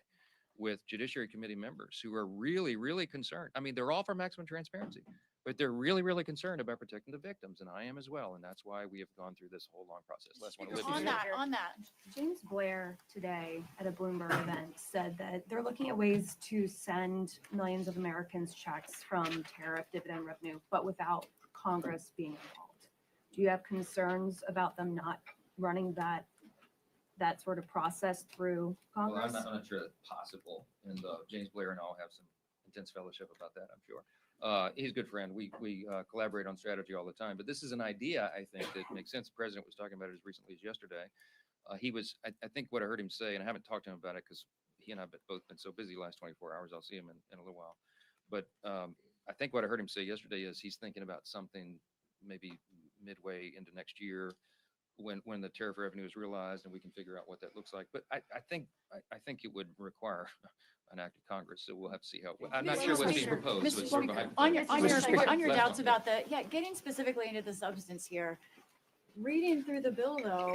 [SPEAKER 21] with Judiciary Committee members who are really, really concerned. I mean, they're all for maximum transparency, but they're really, really concerned about protecting the victims, and I am as well. And that's why we have gone through this whole long process. Last one, Olivia.
[SPEAKER 23] On that, James Blair today at a Bloomberg event said that they're looking at ways to send millions of Americans checks from tariff dividend revenue, but without Congress being involved. Do you have concerns about them not running that sort of process through Congress?
[SPEAKER 21] Well, I'm not sure that's possible. And James Blair and I'll have some intense fellowship about that, I'm sure. He's a good friend. We collaborate on strategy all the time. But this is an idea, I think, that makes sense. The president was talking about it as recently as yesterday. I think what I heard him say, and I haven't talked to him about it because he and I have both been so busy the last 24 hours. I'll see him in a little while. But I think what I heard him say yesterday is he's thinking about something maybe midway into next year when the tariff revenue is realized and we can figure out what that looks like. But I think it would require an act of Congress. So we'll have to see how. I'm not sure what's being proposed. So it's sort of a hypothetical.
[SPEAKER 23] On your doubts about getting specifically into the substance here, reading through the bill though,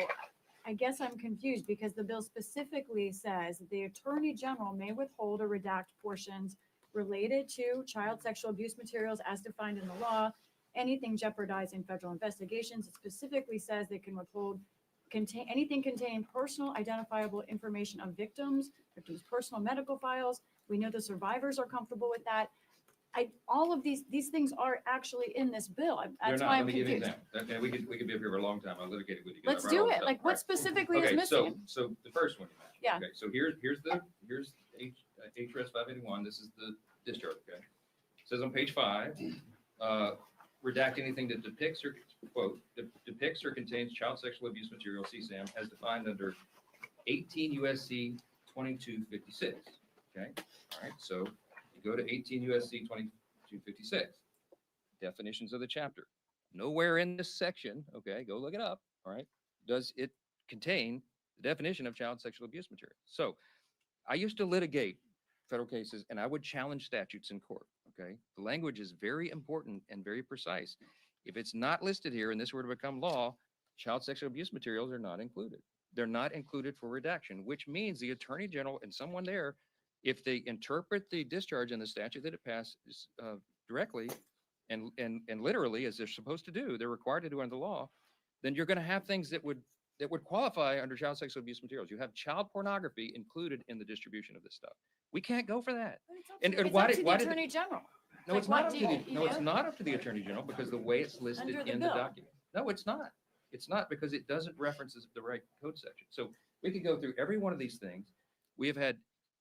[SPEAKER 23] I guess I'm confused because the bill specifically says that the Attorney General may withhold or redact portions related to child sexual abuse materials as defined in the law, anything jeopardizing federal investigations. It specifically says they can withhold anything containing personal identifiable information of victims' personal medical files. We know the survivors are comfortable with that. All of these things are actually in this bill. That's why I'm confused.
[SPEAKER 21] Okay, we could be up here for a long time. I'll litigate it with you.
[SPEAKER 23] Let's do it. Like what specifically is missing?
[SPEAKER 21] So the first one.
[SPEAKER 23] Yeah.
[SPEAKER 21] Okay. So here's HRS 581. This is the discharge. Okay. It says on page 5, redact anything that depicts or quote depicts or contains child sexual abuse material, CSAM, as defined under 18 USC 2256. Okay. All right. So you go to 18 USC 2256. Definitions of the chapter. Nowhere in this section, okay, go look it up. All right. Does it contain the definition of child sexual abuse material? So I used to litigate federal cases and I would challenge statutes in court. Okay. The language is very important and very precise. If it's not listed here and this were to become law, child sexual abuse materials are not included. They're not included for redaction, which means the Attorney General and someone there, if they interpret the discharge in the statute that it passes directly and literally as they're supposed to do, they're required to do under the law, then you're going to have things that would that would qualify under child sexual abuse materials. You have child pornography included in the distribution of this stuff. We can't go for that. And
[SPEAKER 23] It's
[SPEAKER 21] why
[SPEAKER 23] up
[SPEAKER 21] did
[SPEAKER 23] to the
[SPEAKER 21] why did
[SPEAKER 23] Attorney General.
[SPEAKER 21] no,
[SPEAKER 23] Like,
[SPEAKER 21] it's not
[SPEAKER 23] what
[SPEAKER 21] up
[SPEAKER 23] do
[SPEAKER 21] to the
[SPEAKER 23] you
[SPEAKER 21] no, it's
[SPEAKER 23] know?
[SPEAKER 21] not up to the Attorney General because the way it's listed
[SPEAKER 23] Under the
[SPEAKER 21] in the
[SPEAKER 23] bill.
[SPEAKER 21] document. No, it's not. It's not because it doesn't reference the right code section. So we could go through every one of these things. We have had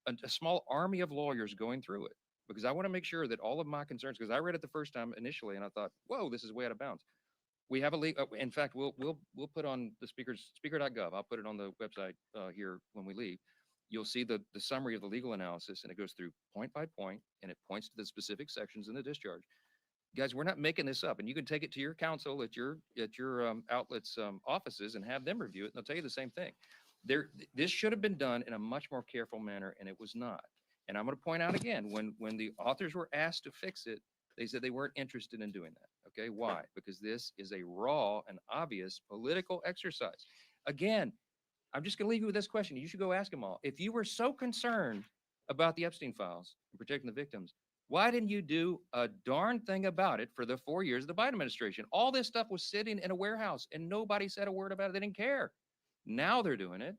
[SPEAKER 21] a small army of lawyers going through it because I want to make sure that all of my concerns, because I read it the first time initially and I thought, whoa, this is way out of bounds. We have a legal, in fact, we'll put on the speaker.gov. I'll put it on the website here when we leave. You'll see the summary of the legal analysis, and it goes through point by point, and it points to the specific sections in the discharge. Guys, we're not making this up, and you can take it to your counsel at your outlet's offices and have them review it, and they'll tell you the same thing. This should have been done in a much more careful manner, and it was not. And I'm going to point out again, when the authors were asked to fix it, they said they weren't interested in doing that. Okay, why? Because this is a raw and obvious political exercise. Again, I'm just going to leave you with this question. You should go ask them all. If you were so concerned about the Epstein files and protecting the victims, why didn't you do a darn thing about it for the 4 years of the Biden administration? All this stuff was sitting in a warehouse and nobody said a word about it. They didn't care. Now they're doing it.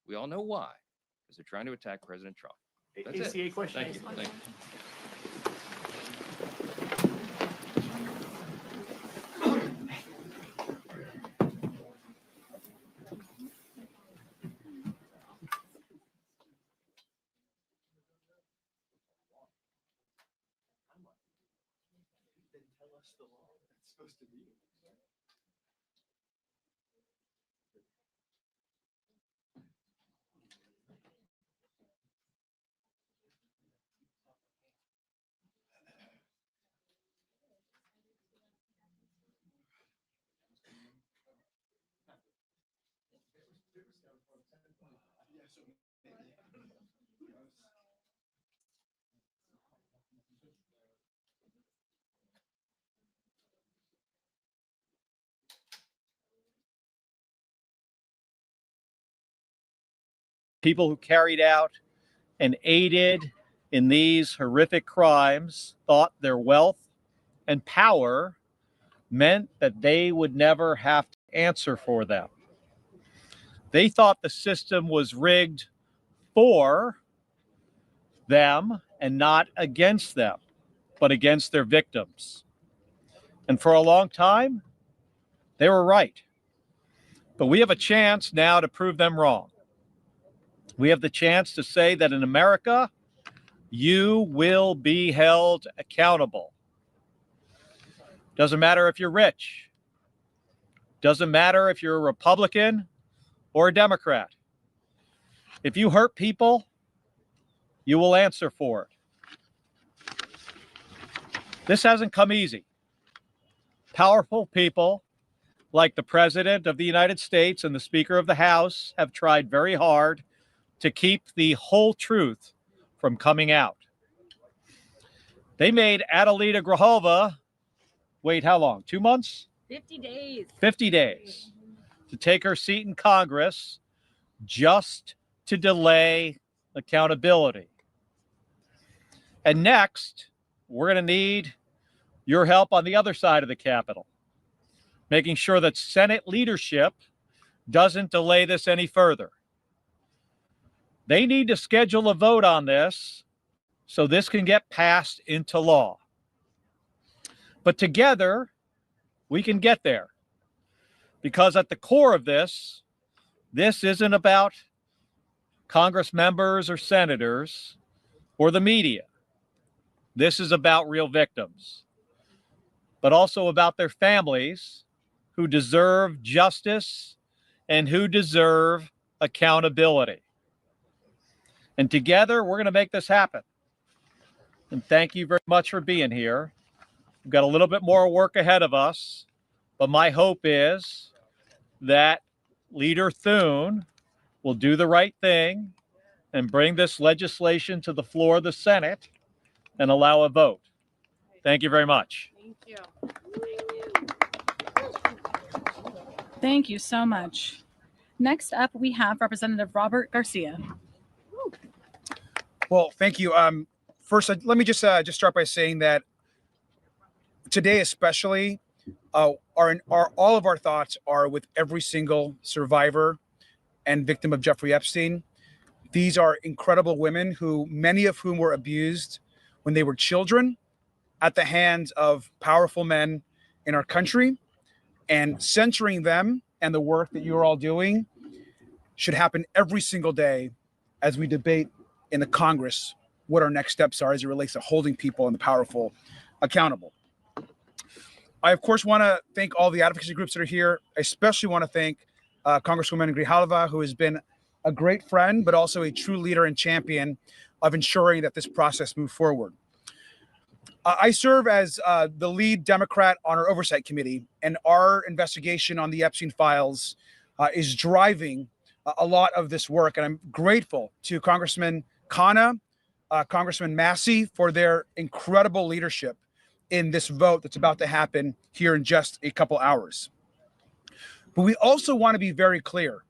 [SPEAKER 21] We all know why. Because they're trying to attack President Trump. That's
[SPEAKER 18] ACA
[SPEAKER 21] it.
[SPEAKER 18] question.
[SPEAKER 21] Thank you. Thank you.
[SPEAKER 2] People who carried out and aided in these horrific crimes thought their wealth and power meant that they would never have to answer for them. They thought the system was rigged for them and not against them, but against their victims. And for a long time, they were right. But we have a chance now to prove them wrong. We have the chance to say that in America, you will be held accountable. Doesn't matter if you're rich. Doesn't matter if you're a Republican or a Democrat. If you hurt people, you will answer for it. This hasn't come easy. Powerful people like the President of the United States and the Speaker of the House have tried very hard to keep the whole truth from coming out. They made Adelita Grahova wait how long? 2 months?
[SPEAKER 17] 50 days.
[SPEAKER 2] 50 days to take her seat in Congress just to delay accountability. And next, we're going to need your help on the other side of the Capitol, making sure that Senate leadership doesn't delay this any further. They need to schedule a vote on this so this can get passed into law. But together, we can get there. Because at the core of this isn't about Congress members or senators or the media. This is about real victims, but also about their families who deserve justice and who deserve accountability. And together, we're going to make this happen. And thank you very much for being here. We've got a little bit more work ahead of us, but my hope is that Leader Thune will do the right thing and bring this legislation to the floor of the Senate and allow a vote. Thank you very much.
[SPEAKER 19] Thank you. Thank you so much. Next up, we have Representative Robert Garcia.
[SPEAKER 11] Well, thank you. First, let me just start by saying that today, especially, all of our thoughts are with every single survivor and victim of Jeffrey Epstein. These are incredible women who, many of whom were abused when they were children at the hands of powerful men in our country, and censoring them and the work that you're all doing should happen every single day as we debate in the Congress what our next steps are as it relates to holding people and the powerful accountable. I, of course, want to thank all the advocacy groups that are here. I especially want to thank Congresswoman Grijalva, who has been a great friend, but also a true leader and champion of ensuring that this process move forward. I serve as the lead Democrat on our Oversight Committee, and our investigation on the Epstein files is driving a lot of this work. And I'm grateful to Congressman Khanna, Congressman Massey for their incredible leadership in this vote that's about to happen here in just a couple hours. But we also want to be very clear.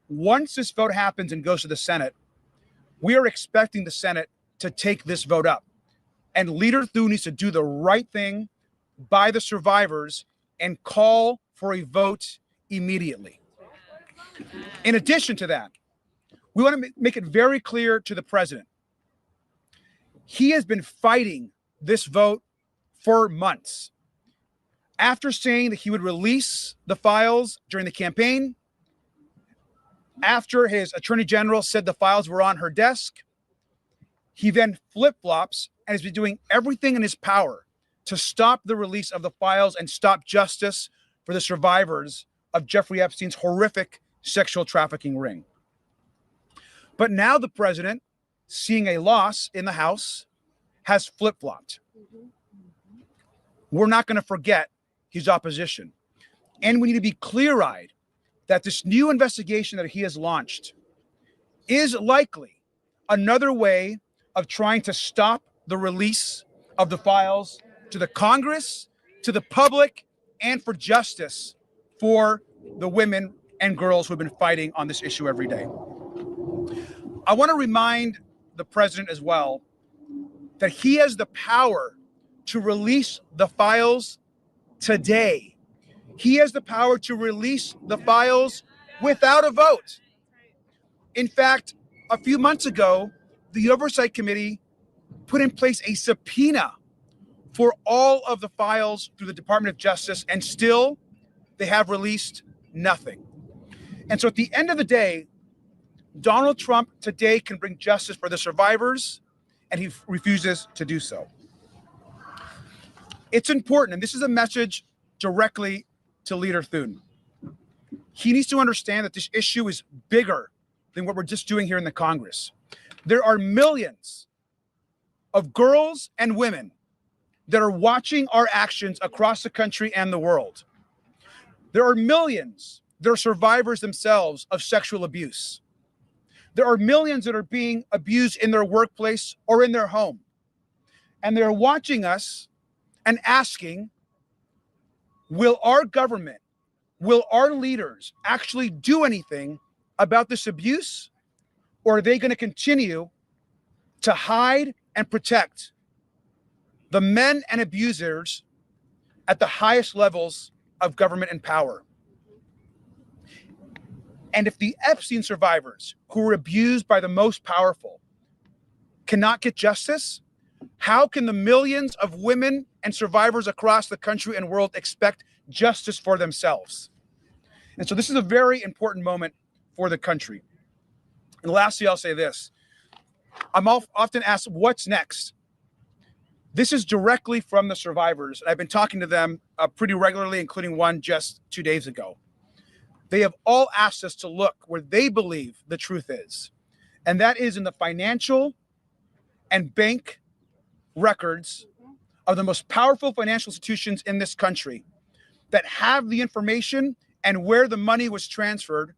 [SPEAKER 11] Once this vote happens and goes to the Senate, we are expecting the Senate to take this vote up. And Leader Thune needs to do the right thing by the survivors and call for a vote immediately. In addition to that, we want to make it very clear to the president. He has been fighting this vote for months. After saying that he would release the files during the campaign, after his attorney general said the files were on her desk, he then flip-flops and has been doing everything in his power to stop the release of the files and stop justice for the survivors of Jeffrey Epstein's horrific sexual trafficking ring. But now the president, seeing a loss in the House, has flip-flopped. We're not going to forget his opposition. And we need to be clear-eyed that this new investigation that he has launched is likely another way of trying to stop the release of the files to the Congress, to the public, and for justice for the women and girls who have been fighting on this issue every day. I want to remind the president as well that he has the power to release the files today. He has the power to release the files without a vote. In fact, a few months ago, the Oversight Committee put in place a subpoena for all of the files through the Department of Justice, and still they have released nothing. And so at the end of the day, Donald Trump today can bring justice for the survivors, and he refuses to do so. It's important, and this is a message directly to Leader Thune. He needs to understand that this issue is bigger than what we're just doing here in the Congress. There are millions of girls and women that are watching our actions across the country and the world. There are millions that are survivors themselves of sexual abuse. There are millions that are being abused in their workplace or in their home. And they're watching us and asking, will our government, will our leaders actually do anything about this abuse? Or are they going to continue to hide and protect the men and abusers at the highest levels of government and power? And if the Epstein survivors who were abused by the most powerful cannot get justice, how can the millions of women and survivors across the country and world expect justice for themselves? And so this is a very important moment for the country. And lastly, I'll say this. I'm often asked, what's next? This is directly from the survivors. I've been talking to them pretty regularly, including one just 2 days ago. They have all asked us to look where they believe the truth is. And that is in the financial and bank records of the most powerful financial institutions in this country that have the information and where the money was transferred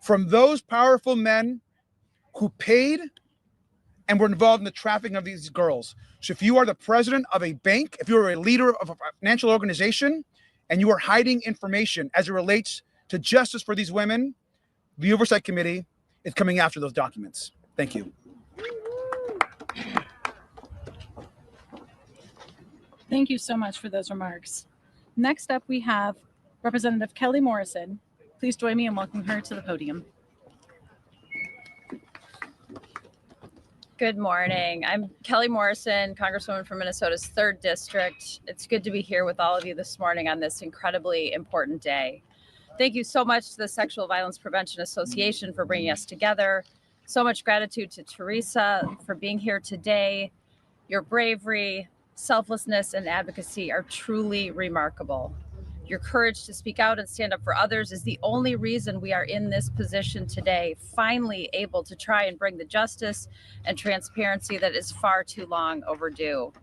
[SPEAKER 11] from those powerful men who paid and were involved in the trafficking of these girls. So if you are the president of a bank, if you're a leader of a financial organization, and you are hiding information as it relates to justice for these women, the Oversight Committee is coming after those documents. Thank you.
[SPEAKER 15] Thank you so much for those remarks.
[SPEAKER 5] Next up, we have Representative Kelly Morrison. Please join me in welcoming her to the podium.
[SPEAKER 15] Good morning. I'm Kelly Morrison, Congresswoman from Minnesota's 3rd District. It's good to be here with all of you this morning on this incredibly important day. Thank you so much to the Sexual Violence Prevention Association for bringing us together. So much gratitude to Teresa for being here today. Your bravery, selflessness, and advocacy are truly remarkable. Your courage to speak out and stand up for others is the only reason we are in this position today, finally able to try and bring the justice and transparency that is far too long overdue.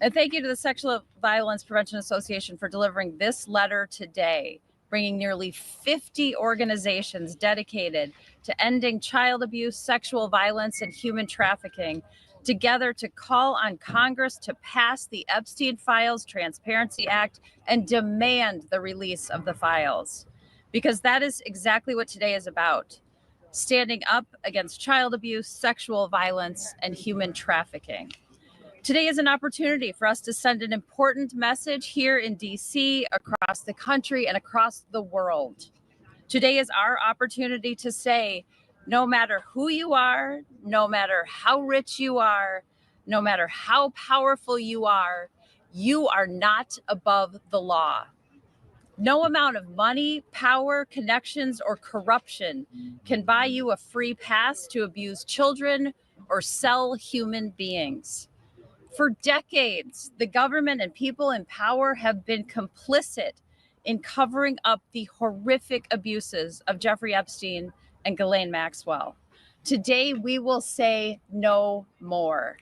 [SPEAKER 15] And thank you to the Sexual Violence Prevention Association for delivering this letter today, bringing nearly 50 organizations dedicated to ending child abuse, sexual violence, and human trafficking together to call on Congress to pass the Epstein Files Transparency Act and demand the release of the files. Because that is exactly what today is about: standing up against child abuse, sexual violence, and human trafficking. Today is an opportunity for us to send an important message here in DC, across the country, and across the world. Today is our opportunity to say, no matter who you are, no matter how rich you are, no matter how powerful you are not above the law. No amount of money, power, connections, or corruption can buy you a free pass to abuse children or sell human beings. For decades, the government and people in power have been complicit in covering up the horrific abuses of Jeffrey Epstein and Ghislaine Maxwell. Today, we will say no more.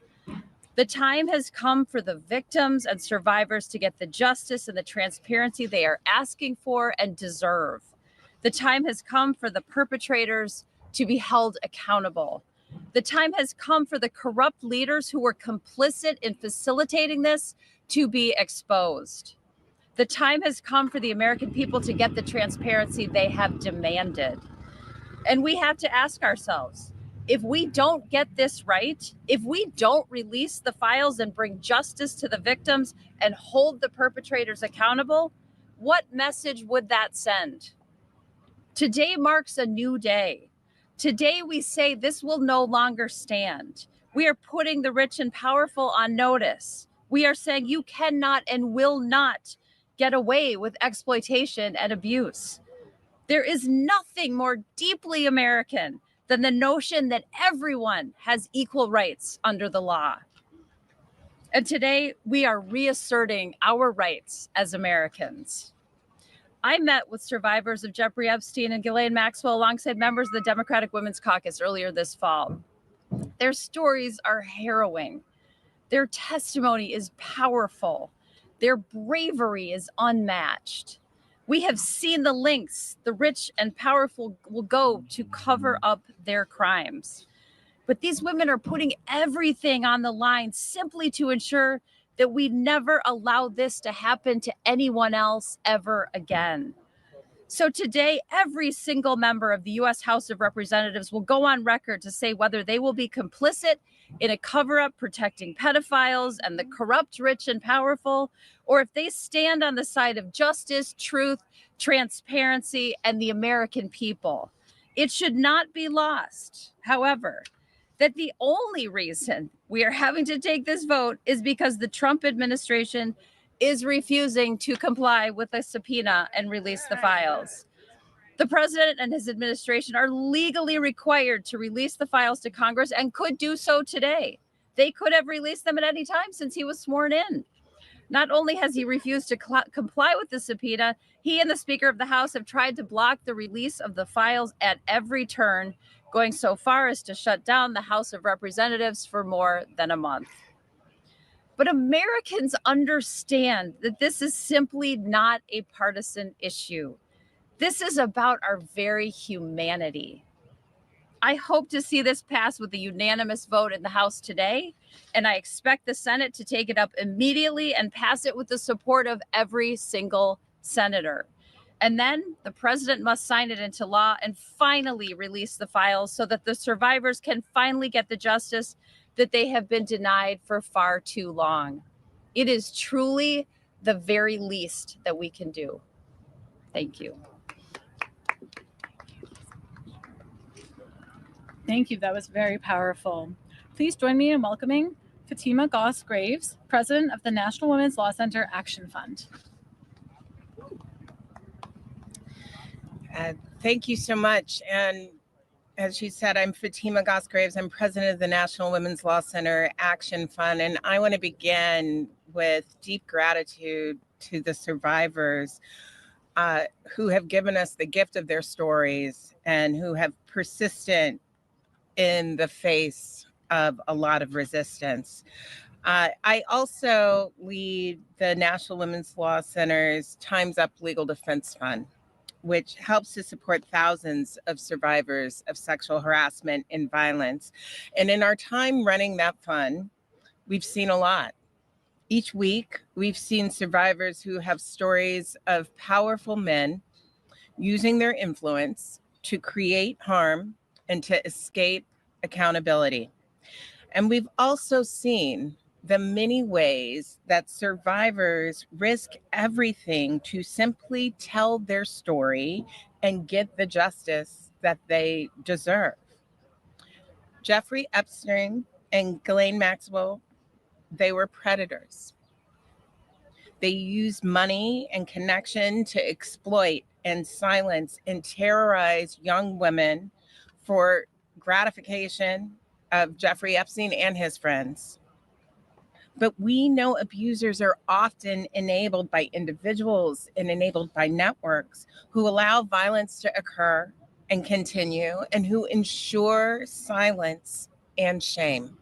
[SPEAKER 15] The time has come for the victims and survivors to get the justice and the transparency they are asking for and deserve. The time has come for the perpetrators to be held accountable. The time has come for the corrupt leaders who were complicit in facilitating this to be exposed. The time has come for the American people to get the transparency they have demanded. And we have to ask ourselves, if we don't get this right, if we don't release the files and bring justice to the victims and hold the perpetrators accountable, what message would that send? Today marks a new day. Today we say this will no longer stand. We are putting the rich and powerful on notice. We are saying you cannot and will not get away with exploitation and abuse. There is nothing more deeply American than the notion that everyone has equal rights under the law. And today we are reasserting our rights as Americans. I met with survivors of Jeffrey Epstein and Ghislaine Maxwell alongside members of the Democratic Women's Caucus earlier this fall. Their stories are harrowing. Their testimony is powerful. Their bravery is unmatched. We have seen the lengths the rich and powerful will go to cover up their crimes. But these women are putting everything on the line simply to ensure that we never allow this to happen to anyone else ever again. So today, every single member of the U.S. House of Representatives will go on record to say whether they will be complicit in a cover-up protecting pedophiles and the corrupt, rich, and powerful, or if they stand on the side of justice, truth, transparency, and the American people. It should not be lost, however, that the only reason we are having to take this vote is because the Trump administration is refusing to comply with a subpoena and release the files. The president and his administration are legally required to release the files to Congress and could do so today. They could have released them at any time since he was sworn in. Not only has he refused to comply with the subpoena, he and the Speaker of the House have tried to block the release of the files at every turn, going so far as to shut down the House of Representatives for more than a month. But Americans understand that this is simply not a partisan issue. This is about our very humanity. I hope to see this pass with a unanimous vote in the House today, and I expect the Senate to take it up immediately and pass it with the support of every single senator. And then the president must sign it into law and finally release the files so that the survivors can finally get the justice that they have been denied for far too long. It is truly the very least that we can do. Thank you.
[SPEAKER 5] Thank you. That was very powerful. Please join me in welcoming Fatima Goss Graves, President of the National Women's Law Center Action Fund.
[SPEAKER 4] Thank you so much. And as she said, I'm Fatima Goss Graves. I'm president of the National Women's Law Center Action Fund. And I want to begin with deep gratitude to the survivors who have given us the gift of their stories and who have persistent in the face of a lot of resistance. I also lead the National Women's Law Center's Time's Up Legal Defense Fund, which helps to support thousands of survivors of sexual harassment and violence. And in our time running that fund, we've seen a lot. Each week, we've seen survivors who have stories of powerful men using their influence to create harm and to escape accountability. And we've also seen the many ways that survivors risk everything to simply tell their story and get the justice that they deserve. Jeffrey Epstein and Ghislaine Maxwell, they were predators. They used money and connection to exploit and silence and terrorize young women for gratification of Jeffrey Epstein and his friends. But we know abusers are often enabled by individuals and enabled by networks who allow violence to occur and continue and who ensure silence and shame.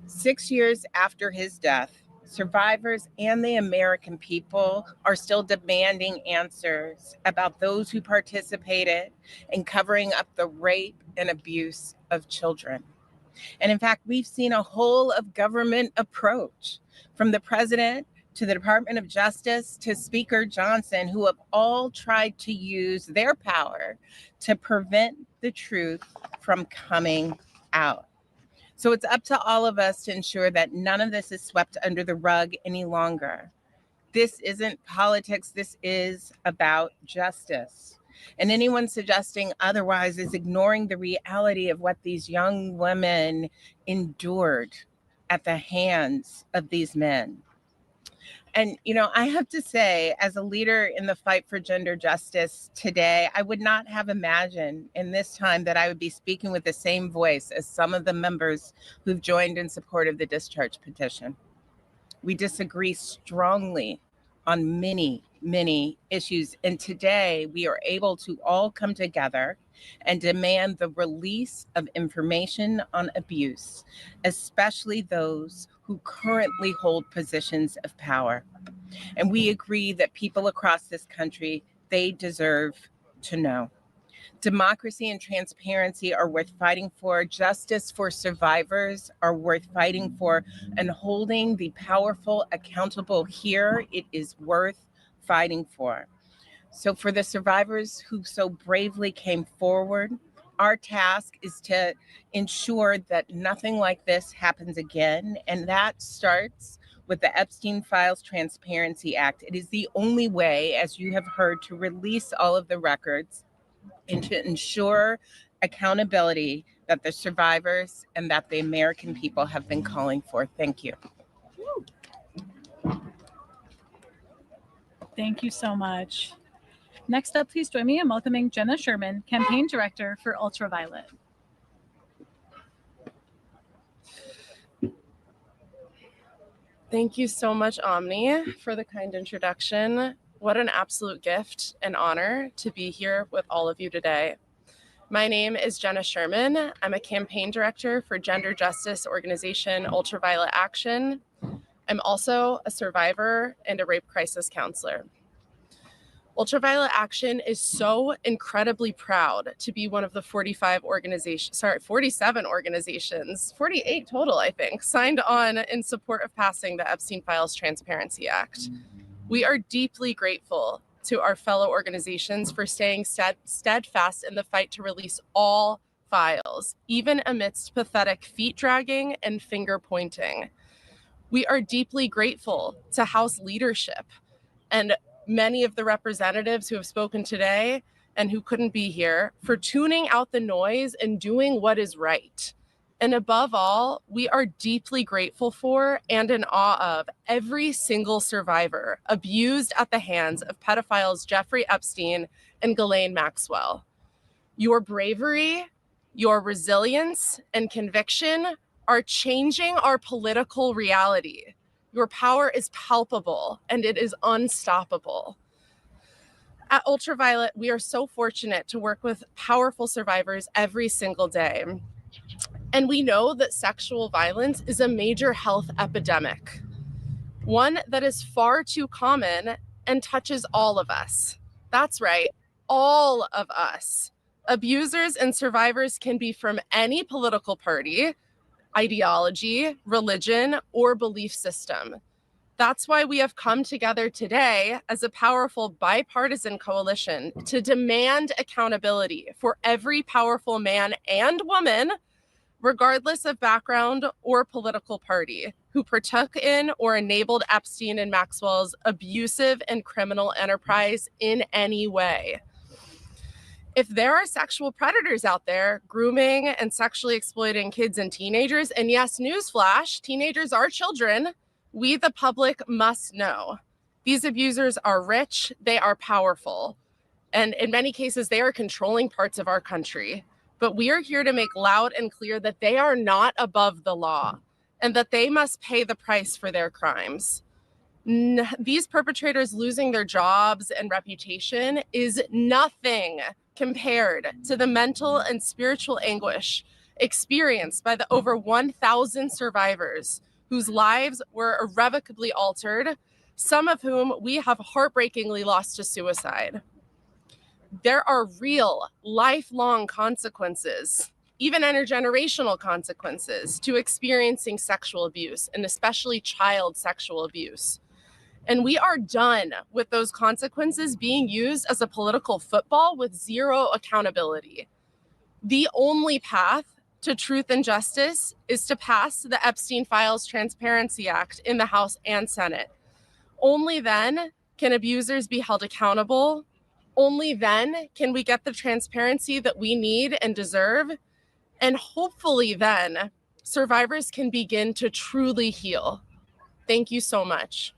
[SPEAKER 4] 6 years after his death, survivors and the American people are still demanding answers about those who participated in covering up the rape and abuse of children. And in fact, we've seen a whole of government approach from the president to the Department of Justice to Speaker Johnson, who have all tried to use their power to prevent the truth from coming out. So it's up to all of us to ensure that none of this is swept under the rug any longer. This isn't politics. This is about justice. And anyone suggesting otherwise is ignoring the reality of what these young women endured at the hands of these men. And, you know, I have to say, as a leader in the fight for gender justice today, I would not have imagined in this time that I would be speaking with the same voice as some of the members who've joined in support of the discharge petition. We disagree strongly on many, many issues. And today we are able to all come together and demand the release of information on abuse, especially those who currently hold positions of power. And we agree that people across this country, they deserve to know. Democracy and transparency are worth fighting for. Justice for survivors are worth fighting for. And holding the powerful accountable here, it is worth fighting for. So for the survivors who so bravely came forward, our task is to ensure that nothing like this happens again. And that starts with the Epstein Files Transparency Act. It is the only way, as you have heard, to release all of the records and to ensure accountability that the survivors and that the American people have been calling for. Thank you.
[SPEAKER 5] Thank you so much. Next up, please join me in welcoming Jenna Sherman, Campaign Director for Ultraviolet.
[SPEAKER 6] Thank you so much, Omni, for the kind introduction. What an absolute gift and honor to be here with all of you today. My name is Jenna Sherman. I'm a campaign director for gender justice organization Ultraviolet Action. I'm also a survivor and a rape crisis counselor. Ultraviolet Action is so incredibly proud to be one of the 47 organizations, 48 total, I think, signed on in support of passing the Epstein Files Transparency Act. We are deeply grateful to our fellow organizations for staying steadfast in the fight to release all files, even amidst pathetic feet dragging and finger pointing. We are deeply grateful to House leadership and many of the representatives who have spoken today and who couldn't be here for tuning out the noise and doing what is right. And above all, we are deeply grateful for and in awe of every single survivor abused at the hands of pedophiles Jeffrey Epstein and Ghislaine Maxwell. Your bravery, your resilience, and conviction are changing our political reality. Your power is palpable and it is unstoppable. At Ultraviolet, we are so fortunate to work with powerful survivors every single day. And we know that sexual violence is a major health epidemic, one that is far too common and touches all of us. That's right, all of us. Abusers and survivors can be from any political party, ideology, religion, or belief system. That's why we have come together today as a powerful bipartisan coalition to demand accountability for every powerful man and woman, regardless of background or political party, who partook in or enabled Epstein and Maxwell's abusive and criminal enterprise in any way. If there are sexual predators out there grooming and sexually exploiting kids and teenagers, and yes, newsflash, teenagers are children, we, the public, must know. These abusers are rich, they are powerful, and in many cases, they are controlling parts of our country. But we are here to make loud and clear that they are not above the law and that they must pay the price for their crimes. These perpetrators losing their jobs and reputation is nothing compared to the mental and spiritual anguish experienced by the over 1,000 survivors whose lives were irrevocably altered, some of whom we have heartbreakingly lost to suicide. There are real lifelong consequences, even intergenerational consequences, to experiencing sexual abuse, and especially child sexual abuse. And we are done with those consequences being used as a political football with zero accountability. The only path to truth and justice is to pass the Epstein Files Transparency Act in the House and Senate. Only then can abusers be held accountable. Only then can we get the transparency that we need and deserve. And hopefully then survivors can begin to truly heal. Thank you so much.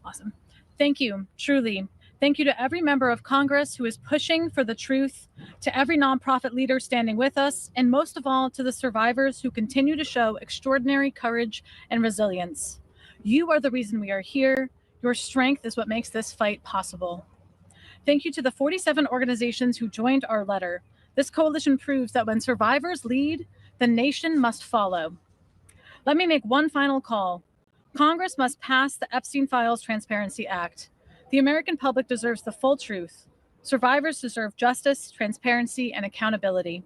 [SPEAKER 5] Awesome. Thank you, truly. Thank you to every member of Congress who is pushing for the truth, to every nonprofit leader standing with us, and most of all, to the survivors who continue to show extraordinary courage and resilience. You are the reason we are here. Your strength is what makes this fight possible. Thank you to the 47 organizations who joined our letter. This coalition proves that when survivors lead, the nation must follow. Let me make one final call. Congress must pass the Epstein Files Transparency Act. The American public deserves the full truth. Survivors deserve justice, transparency, and accountability.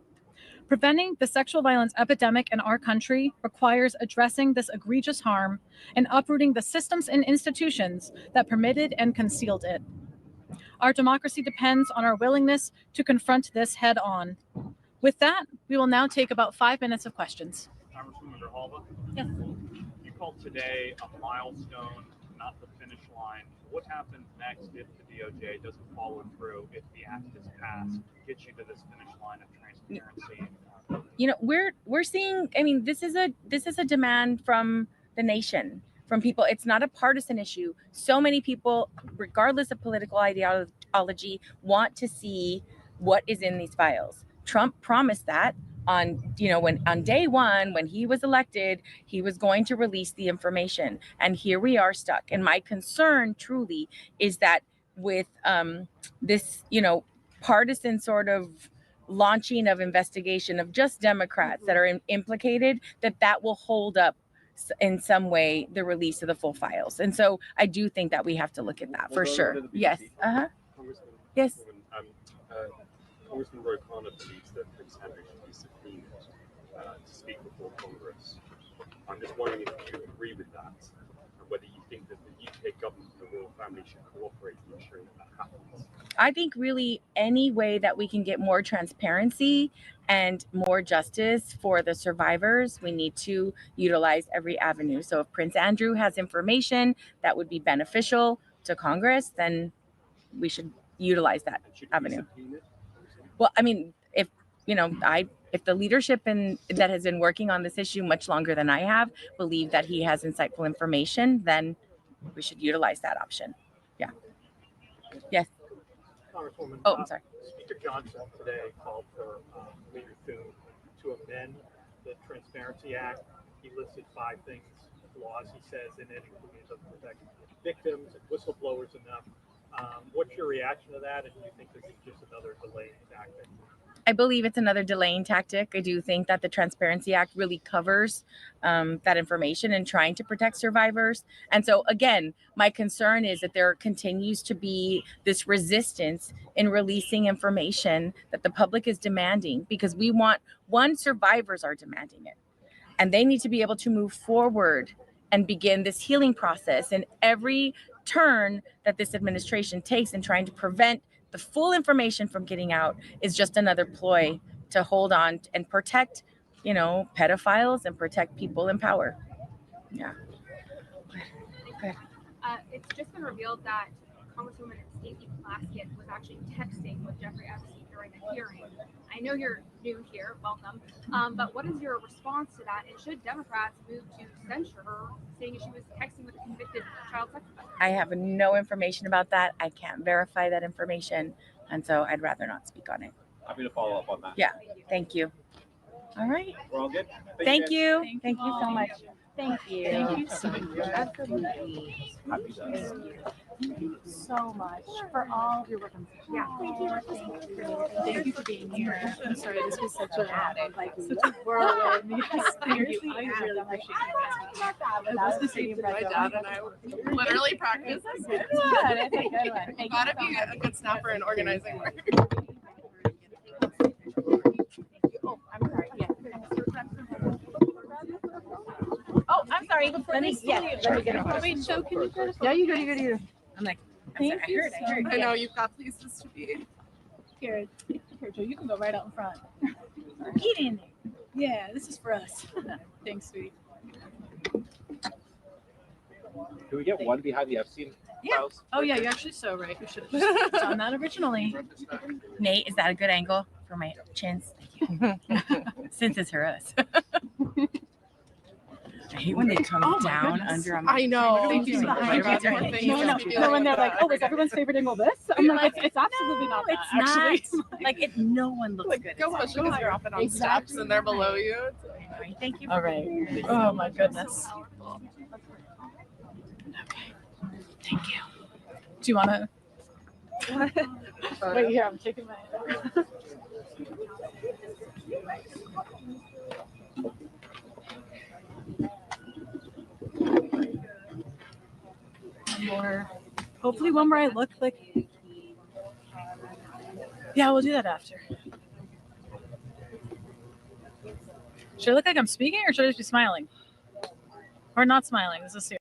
[SPEAKER 5] Preventing the sexual violence epidemic in our country requires addressing this egregious harm and uprooting the systems and institutions that permitted and concealed it. Our democracy depends on our willingness to confront this head on. With that, we will now take about 5 minutes of questions.
[SPEAKER 18] Congresswoman Grijalva?
[SPEAKER 5] Yes.
[SPEAKER 18] You called today a milestone, not the finish line. What happens next if the DOJ doesn't follow through, if the act is passed, get you to this finish line of transparency?
[SPEAKER 3] You know, we're seeing, I mean, this is a demand from the nation, from people. It's not a partisan issue. So many people, regardless of political ideology, want to see what is in these files. Trump promised that on day one, when he was elected, he was going to release the information, and here we are stuck. And my concern truly is that with this, partisan sort of launching of investigation of just Democrats that are implicated, that will hold up in some way the release of the full files. And so I do think that we have to look at that for sure. Yes. Yes.
[SPEAKER 18] Congressman Roy Connor believes that Prince Henry should be subpoenaed to speak before Congress. I'm just wondering if you agree with that, and whether you think that the UK government and the royal family should cooperate in ensuring that happens.
[SPEAKER 3] I think really any way that we can get more transparency and more justice for the survivors, we need to utilize every avenue. So if Prince Andrew has information that would be beneficial to Congress, then we should utilize that avenue. Well, I mean, if if the leadership that has been working on this issue much longer than I have believe that he has insightful information, then we should utilize that option. Yeah. Yes.
[SPEAKER 18] Congresswoman.
[SPEAKER 3] Oh, I'm sorry.
[SPEAKER 18] Speaker Johnson today called for Leader Thune to amend the Transparency Act. He listed 5 things, laws he says in it, including to protect victims and whistleblowers enough. What's your reaction to that? And do you think this is just another delaying tactic?
[SPEAKER 3] I believe it's another delaying tactic. I do think that the Transparency Act really covers that information and trying to protect survivors. And so, again, my concern is that there continues to be this resistance in releasing information that the public is demanding, because survivors are demanding it. And they need to be able to move forward and begin this healing process. And every turn that this administration takes in trying to prevent the full information from getting out is just another ploy to hold on and protect, pedophiles and protect people in power. Yeah. Okay.
[SPEAKER 17] It's just been revealed that Congresswoman Stacey Plaskett was actually texting with Jeffrey Epstein during the hearing. I know you're new here, welcome. But what is your response to that? And should Democrats move to censure her, saying she was texting with a convicted child sex offender?
[SPEAKER 3] I have no information about that. I can't verify that information. And so I'd rather not speak on it.
[SPEAKER 18] Happy to follow up on that.
[SPEAKER 3] Yeah. Thank you. All right.
[SPEAKER 18] We're all good?
[SPEAKER 3] Thank you.
[SPEAKER 5] Thank you
[SPEAKER 3] Thank you so
[SPEAKER 5] all.
[SPEAKER 3] much. Thank you.
[SPEAKER 5] Thank you so much.
[SPEAKER 3] Absolutely.
[SPEAKER 5] Thank you so much for all of your work. Yeah. Thank you for being here. I'm sorry, this was such a whirlwind. Yes, thank you. I really appreciate it. I was the same for my dad and I
[SPEAKER 6] Literally practice.
[SPEAKER 5] Good.
[SPEAKER 6] Thought of you a good snapper and organizing work.
[SPEAKER 3] Oh, I'm sorry. Yeah. Oh, I'm sorry. Let me get it.
[SPEAKER 5] Wait, so can you go to?
[SPEAKER 3] Yeah, you go. I'm like,
[SPEAKER 5] Thank you.
[SPEAKER 3] I heard.
[SPEAKER 6] I know you've got places to be.
[SPEAKER 5] Here, Joe, you can go right out in front. Get in there. Yeah, this is for us. Thanks, sweetie.
[SPEAKER 18] Can we get one behind the Epstein files?
[SPEAKER 5] Oh yeah, you're actually so right. We should have just done that originally.
[SPEAKER 3] Nate, is that a good angle for my chins? Thank you. Since it's her us. I hate when they come down under.
[SPEAKER 6] I know.
[SPEAKER 5] Thank you so much. No, when they're like, "Oh, is everyone's favorite angle this?" I'm like, "It's absolutely not that."
[SPEAKER 3] It's
[SPEAKER 5] Actually,
[SPEAKER 3] not. Like no one looks good.
[SPEAKER 6] Go push because you're often on steps and they're below you.
[SPEAKER 3] Thank you.
[SPEAKER 5] all right. Oh my goodness. Okay. Thank you. Do you want to? Wait here. I'm taking my. More. Hopefully, one where I look like. Yeah, we'll do that after. Should I look like I'm speaking, or should I just be smiling? Or not smiling? This is serious.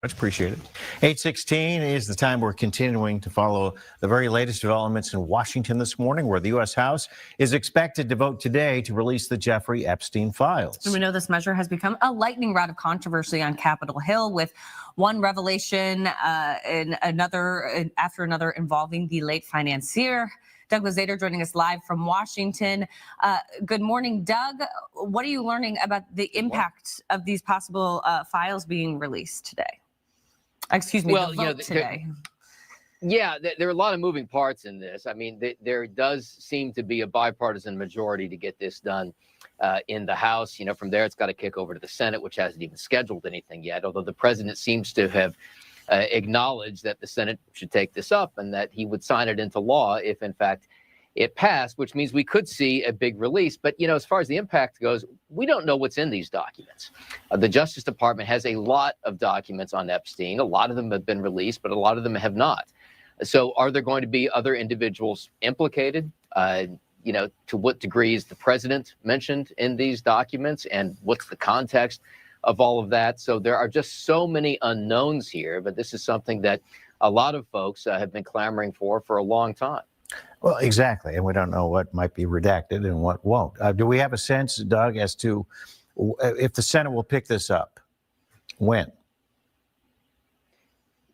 [SPEAKER 1] Much appreciated. 8:16 is the time we're continuing to follow the very latest developments in Washington this morning, where the U.S. House is expected to vote today to release the Jeffrey Epstein files.
[SPEAKER 9] And we know this measure has become a lightning rod of controversy on Capitol Hill, with one revelation and after another involving the late financier. Doug Luzader joining us live from Washington. Good morning, Doug. What are you learning about the impact of these possible files being released today? Excuse me,
[SPEAKER 16] Well,
[SPEAKER 9] the vote today.
[SPEAKER 16] There are a lot of moving parts in this. I mean, there does seem to be a bipartisan majority to get this done in the House. From there, it's got to kick over to the Senate, which hasn't even scheduled anything yet, although the president seems to have acknowledged that the Senate should take this up and that he would sign it into law if, in fact, it passed, which means we could see a big release. But, as far as the impact goes, we don't know what's in these documents. The Justice Department has a lot of documents on Epstein. A lot of them have been released, but a lot of them have not. So are there going to be other individuals implicated? To what degree is the president mentioned in these documents, and what's the context of all of that? So there are just so many unknowns here, but this is something that a lot of folks have been clamoring for a long time.
[SPEAKER 1] Well, exactly. And we don't know what might be redacted and what won't. Do we have a sense, Doug, as to if the Senate will pick this up? When?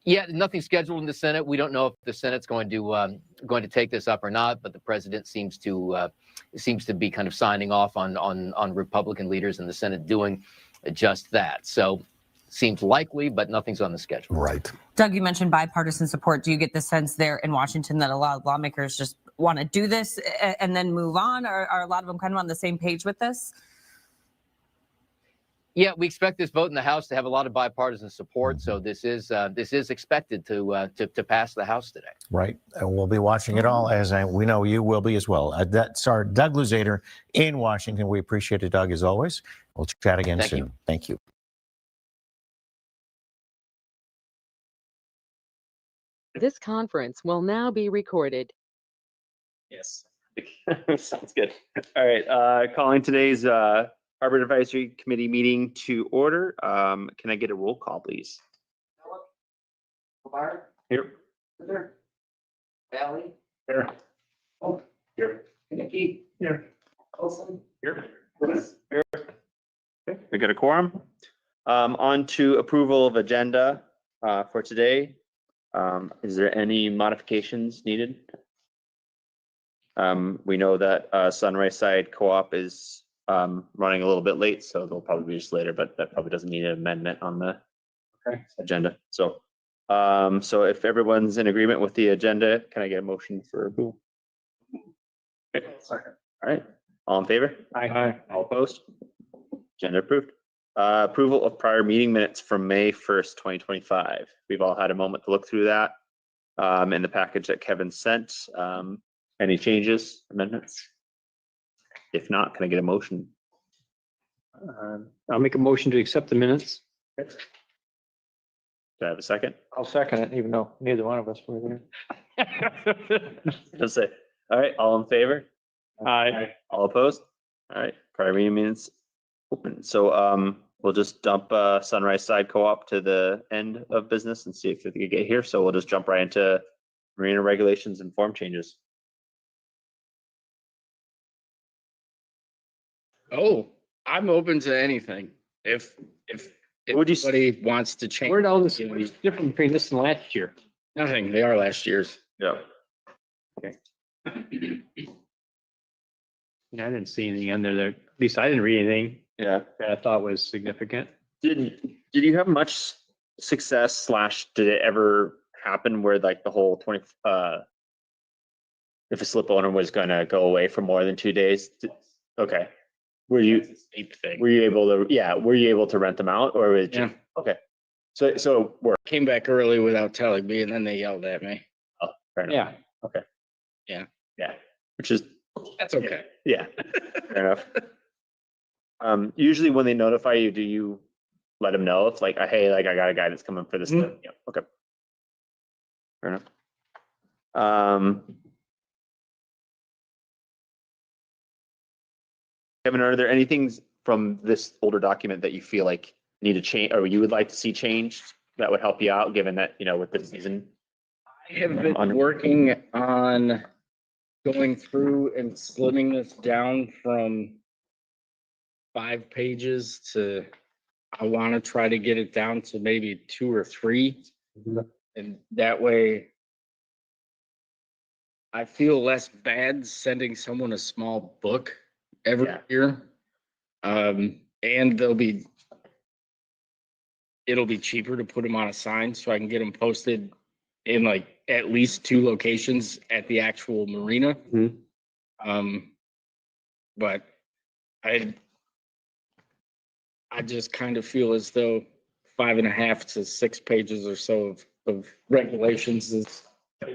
[SPEAKER 16] Yeah, nothing's scheduled in the Senate. We don't know if the Senate's going to take this up or not, but the president seems to be kind of signing off on Republican leaders in the Senate doing just that. So seems likely, but nothing's on the schedule.
[SPEAKER 1] Right.
[SPEAKER 9] Doug, you mentioned bipartisan support. Do you get the sense there in Washington that a lot of lawmakers just want to do this and then move on? Or are a lot of them kind of on the same page with this?
[SPEAKER 16] Yeah, we expect this vote in the House to have a lot of bipartisan support. So this is expected to pass the House today.
[SPEAKER 1] Right. And we'll be watching it all, as we know you will be as well. That's our Doug Luzader in Washington. We appreciate it, Doug, as always. We'll chat again soon.
[SPEAKER 16] You.
[SPEAKER 1] Thank you.
[SPEAKER 24] This conference will now be recorded.
[SPEAKER 25] Yes. Sounds good. All right. Calling today's Harbor Advisory Committee meeting to order. Can I get a roll call, please? Here.
[SPEAKER 26] Valley.
[SPEAKER 25] Here.
[SPEAKER 26] Oh, here. Nikki.
[SPEAKER 25] Here.
[SPEAKER 26] Olson.
[SPEAKER 25] Here. Here. Okay, we got a quorum. On to approval of agenda for today. Is there any modifications needed? We know that Sunrise Side Co-op is running a little bit late, so they'll probably be just later, but that probably doesn't need an amendment on the agenda. So, so if everyone's in agreement with the agenda, can I get a motion for approval? Okay. All right. All in favor? Aye. All opposed? Agenda approved. Approval of prior meeting minutes from May 1st, 2025. We've all had a moment to look through that in the package that Kevin sent. Any changes, amendments? If not, can I get a motion?
[SPEAKER 27] I'll make a motion to accept the minutes.
[SPEAKER 25] Okay. Do I have a second?
[SPEAKER 27] I'll second it, even though neither one of us were there.
[SPEAKER 25] Just say, all right, all in favor?
[SPEAKER 27] Aye.
[SPEAKER 25] All opposed? All right, prior meeting minutes open. So we'll just dump Sunrise Side Co-op to the end of business and see if they can get here. So we'll just jump right into marina regulations and form changes.
[SPEAKER 28] Oh, I'm open to anything. If anybody wants to change.
[SPEAKER 27] Where'd all this different between this and last year?
[SPEAKER 28] Nothing. They are last year's.
[SPEAKER 25] Yeah. Okay.
[SPEAKER 27] Yeah, I didn't see anything in there. At least I didn't read anything.
[SPEAKER 25] Yeah.
[SPEAKER 27] That I thought was significant.
[SPEAKER 25] Did you have much success / did it ever happen where like the whole 20 if a slip owner was gonna go away for more than 2 days? Okay. Were you able to rent them out, or was it just, okay? So work.
[SPEAKER 28] Came back early without telling me, and then they yelled at me.
[SPEAKER 25] Oh, fair enough.
[SPEAKER 27] Yeah.
[SPEAKER 25] Okay.
[SPEAKER 28] Yeah.
[SPEAKER 25] Yeah. Which is
[SPEAKER 28] That's okay.
[SPEAKER 25] yeah. Fair enough. Usually when they notify you, do you let them know if like, hey, like I got a guy that's coming for this? Yeah. Okay. Fair enough. Kevin, are there any things from this older document that you feel like need to change or you would like to see changed that would help you out, given that, with the season?
[SPEAKER 28] I have been working on going through and slimming this down from 5 pages to, I want to try to get it down to maybe 2 or 3. And that way I feel less bad sending someone a small book every year. And it'll be cheaper to put them on a sign so I can get them posted in like at least 2 locations at the actual marina. But I just kind of feel as though 5.5 to 6 pages or so of regulations is.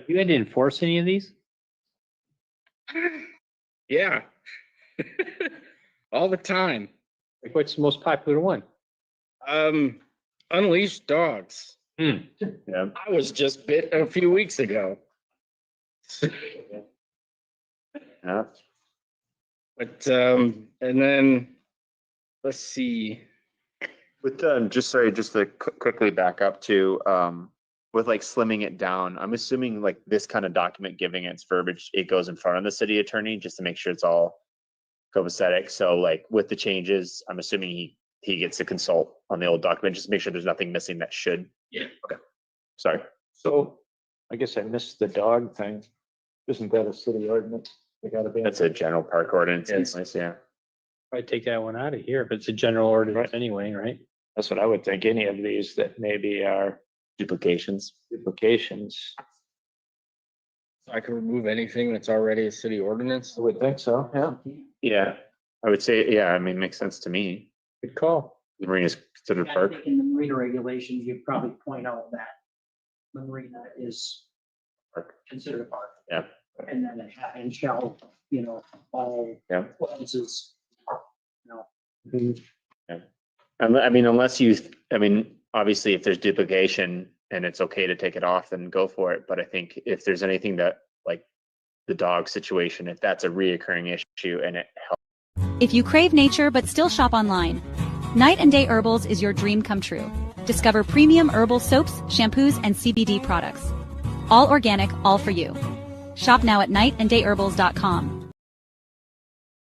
[SPEAKER 27] You had to enforce any of these?
[SPEAKER 28] Yeah. All the time.
[SPEAKER 27] Like, what's the most popular one?
[SPEAKER 28] Unleashed dogs.
[SPEAKER 25] Yeah.
[SPEAKER 28] I was just bit a few weeks ago.
[SPEAKER 25] Yeah.
[SPEAKER 28] But and then let's see.
[SPEAKER 25] With just to quickly back up to with like slimming it down, I'm assuming like this kind of document, giving its verbiage, it goes in front of the city attorney just to make sure it's all copacetic. So like with the changes, I'm assuming he gets to consult on the old document, just to make sure there's nothing missing that should.
[SPEAKER 28] Yeah.
[SPEAKER 25] Okay. Sorry.
[SPEAKER 27] So I guess I missed the dog thing. Isn't that a city ordinance? They gotta be.
[SPEAKER 25] That's a general park ordinance.
[SPEAKER 27] Yes.
[SPEAKER 25] Yeah.
[SPEAKER 27] I'd take that one out of here, but it's a general ordinance anyway, right? That's what I would think. Any of these that maybe are
[SPEAKER 25] duplications.
[SPEAKER 28] I can remove anything that's already a city ordinance.
[SPEAKER 27] I would think so, yeah.
[SPEAKER 25] Yeah. I would say, yeah, I mean, makes sense to me.
[SPEAKER 27] Good call.
[SPEAKER 25] The marina is considered
[SPEAKER 7] I
[SPEAKER 25] park.
[SPEAKER 7] think in the marina regulations, you probably point out that the marina is considered a park.
[SPEAKER 25] Yeah.
[SPEAKER 7] And then it and shall, all places,
[SPEAKER 25] Yeah. I mean, obviously if there's duplication and it's okay to take it off, then go for it. But I think if there's anything that, like the dog situation, if that's a reoccurring issue and it helps.
[SPEAKER 8] If you crave nature but still shop online, Night and Day Herbals is your dream come true. Discover premium herbal soaps, shampoos, and CBD products. All organic, all for you. Shop now at nightandayherbals.com.